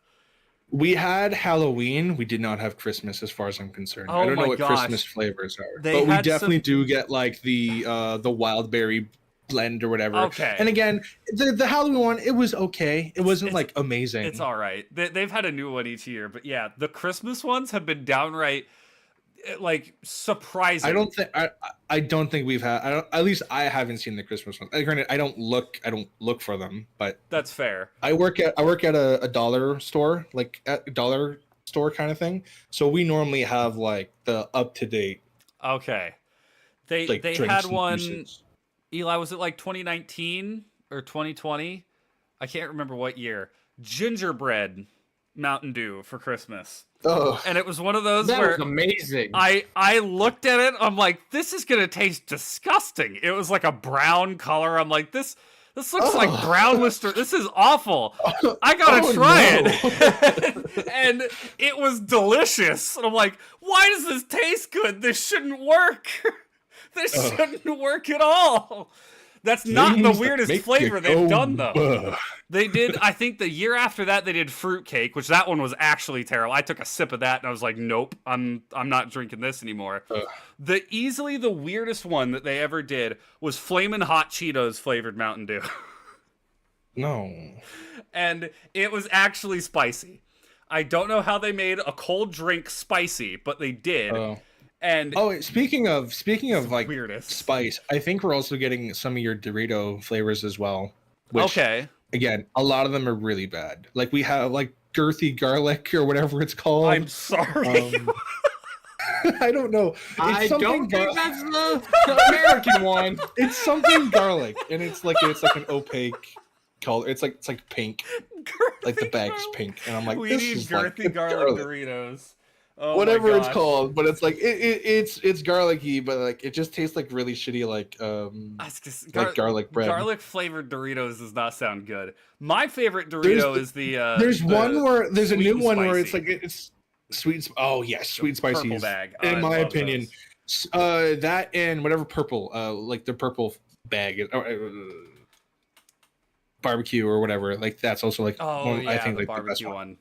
We had Halloween. We did not have Christmas, as far as I'm concerned. Oh I don't know my what gosh. Christmas flavors are, They but we had definitely some- do get like the wild berry blend or whatever. Okay. And again, the Halloween one, it was okay. It wasn't like amazing. It's all right. They've had a new one each year, but yeah, the Christmas ones have been downright like surprising. I don't think we've had. At least I haven't seen the Christmas ones. Granted, I don't look for them, but That's fair. I work at a dollar store, like at a dollar store kind of thing. So we normally have like the up to date. Okay. They Drinks had and one. juices. Eli, was it like 2019 or 2020? I can't remember what year. Gingerbread Mountain Dew for Christmas. Oh, And it was one of those That where was amazing. I looked at it, I'm like, this is gonna taste disgusting. It was like a brown color. I'm like, this looks like brown Lister. This is awful. I gotta try it. And it was delicious. And I'm like, why does this taste good? This shouldn't work. This shouldn't work at all. That's not the Things that weirdest make flavor you they've go, done though. "Ugh." They did, I think the year after that they did fruitcake, which that one was actually terrible. I took a sip of that and I was like, nope, I'm not drinking this anymore. Easily the weirdest one that they ever did was Flamin' Hot Cheetos flavored Mountain Dew. No. And it was actually spicy. I don't know how they made a cold drink spicy, but they did. And Speaking of like weirdest. spice, I think we're also getting some of your Dorito flavors as well. Which, okay. Again, a lot of them are really bad. Like we have like girthy garlic or whatever it's called. I'm sorry. I don't know. It's I something don't think that's the American one. It's something garlic, and it's like an opaque color. It's like pink, like the bag's pink, and I'm like, we this need is girthy like garlic Doritos. Oh whatever my it's gosh. called, but it's like it's garlicky, but like it just tastes like really shitty, like garlic bread. Garlic flavored Doritos does not sound good. My favorite Dorito is the. There's one where there's a sweet new and one where it's spicy. like it's sweet. Oh yes, sweet spicy. Purple bag. In I my love opinion, those. that and whatever purple, like the purple bag, barbecue or whatever. Like that's also like I think the the best barbecue one. one.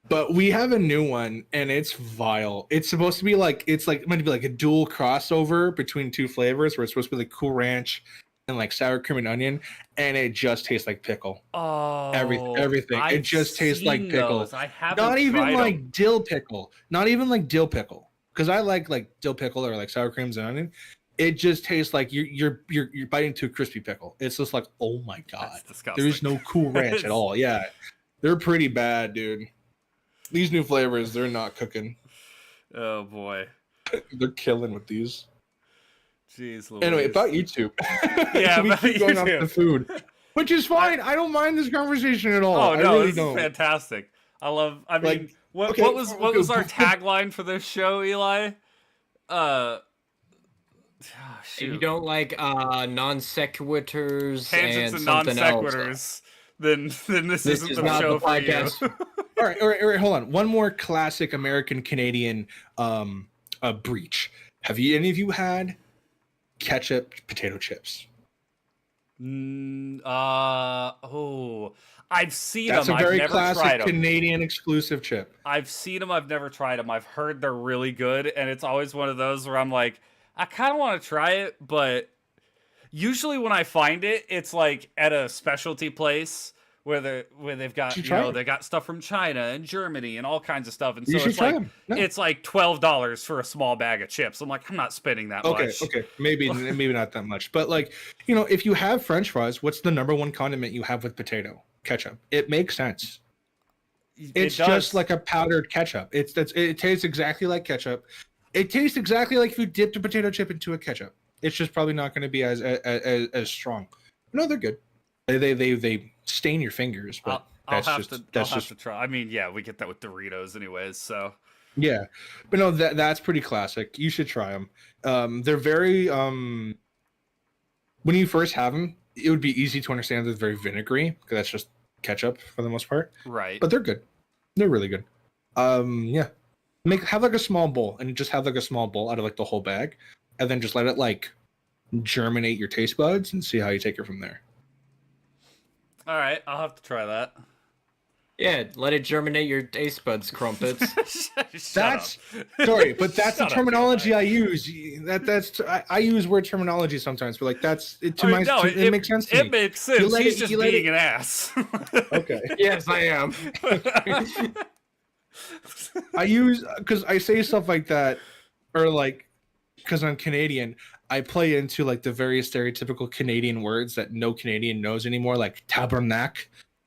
But we have a new one, and it's vile. It's supposed to be like meant to be like a dual crossover between two flavors, where it's supposed to be like Cool Ranch and like sour cream and onion, and it just tastes like pickle. Oh, Everything. It just tastes like pickle. Those. I haven't Not even tried like them. dill pickle. Not even like dill pickle. Because I like dill pickle or like sour creams and onion. It just tastes like you're biting into a crispy pickle. It's just like, oh my god. That's disgusting. There's no Cool Ranch at all. Yeah. They're pretty bad, dude. These new flavors, they're not cooking. Oh boy. They're killing with these. Jeez Louise. Anyway, about YouTube. Yeah, we about keep going off YouTube. the food. Which is fine. I don't mind this conversation at all. Oh no, I really this don't. is fantastic. I mean, Like, what okay, what was our tagline for this show, Eli? If you Shoot. don't like non sequiturs Tangents and and non something else, sequiturs, then this isn't is the not show the for you. podcast. all right, hold on. One more classic American Canadian breach. Have any of you had ketchup potato chips? I've seen That's them. a very I've never tried classic them. Canadian exclusive chip. I've seen them. I've never tried them. I've heard they're really good, and it's always one of those where I'm like, I kind of want to try it, but usually when I find it, it's like at a specialty place where they've got they got stuff from China and Germany and all kinds of stuff, and so it's like it's like $12 for a small bag of chips. I'm like, I'm not spending that much. Okay, maybe not that much, but like, if you have French fries, what's the number one condiment you have with potato? Ketchup. It makes sense. It's just like a powdered ketchup. It tastes exactly like ketchup. It tastes exactly like if you dipped a potato chip into a ketchup. It's just probably not going to be as strong. No, they're good. They stain your fingers, but I'll have to try. I mean, yeah, we get that with Doritos anyways, so yeah. But no, that's pretty classic. You should try them. They're very when you first have them, it would be easy to understand that they're very vinegary because that's just ketchup for the most part. Right. But they're good. They're really good. Yeah. Have like a small bowl and just have like a small bowl out of like the whole bag, and then just let it like germinate your taste buds and see how you take it from there. All right, I'll have to try that. Yeah, let it germinate your taste buds, crumpets. That's sorry, but that's the terminology I use. I use word terminology sometimes, but like that's it to it makes sense to me. It makes sense. He's just being an ass. Okay. Yes, I am. I use because I say stuff like that, or like because I'm Canadian, I play into like the very stereotypical Canadian words that no Canadian knows anymore, like tabernacle,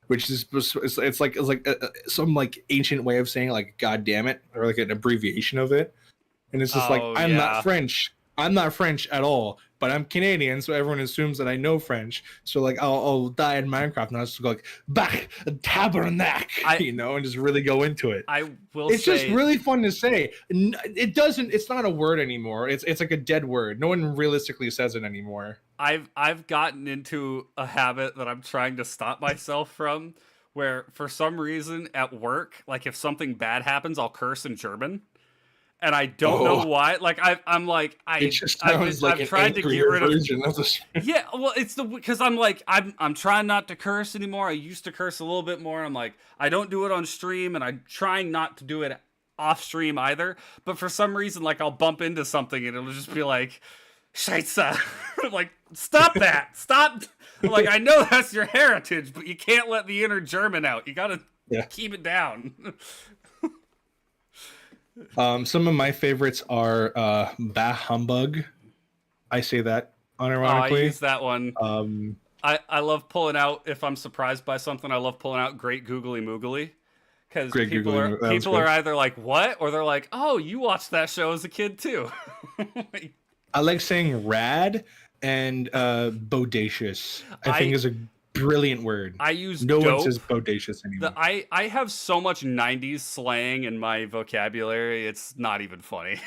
which is it's like some like ancient way of saying like God damn it, or like an abbreviation of it, and it's just I'm not French. I'm not French at all, but I'm Canadian, so everyone assumes that I know French. So like I'll die in Minecraft and I'll just go like back tabernacle, and just really go into it. It's just really fun to say. It's not a word anymore. It's like a dead word. No one realistically says it anymore. I've gotten into a habit that I'm trying to stop myself from, where for some reason at work, like if something bad happens, I'll curse in German. And I don't know why. Like I've tried to get rid of. Yeah, well, it's because I'm trying not to curse anymore. I used to curse a little bit more. I'm like, I don't do it on stream, and I'm trying not to do it off stream either. But for some reason, like I'll bump into something, and it'll just be like, "Scheiße!" Like, stop that! Stop! Like, I know that's your heritage, but you can't let the inner German out. You gotta keep it down. Some of my favorites are bah humbug. I say that unironically. I use that one. I love pulling out, if I'm surprised by something, I love pulling out great googly moogly. Because people are either like, what? Or they're like, oh, you watched that show as a kid too. I like saying rad and bodacious. I think is a brilliant word. I use no dope. one says bodacious anymore. I have so much 90s slang in my vocabulary, it's not even funny.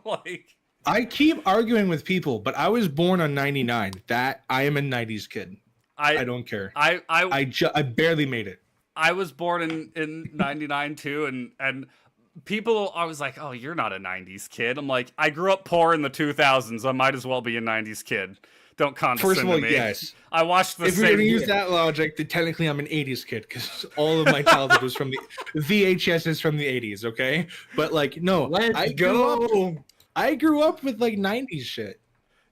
Like, I keep arguing with people, but I was born on 99. That I am a 90s kid. I don't care. I barely made it. I was born in 99 too, and people always like, oh, you're not a 90s kid. I'm like, I grew up poor in the 2000s. I might as well be a 90s kid. Don't condescend to me. First of all, yes. I watched the same. If you're going to use that logic, then technically I'm an 80s kid because all of my childhood was from the VHS is from the 80s, okay? But like, no, I grew up with like 90s shit.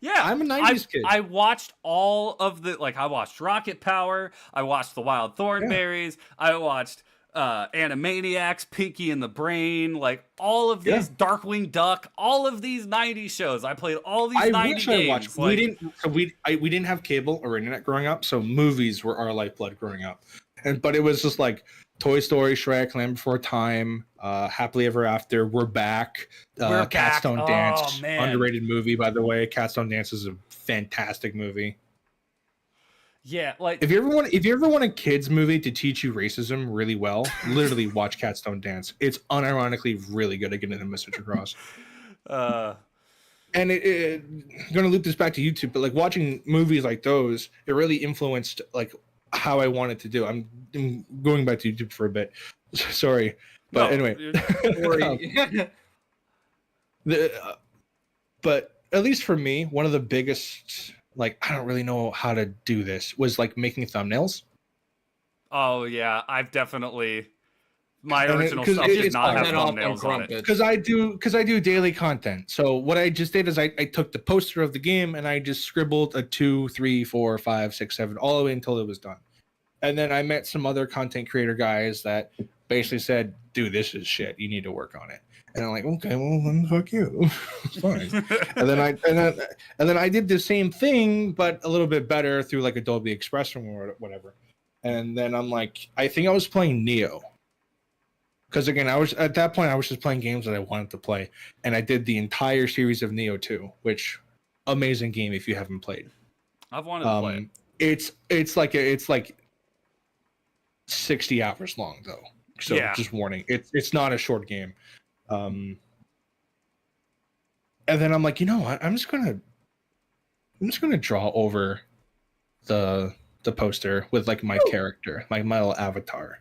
Yeah, I'm a 90s kid. I watched all of the, like, I watched Rocket Power, I watched The Wild Thornberries, I watched Animaniacs, Pinky and the Brain, like, all of these, Darkwing Duck, all of these 90s shows. I played all these 90 games. I watched. Like, We didn't have cable or internet growing up, so movies were our lifeblood growing up. But it was just like Toy Story, Shrek, Land Before Time, Happily Ever After, We're Back, Cats Don't Dance, underrated movie, by the way. Cats Don't Dance is a fantastic movie. Yeah, like, if you ever want a kids movie to teach you racism really well, literally watch Cats Don't Dance. It's unironically really good at getting the message across. uh, And I'm going to loop this back to YouTube, but like watching movies like those, it really influenced like how I wanted to do. I'm going back to YouTube for a bit. Sorry, but anyway. But at least for me, one of the biggest, like, I don't really know how to do this, was like making thumbnails. Oh yeah, I've definitely, my original stuff did not have thumbnails on it. Because I do daily content. So what I just did is I took the poster of the game and I just scribbled a 2, 3, 4, 5, 6, 7 all the way until it was done. And then I met some other content creator guys that basically said, dude, this is shit. You need to work on it. And I'm like, okay, well, then fuck you. It's fine. and then I did the same thing, but a little bit better through like Adobe Express or whatever. And then I'm like, I think I was playing Neo. Because again, I was at that point, I was just playing games that I wanted to play. And I did the entire series of Neo 2, which amazing game if you haven't played. I've wanted to play it. It's like 60 hours long though. So just warning. It's not a short game. And then I'm like, you know what? I'm just gonna draw over the poster with like my character, like my little avatar.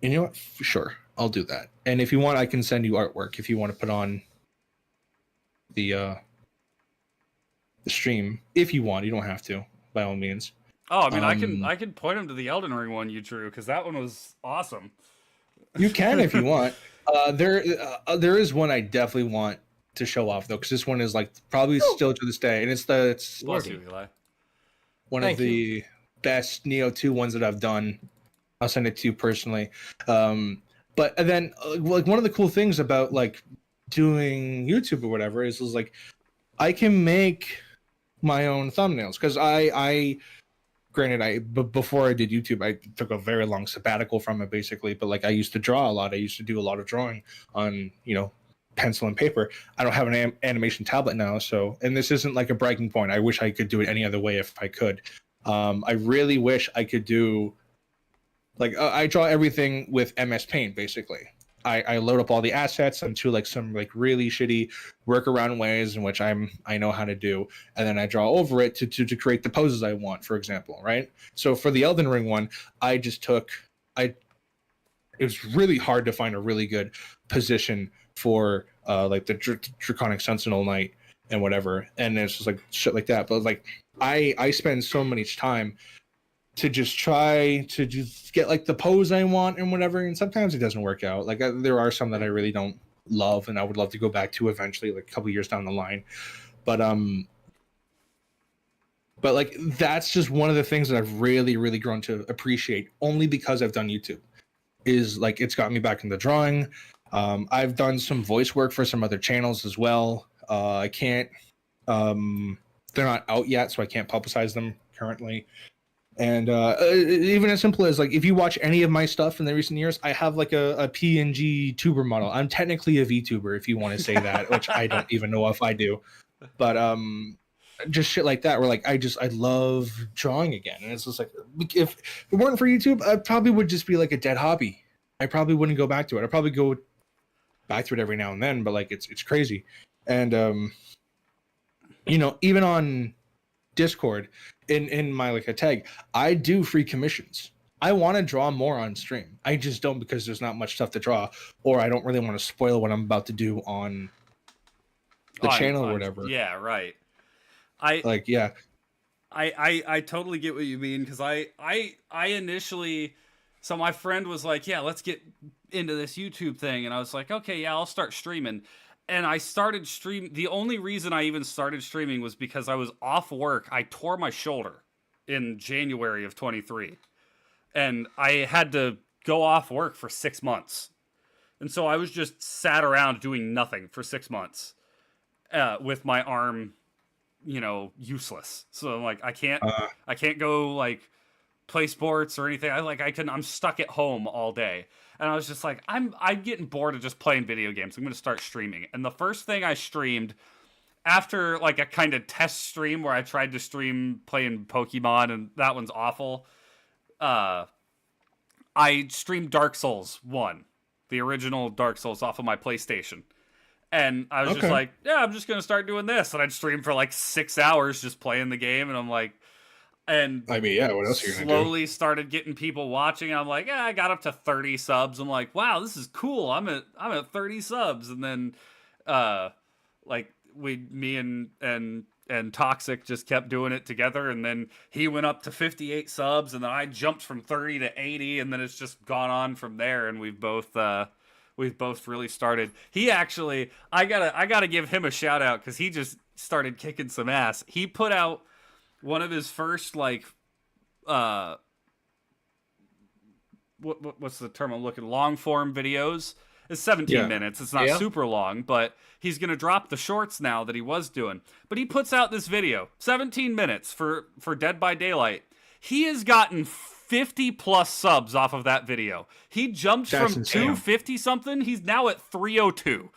And you know what? Sure, I'll do that. And if you want, I can send you artwork if you want to put on the stream. If you want, you don't have to, by all means. Oh, I mean, I can point him to the Elden Ring one you drew because that one was awesome. You can if you want. There is one I definitely want to show off though, because this one is like probably still to this day, and it's Bless you, Eli. One of the best Neo 2 ones that I've done. I'll send it to you personally. But then like one of the cool things about like doing YouTube or whatever is like I can make my own thumbnails because granted, before I did YouTube, I took a very long sabbatical from it, basically. But like, I used to draw a lot. I used to do a lot of drawing on, pencil and paper. I don't have an animation tablet now, and this isn't like a bragging point. I wish I could do it any other way if I could. I really wish I could do, like, I draw everything with MS Paint, basically. I load up all the assets into like some like really shitty workaround ways in which I know how to do, and then I draw over it to create the poses I want, for example, right? So for the Elden Ring one, it was really hard to find a really good position for like the Draconic Sentinel Knight and whatever, and it's just like shit like that. But like I spend so much time to just try to just get like the pose I want and whatever, and sometimes it doesn't work out. Like there are some that I really don't love and I would love to go back to eventually, like a couple years down the line. But like that's just one of the things that I've really, really grown to appreciate only because I've done YouTube. Is like it's got me back into drawing. I've done some voice work for some other channels as well. I can't they're not out yet, so I can't publicize them currently. And even as simple as like if you watch any of my stuff in the recent years, I have like a PNG tuber model. I'm technically a VTuber if you want to say that, which I don't even know if I do. But just shit like that where like I love drawing again. And it's just like if it weren't for YouTube, I probably would just be like a dead hobby. I probably wouldn't go back to it. I'd probably go back to it every now and then, but like it's crazy. And even on Discord in my like a tag, I do free commissions. I want to draw more on stream. I just don't because there's not much stuff to draw, or I don't really want to spoil what I'm about to do on the channel or whatever. Yeah, right. I totally get what you mean because I initially, so my friend was like, yeah, let's get into this YouTube thing, and I was like, okay, yeah, I'll start streaming. and I started stream. The only reason I even started streaming was because I was off work. I tore my shoulder in January of 23, and I had to go off work for 6 months. And so I was just sat around doing nothing for 6 months, with my arm, useless. So I'm like, I can't go like play sports or anything. I'm stuck at home all day. And I was just like, I'm getting bored of just playing video games. I'm going to start streaming. And the first thing I streamed after like a kind of test stream where I tried to stream playing Pokemon, and that one's awful. I streamed Dark Souls 1, the original Dark Souls, off of my PlayStation. And I was just like, yeah, I'm just going to start doing this. And I'd stream for like 6 hours just playing the game. And I'm like, and I mean, yeah, what else are you gonna do? Slowly started getting people watching. I'm like, yeah, I got up to 30 subs. I'm like, wow, this is cool. I'm at 30 subs. And then like me and Toxic just kept doing it together, and then he went up to 58 subs, and then I jumped from 30 to 80, and then it's just gone on from there, and we've both really started. He actually, I gotta give him a shout out, because he just started kicking some ass. He put out one of his first, like, what's the term I'm looking? Long form videos. It's 17 minutes. It's not super long, but he's gonna drop the shorts now that he was doing. But he puts out this video, 17 minutes for Dead by Daylight. He has gotten 50 plus subs off of that video. He jumped from insane. 250 something. He's now at 302.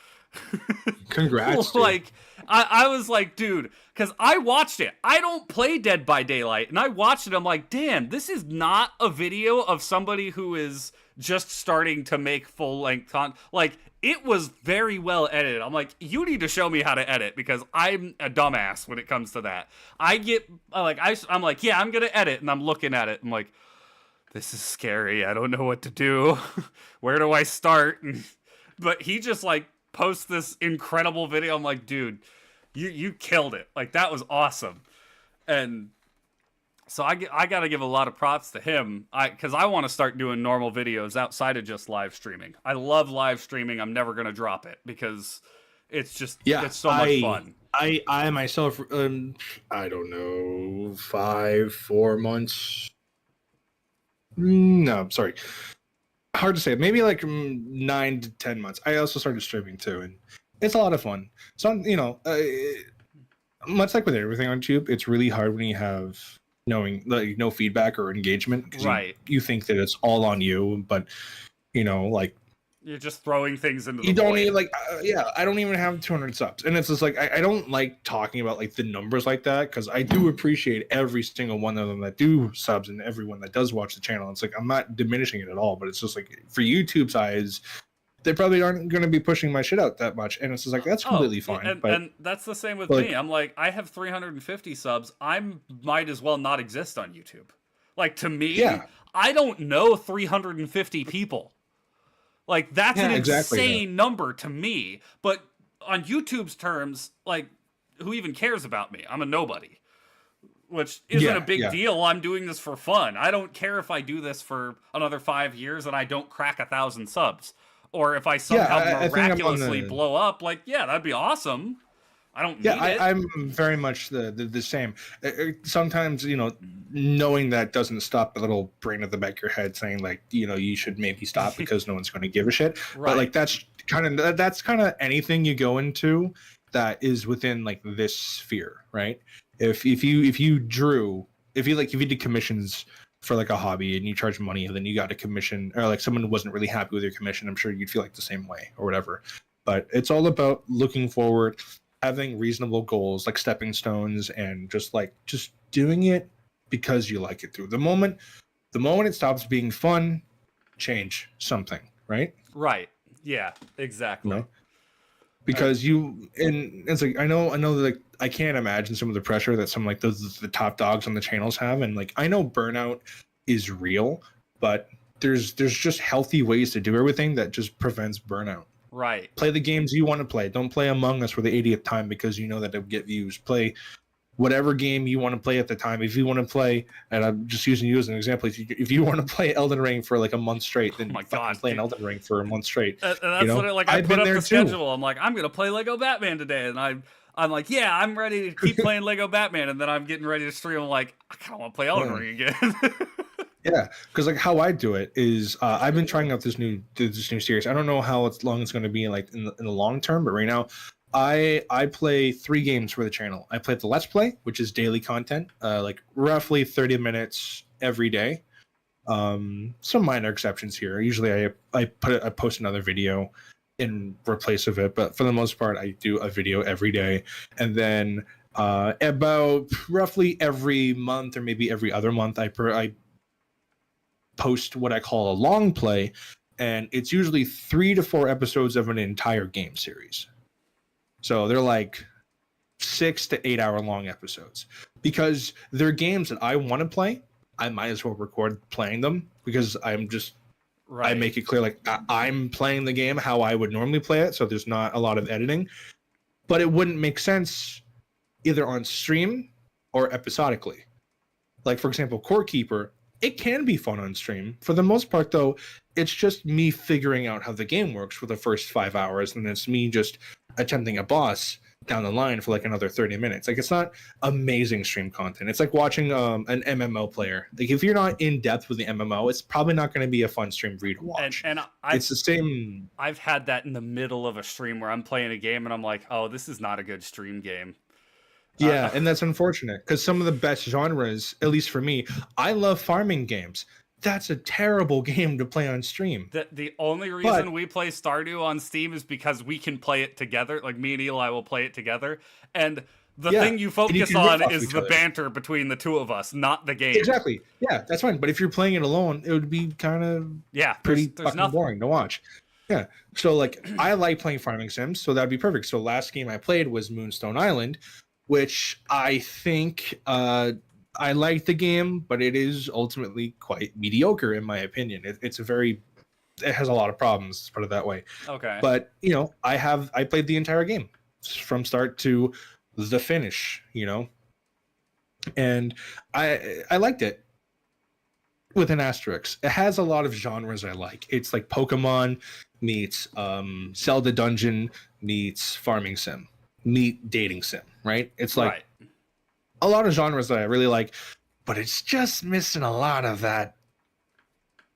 Congrats. Like, I was like, dude, because I watched it. I don't play Dead by Daylight, and I watched it. I'm like, damn, this is not a video of somebody who is just starting to make full length content. Like, it was very well edited. I'm like, you need to show me how to edit, because I'm a dumbass when it comes to that. I'm like, yeah, I'm gonna edit, and I'm looking at it. I'm like, this is scary. I don't know what to do. Where do I start? But he just like posts this incredible video. I'm like, dude, you killed it. Like, that was awesome. And so I got to give a lot of props to him, because I want to start doing normal videos outside of just live streaming. I love live streaming. I'm never going to drop it, because it's just, it's so much fun. I myself, I don't know, 4 months. No, sorry. Hard to say. Maybe like 9 to 10 months. I also started streaming too, and it's a lot of fun. So, much like with everything on YouTube, it's really hard when you have no feedback or engagement. Right. You think that it's all on you, but like, you're just throwing things into the you don't void. need I don't even have 200 subs, and it's just like I don't like talking about like the numbers like that, because I do appreciate every single one of them that do subs and everyone that does watch the channel. It's like, I'm not diminishing it at all, but it's just like, for YouTube's eyes, they probably aren't going to be pushing my shit out that much, and it's just like, that's completely fine. And that's the same with me. I'm like, I have 350 subs. I might as well not exist on YouTube. Like, to me, I don't know 350 people. Like, that's an insane number to me. But on YouTube's terms, like, who even cares about me? I'm a nobody. Which isn't a big deal. I'm doing this for fun. I don't care if I do this for another 5 years and I don't crack 1,000 subs. Or if I somehow miraculously blow up. Like, that'd be awesome. I don't need it. I'm very much the same. Sometimes, knowing that doesn't stop the little brain at the back of your head saying, like, you should maybe stop because no one's going to give a shit. Right. But like, that's kind of anything you go into that is within like this sphere, right? If you did commissions for like a hobby and you charge money, and then you got a commission, or like someone wasn't really happy with your commission, I'm sure you'd feel like the same way or whatever. But it's all about looking forward, having reasonable goals, like stepping stones, and just doing it because you like it. Through the moment it stops being fun, change something, right? Right. Yeah, exactly. Because it's like, I know that, like, I can't imagine some of the pressure that some like the top dogs on the channels have, and like, I know burnout is real, but there's just healthy ways to do everything that just prevents burnout. Right. Play the games you want to play. Don't play Among Us for the 80th time because you know that it'll get views. Play whatever game you want to play at the time. If you want to play, and I'm just using you as an example, if you want to play Elden Ring for like a month straight, then play an Elden Ring for a month straight. And that's literally like, I put up the schedule. I'm like, I'm gonna play Lego Batman today, and I'm like, yeah, I'm ready to keep playing Lego Batman, and then I'm getting ready to stream. I'm like, I kind of want to play Elden Ring again. Yeah, because like how I do it is I've been trying out this new series. I don't know how long it's going to be like in the long term, but right now I play 3 games for the channel. I play the Let's Play, which is daily content, like roughly 30 minutes every day. Some minor exceptions here. Usually I post another video in replace of it, but for the most part I do a video every day. And then about roughly every month or maybe every other month I post what I call a long play, and it's usually 3 to 4 episodes of an entire game series. So they're like 6 to 8 hour long episodes, because they're games that I want to play. I might as well record playing them, because I'm just I make it clear like I'm playing the game how I would normally play it, so there's not a lot of editing. But it wouldn't make sense either on stream or episodically. Like for example, Core Keeper, it can be fun on stream. For the most part, though, it's just me figuring out how the game works for the first 5 hours, and it's me just attempting a boss down the line for like another 30 minutes. Like, it's not amazing stream content. It's like watching an MMO player. Like, if you're not in depth with the MMO, it's probably not going to be a fun stream for you to watch. And it's the same. I've had that in the middle of a stream where I'm playing a game and I'm like, oh, this is not a good stream game. Yeah, and that's unfortunate, because some of the best genres, at least for me, I love farming games. That's a terrible game to play on stream. The only reason we play Stardew on Steam is because we can play it together. Like, me and Eli will play it together. And the thing you focus on is the banter between the two of us, not the game. Exactly. Yeah, that's fine. But if you're playing it alone, it would be kind of pretty fucking boring to watch. Yeah. So, like, I like playing farming sims, so that'd be perfect. So last game I played was Moonstone Island, which I think I like the game, but it is ultimately quite mediocre in my opinion. It has a lot of problems, let's put it that way. Okay. But I played the entire game from start to the finish, and I liked it. With an asterisk, it has a lot of genres I like. It's like Pokemon meets Zelda Dungeon meets farming sim meet dating sim, right? It's like a lot of genres that I really like, but it's just missing a lot of that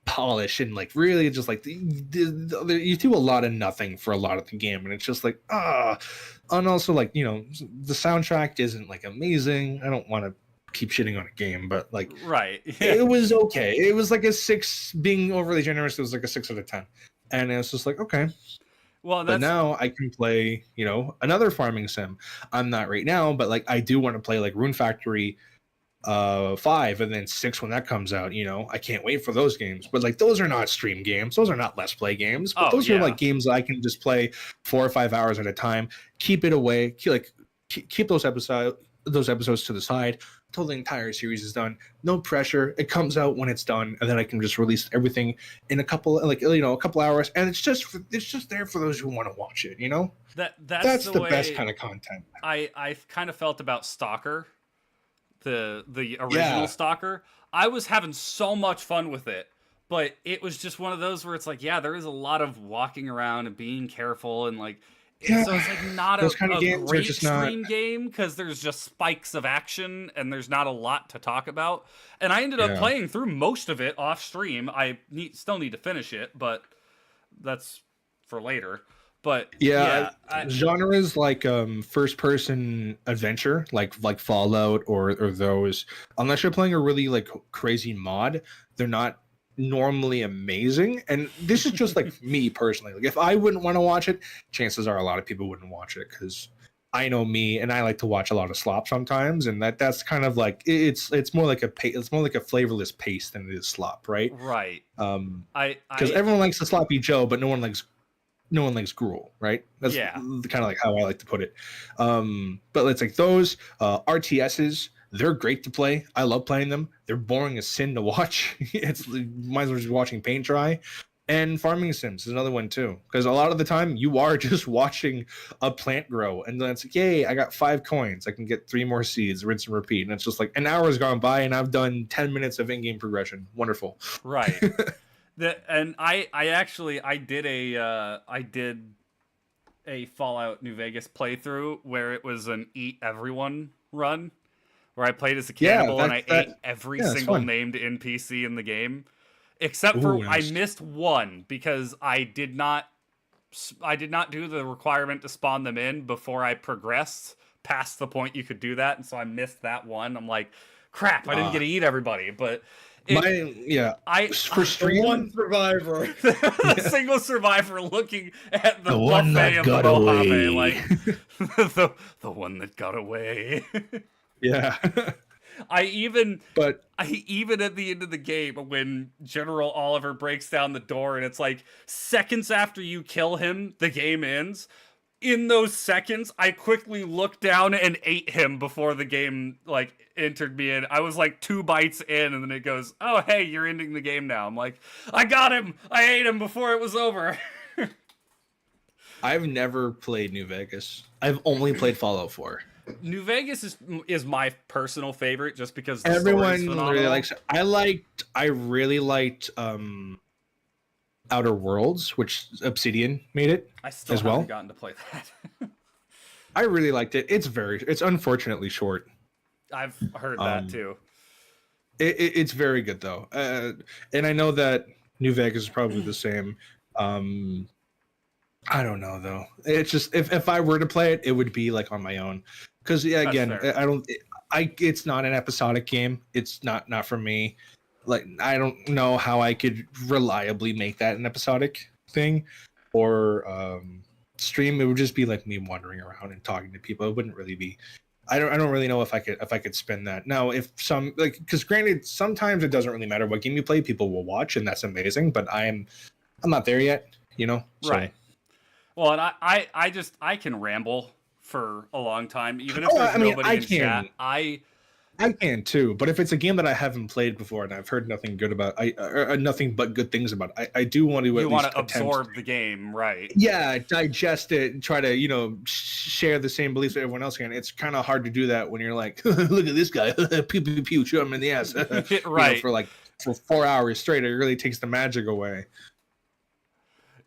polish, and like really just like you do a lot of nothing for a lot of the game, and it's just like and also like the soundtrack isn't like amazing. I don't want to keep shitting on a game, but like it was okay. It was like a 6, being overly generous. It was like a 6 out of 10, and it was just like okay. Well, but now I can play, another farming sim. I'm not right now, but like I do want to play like Rune Factory 5 and then 6 when that comes out. I can't wait for those games. But like those are not stream games. Those are not Let's Play games. But those are like games that I can just play 4 or 5 hours at a time. Keep it away. Keep those episodes to the side until the entire series is done. No pressure. It comes out when it's done, and then I can just release everything in a couple hours, and it's just there for those who want to watch it. That's the best kind of content. I kind of felt about Stalker, the original Stalker. I was having so much fun with it, but it was just one of those where it's like, there is a lot of walking around and being careful, and like. Yeah, so it's like not a great stream game, because there's just spikes of action and there's not a lot to talk about. And I ended up playing through most of it off stream. I still need to finish it, but that's for later. But genres like first person adventure, like Fallout or those, unless you're playing a really like crazy mod, they're not normally amazing. And this is just like me personally, like if I wouldn't want to watch it, chances are a lot of people wouldn't watch it, because I know me and I like to watch a lot of slop sometimes, and that's kind of like it's more like a flavorless paste than it is slop, right? Because everyone likes the sloppy Joe, but no one likes gruel, right? That's kind of like how I like to put it. But it's like those RTSs, they're great to play. I love playing them. They're boring as sin to watch. It's might as well just watching paint dry. And farming sims is another one too, because a lot of the time you are just watching a plant grow, and then it's like, yay, I got 5 coins, I can get 3 more seeds, rinse and repeat, and it's just like an hour has gone by, and I've done 10 minutes of in-game progression. Wonderful. Right. I did a Fallout New Vegas playthrough where it was an eat everyone run, where I played as a cannibal and I ate every single named NPC in the game. Except for nice. I missed one because I did not do the requirement to spawn them in before I progressed past the point you could do that, and so I missed that one. I'm like, crap, I didn't get to eat everybody, but for stream, one survivor, a single survivor looking at the buffet of the Mojave, like the one that got away. Yeah. I even at the end of the game, when General Oliver breaks down the door and it's like seconds after you kill him, the game ends. In those seconds, I quickly looked down and ate him before the game like entered me in. I was like 2 bites in, and then it goes, "Oh, hey, you're ending the game now." I'm like, I got him. I ate him before it was over. I've never played New Vegas. I've only played Fallout 4. New Vegas is my personal favorite just because the everyone really likes it. I really liked Outer Worlds, which Obsidian made it. I still haven't gotten to play that. I really liked it. It's unfortunately short. I've heard that too. It's very good though, and I know that New Vegas is probably the same. I don't know though. It's just if I were to play it, it would be like on my own. Because again, it's not an episodic game. It's not for me. Like, I don't know how I could reliably make that an episodic thing, or stream. It would just be like me wandering around and talking to people. It wouldn't really be. I don't really know if I could spin that. Now, if some because granted, sometimes it doesn't really matter what game you play. People will watch, and that's amazing. But I'm not there yet. So. Right. Well, and I can ramble for a long time, even if there's nobody in chat. I can too, but if it's a game that I haven't played before and I've heard nothing good about, nothing but good things about, I do want to. You want to absorb the game, right? Yeah, digest it, and try to share the same beliefs that everyone else can. It's kind of hard to do that when you're like, look at this guy, pew pew pew, shoot him in the ass, right? For 4 hours straight, it really takes the magic away.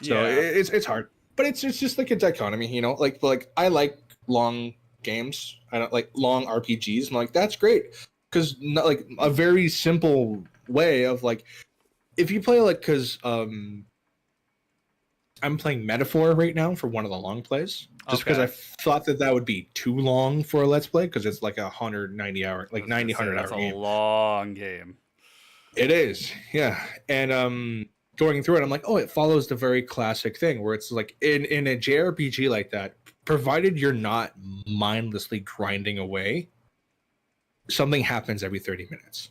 So it's hard, but it's just like a dichotomy, like I like long games. I don't like long RPGs. I'm like, that's great, because like a very simple way of like, if you play like, because I'm playing Metaphor right now for one of the long plays, just because I thought that would be too long for a let's play, because it's like 190 hour, like 90 100 hour game. That's a long game. It is, yeah, and going through it, I'm like, oh, it follows the very classic thing where it's like in a JRPG like that, provided you're not mindlessly grinding away, something happens every 30 minutes.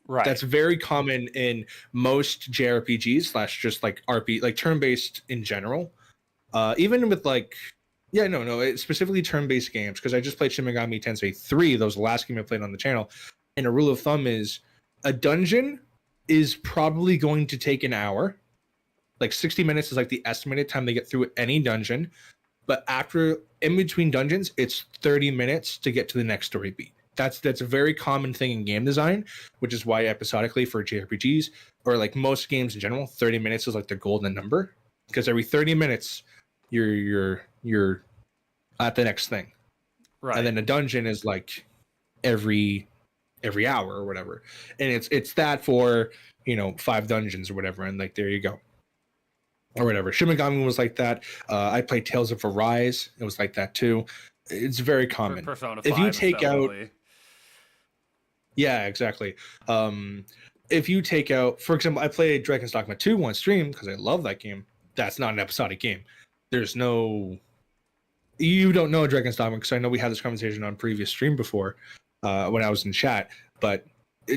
Right. That's very common in most JRPGs / just like like turn-based in general. Even with it's specifically turn-based games, because I just played Shin Megami Tensei 3, that was the last game I played on the channel, and a rule of thumb is a dungeon is probably going to take an hour. Like 60 minutes is like the estimated time they get through any dungeon. But in between dungeons, it's 30 minutes to get to the next story beat. That's a very common thing in game design, which is why episodically for JRPGs, or like most games in general, 30 minutes is like the golden number, because every 30 minutes you're at the next thing. Right. And then a dungeon is like every hour or whatever. And it's that for 5 dungeons or whatever, and like there you go. Or whatever. Shin Megami was like that. I played Tales of Arise. It was like that too. It's very common. Persona 5, if you take out, yeah, exactly. If you take out, for example, I played Dragon's Dogma 2 on stream because I love that game. That's not an episodic game. You don't know Dragon's Dogma, because I know we had this conversation on previous stream before when I was in chat, but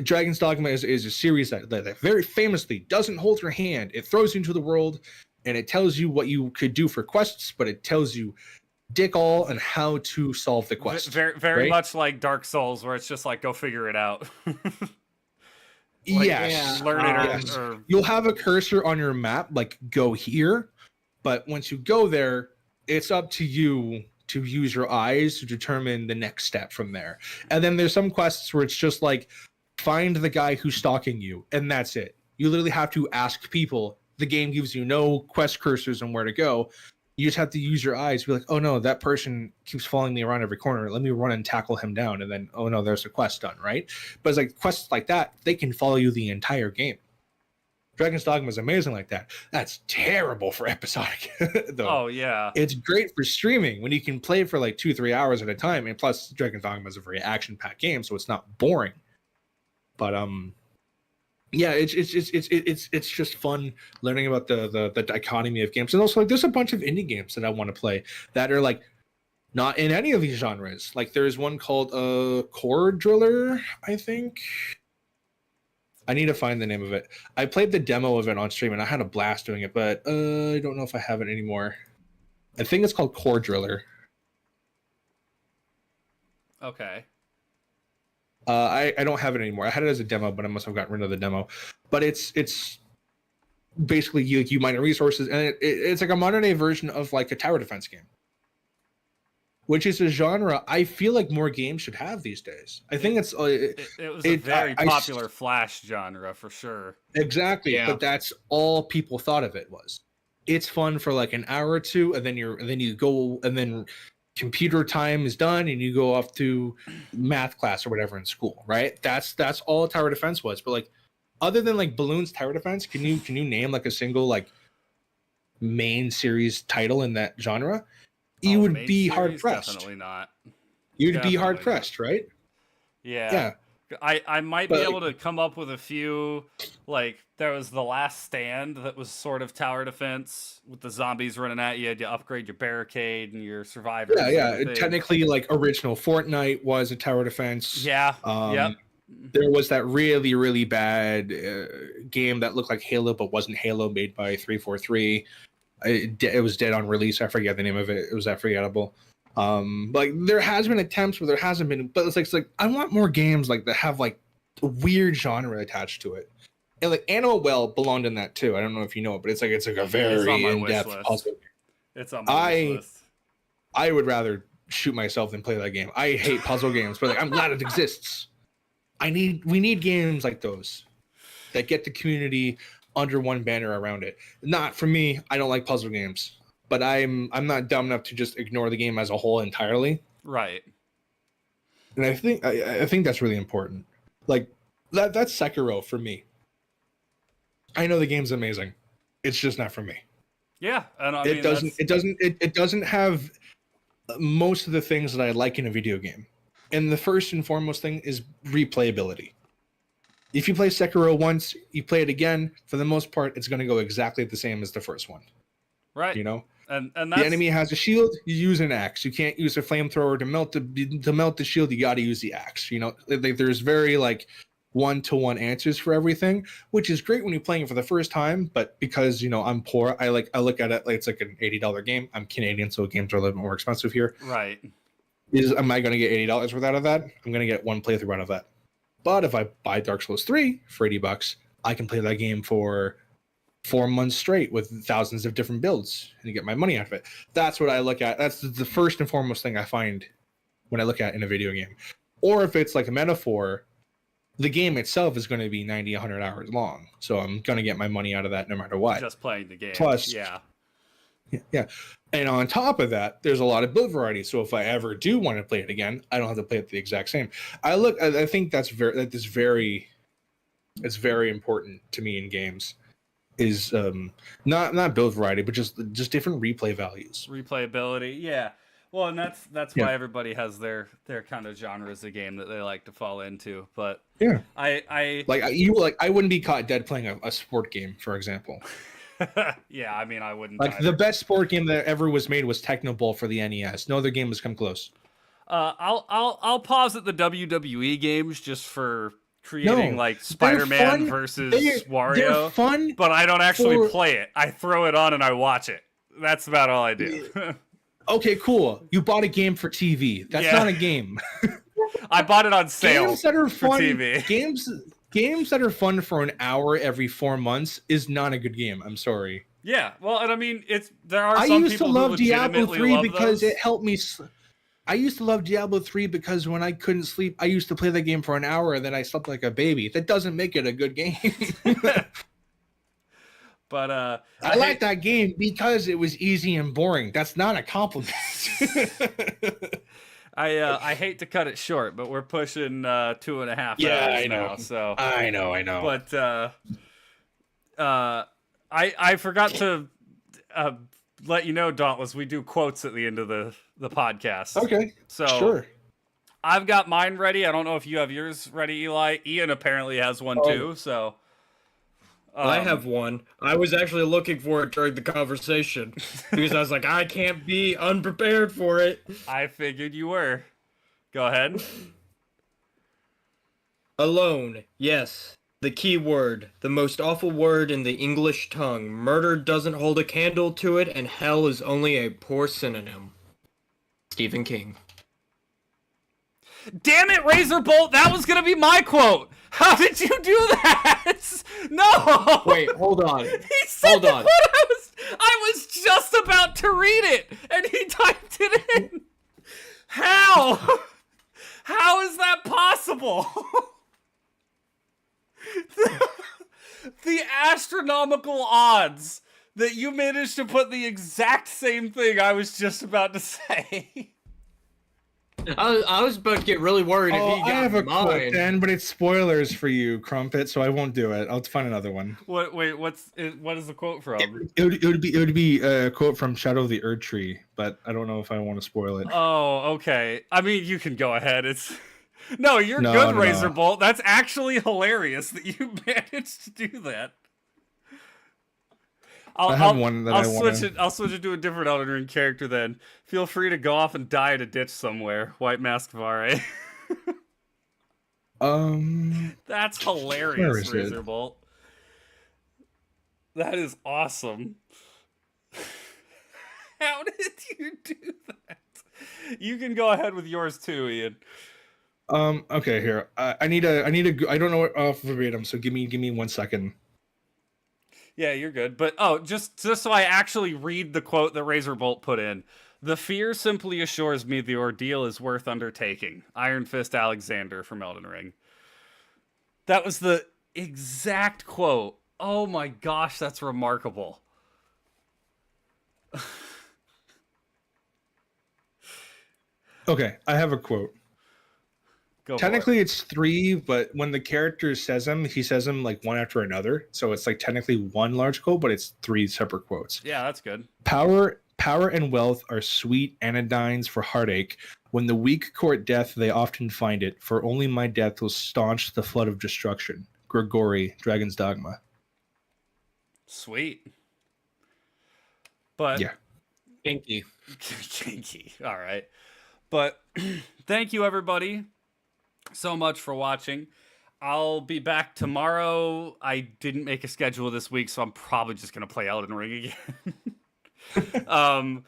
Dragon's Dogma is a series that very famously doesn't hold your hand. It throws you into the world, and it tells you what you could do for quests, but it tells you dick all on how to solve the quest. Very much like Dark Souls, where it's just like, go figure it out. Like, yes, learn it yes. or You'll have a cursor on your map, like go here, but once you go there, it's up to you to use your eyes to determine the next step from there. And then there's some quests where it's just like find the guy who's stalking you, and that's it. You literally have to ask people. The game gives you no quest cursors on where to go. You just have to use your eyes. Be like, oh no, that person keeps following me around every corner. Let me run and tackle him down. And then, oh no, there's a quest done, right? But it's like quests like that, they can follow you the entire game. Dragon's Dogma is amazing like that. That's terrible for episodic, though. Oh yeah, It's great for streaming when you can play for like 2-3 hours at a time. And plus, Dragon's Dogma is a very action-packed game, so it's not boring. But yeah, it's just fun learning about the dichotomy of games, and also like there's a bunch of indie games that I want to play that are like not in any of these genres. Like there's one called Core Driller, I think. I need to find the name of it. I played the demo of it on stream and I had a blast doing it, but I don't know if I have it anymore. I think it's called Core Driller. okay. I don't have it anymore. I had it as a demo, but I must have gotten rid of the demo. But it's basically you mine resources, and it's like a modern day version of like a tower defense game, which is a genre I feel like more games should have these days. I think it's it was a very popular Flash genre for sure. Exactly, Yeah. but that's all people thought of it was. It's fun for like an hour or two, and then you go, and then computer time is done, and you go off to math class or whatever in school, right? That's all tower defense was. But like, other than like Balloon's tower defense, can you name like a single like main series title in that genre? You would be hard pressed. Definitely not. You'd be hard pressed, right? Yeah. Yeah. I might be able to come up with a few. Like there was The Last Stand that was sort of tower defense with the zombies running at you. You had to upgrade your barricade and your survivors. Yeah. Technically, like original Fortnite was a tower defense. Yeah. Yep. There was that really, really bad game that looked like Halo but wasn't Halo, made by 343. It was dead on release. I forget the name of it. It was that forgettable. Like there has been attempts where there hasn't been, but it's like I want more games like that have like a weird genre attached to it. And like Animal Well belonged in that too. I don't know if you know it, but it's like a very in-depth puzzle. It's on my wish list. I would rather shoot myself than play that game. I hate puzzle games, but like I'm glad it exists. We need games like those that get the community under one banner around it. Not for me. I don't like puzzle games, but I'm not dumb enough to just ignore the game as a whole entirely. Right. And I think that's really important. Like that's Sekiro for me. I know the game's amazing. It's just not for me. Yeah, and it doesn't have most of the things that I like in a video game. And the first and foremost thing is replayability. If you play Sekiro once, you play it again, for the most part, it's going to go exactly the same as the first one. Right. You know? And the enemy has a shield, you use an axe. You can't use a flamethrower to melt the shield, you got to use the axe. You know, there's very like one-to-one answers for everything, which is great when you're playing it for the first time, but because, you know, I'm poor, I look at it like it's like an $80 game. I'm Canadian, so games are a little bit more expensive here. Right. Am I going to get $80 worth out of that? I'm going to get one playthrough out of that. But if I buy Dark Souls 3 for $80, I can play that game for 4 months straight with thousands of different builds and get my money out of it. That's what I look at. That's the first and foremost thing I find when I look at in a video game. Or if it's like a metaphor, the game itself is going to be 90, 100 hours long. So I'm going to get my money out of that no matter what. Just playing the game. Plus, yeah. And on top of that, there's a lot of build variety. So if I ever do want to play it again, I don't have to play it the exact same. I think it's very important to me in games. Is not build variety, but just different replay values. Replayability, yeah. Well, and that's why everybody has their kind of genres of game that they like to fall into. But yeah, I wouldn't be caught dead playing a sport game, for example. Yeah, I mean, I wouldn't. Like the best sport game that ever was made was Technoball for the NES. No other game has come close. I'll pause at the WWE games just for creating like Spider-Man versus Wario. They're fun, but I don't actually play it. I throw it on and I watch it. That's about all I do. Okay, cool. You bought a game for TV. That's not a game. I bought it on sale. Games that are fun. for TV. games that are fun for an hour every 4 months is not a good game. I'm sorry. Yeah, well, and I mean, there are I some used to people love who Diablo legitimately 3 love because those. it helped me. I used to love Diablo 3 because when I couldn't sleep, I used to play the game for an hour and then I slept like a baby. That doesn't make it a good game. But I like that game because it was easy and boring. That's not a compliment. I hate to cut it short, but we're pushing 2.5 hours now. So I know. But I forgot to let you know, Dauntless, we do quotes at the end of the podcast. Okay. So sure. I've got mine ready. I don't know if you have yours ready, Eli. Ian apparently has one too. So I have one. I was actually looking for it during the conversation because I was like, I can't be unprepared for it. I figured you were. Go ahead. Alone, yes. The key word. The most awful word in the English tongue. Murder doesn't hold a candle to it, and hell is only a poor synonym. Stephen King. Damn it, Razorbolt! That was gonna be my quote. How did you do that? No. Wait, hold on. He said Hold on. I was just about to read it, and he typed it in. How? How is that possible? The astronomical odds that you managed to put the exact same thing I was just about to say. I was about to get really worried if he got I have a mine. quote then, but it's spoilers for you, Crumpet, so I won't do it. I'll find another one. What is the quote from? It would be a quote from Shadow of the Erd Tree, but I don't know if I want to spoil it. Oh, okay. I mean, you can go ahead. No, you're No, good, no. Razorbolt. That's actually hilarious that you managed to do that. I have one that I switch wanna- it. I'll switch it to a different Elden Ring character then. Feel free to go off and die in a ditch somewhere. White Mask Vare. That's hilarious, Where is it? Razorbolt. That is awesome. How did you do that? You can go ahead with yours too, Ian. Okay, here. I need a. I don't know it verbatim, so give me 1 second. Yeah, you're good. But just so I actually read the quote that Razorbolt put in. The fear simply assures me the ordeal is worth undertaking. Iron Fist Alexander from Elden Ring. That was the exact quote. Oh my gosh, that's remarkable. Okay, I have a quote. Technically, it's 3, but when the character says them, he says them like one after another. So it's like technically one large quote, but it's 3 separate quotes. Yeah, that's good. Power and wealth are sweet anodynes for heartache. When the weak court death, they often find it. For only my death will staunch the flood of destruction. Grigori, Dragon's Dogma. Sweet. But yeah, Kinky. Kinky. All right. But thank you, everybody, so much for watching. I'll be back tomorrow. I didn't make a schedule this week, so I'm probably just gonna play Elden Ring again.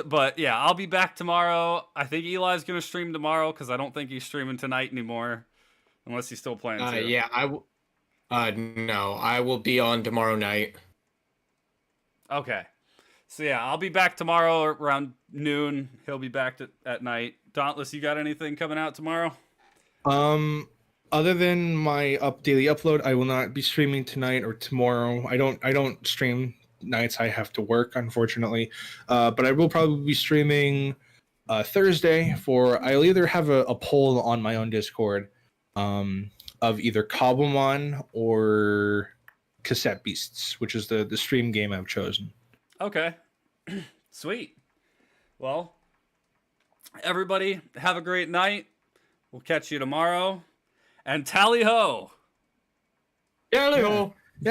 But yeah, I'll be back tomorrow. I think Eli's gonna stream tomorrow because I don't think he's streaming tonight anymore, unless he's still playing. Yeah, no, I will be on tomorrow night. Okay. So yeah, I'll be back tomorrow around noon. He'll be back at night. Dauntless, you got anything coming out tomorrow? Other than my daily upload, I will not be streaming tonight or tomorrow. I don't stream nights. I have to work, unfortunately. But I will probably be streaming Thursday I'll either have a poll on my own Discord of either Cobblemon or Cassette Beasts, which is the stream game I've chosen. Okay. Sweet. Well, everybody, have a great night. We'll catch you tomorrow. And tally ho! Tally ho!